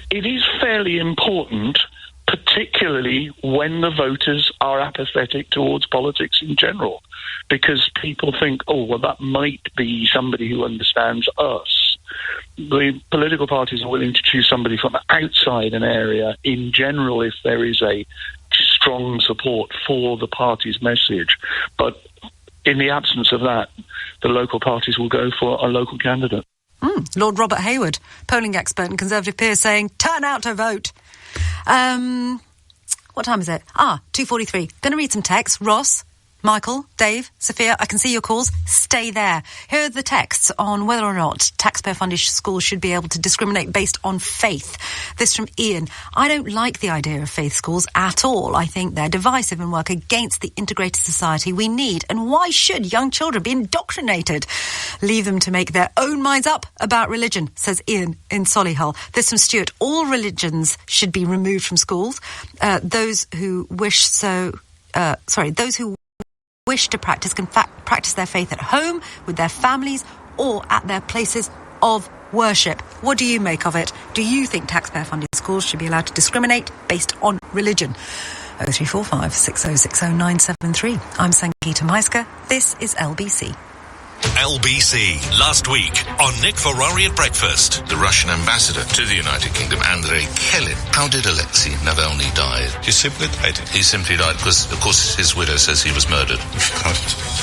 It is fairly important, particularly when the voters are apathetic towards politics in general, because people think, oh, well, that might be somebody who understands us. The political parties are willing to choose somebody from outside an area in general if there is a strong support for the party's message. But in the absence of that, the local parties will go for a local candidate. Lord Robert Hayward, polling expert and Conservative peer, saying, turn out to vote. What time is it? 2:43. Going to read some texts. Ross, Michael, Dave, Sophia, I can see your calls. Stay there. Here are the texts on whether or not taxpayer-funded schools should be able to discriminate based on faith. This from Ian. I don't like the idea of faith schools at all. I think they're divisive and work against the integrated society we need. And why should young children be indoctrinated? Leave them to make their own minds up about religion, says Ian in Solihull. This from Stuart. All religions should be removed from schools. Those who wish to practice can practice their faith at home with their families or at their places of worship. What do you make of it? Do you think taxpayer-funded schools should be allowed to discriminate based on religion? 0345 6060 973. I'm Sangeeta Maiska. This is LBC. LBC, last week on Nick Ferrari at Breakfast. The Russian ambassador to the United Kingdom, Andrei Kelin. How did Alexei Navalny die? He simply died. He simply died because, of course, his widow says he was murdered.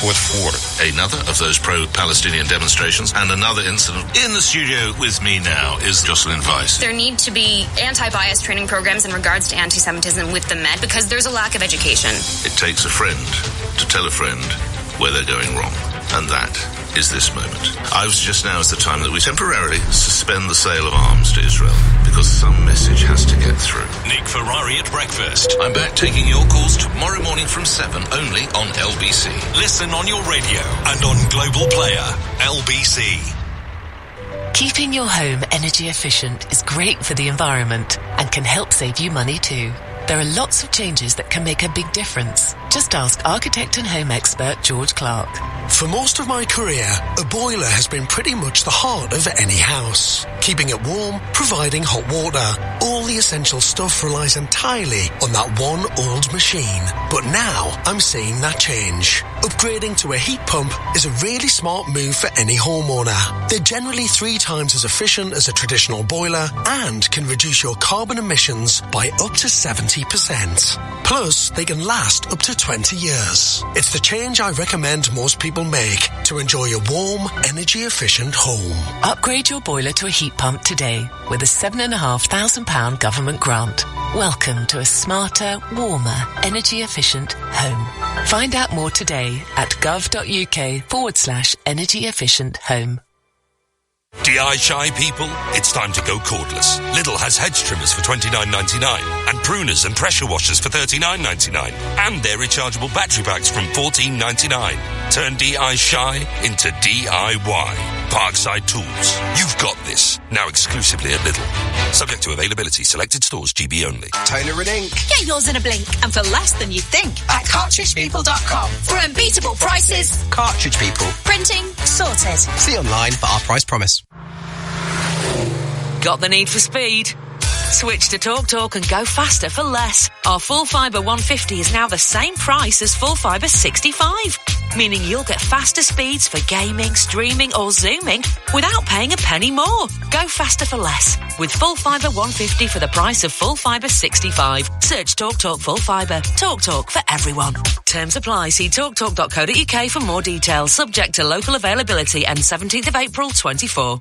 What for? Another of those pro-Palestinian demonstrations, and another incident. In the studio with me now is Jocelyn Weiss. There need to be anti-bias training programs in regards to anti-Semitism with the Met because there's a lack of education. It takes a friend to tell a friend where they're going wrong. And that is this moment. Just now is the time that we temporarily suspend the sale of arms to Israel because some message has to get through. Nick Ferrari at Breakfast. I'm back taking your calls tomorrow morning from 7, only on LBC. Listen on your radio and on Global Player. LBC. Keeping your home energy efficient is great for the environment and can help save you money too. There are lots of changes that can make a big difference. Just ask architect and home expert George Clark. For most of my career, a boiler has been pretty much the heart of any house. Keeping it warm, providing hot water. All the essential stuff relies entirely on that one old machine. But now, I'm seeing that change. Upgrading to a heat pump is a really smart move for any homeowner. They're generally 3 times as efficient as a traditional boiler and can reduce your carbon emissions by up to 70%. Plus, they can last up to 20 years. It's the change I recommend most people make to enjoy a warm, energy-efficient home. Upgrade your boiler to a heat pump today with a £7,500 government grant. Welcome to a smarter, warmer, energy-efficient home. Find out more today at gov.uk/energy-efficient home. DI shy people, it's time to go cordless. Lidl has hedge trimmers for $29.99 and pruners and pressure washers for $39.99 and their rechargeable battery packs from $14.99. Turn DI shy into DIY. Parkside Tools. You've got this. Now exclusively at Lidl. Subject to availability. Selected stores. GB only. Toner and ink. Get yours in a blink and for less than you think at cartridgepeople.com. For unbeatable prices. Cartridge People. Printing sorted. See online for our price promise. Got the need for speed? Switch to TalkTalk and go faster for less. Our full fibre 150 is now the same price as full fibre 65, meaning you'll get faster speeds for gaming, streaming or zooming without paying a penny more. Go faster for less with full fibre 150 for the price of full fibre 65. Search TalkTalk Full Fibre. TalkTalk for everyone. Terms apply. See talktalk.co.uk for more details. Subject to local availability and 17th of April 24.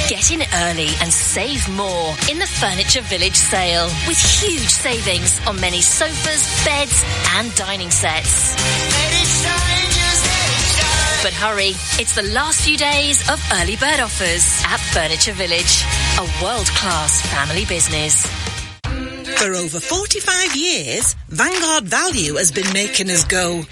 Get in early and save more in the Furniture Village sale with huge savings on many sofas, beds and dining sets. But hurry, it's the last few days of early bird offers at Furniture Village, a world-class family business. For over 45 years, Vanguard Value has been making us go.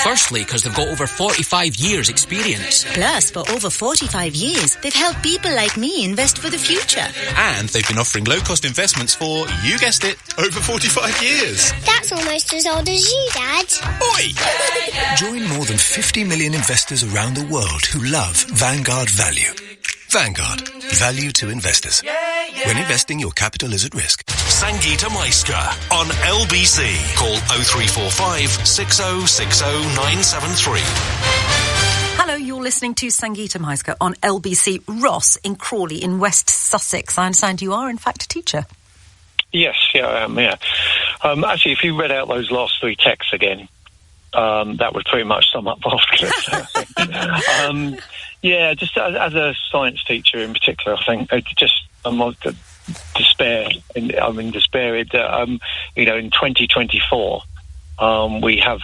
Firstly, because they've got over 45 years' experience. Plus, for over 45 years, they've helped people like me invest for the future. And they've been offering low-cost investments for, you guessed it, over 45 years. That's almost as old as you, Dad. Oi! Join more than 50 million investors around the world who love Vanguard Value. Vanguard. Value to investors. When investing, your capital is at risk. Sangeeta Maistra on LBC. Call 0345 6060 973. Hello, you're listening to Sangeeta Maiska on LBC Ross in Crawley in West Sussex. I understand you are, in fact, a teacher. Yes, yeah, I am, yeah. Actually, if you read out those last three texts again, that would pretty much sum up after. Yeah, just as a science teacher in particular, I think I'm like despair. I'm in despair that, in 2024, we have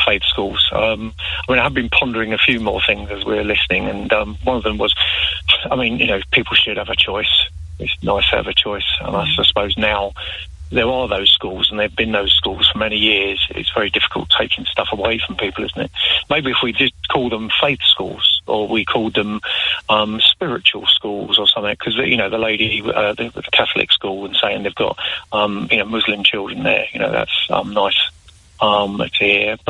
faith schools. I have been pondering a few more things as we were listening, and one of them was, people should have a choice. It's nice to have a choice, and I suppose now there are those schools, and there have been those schools for many years. It's very difficult taking stuff away from people, isn't it? Maybe if we did call them faith schools, or we called them spiritual schools or something, because, the lady, the Catholic school, and saying they've got, Muslim children there, that's nice to hear. But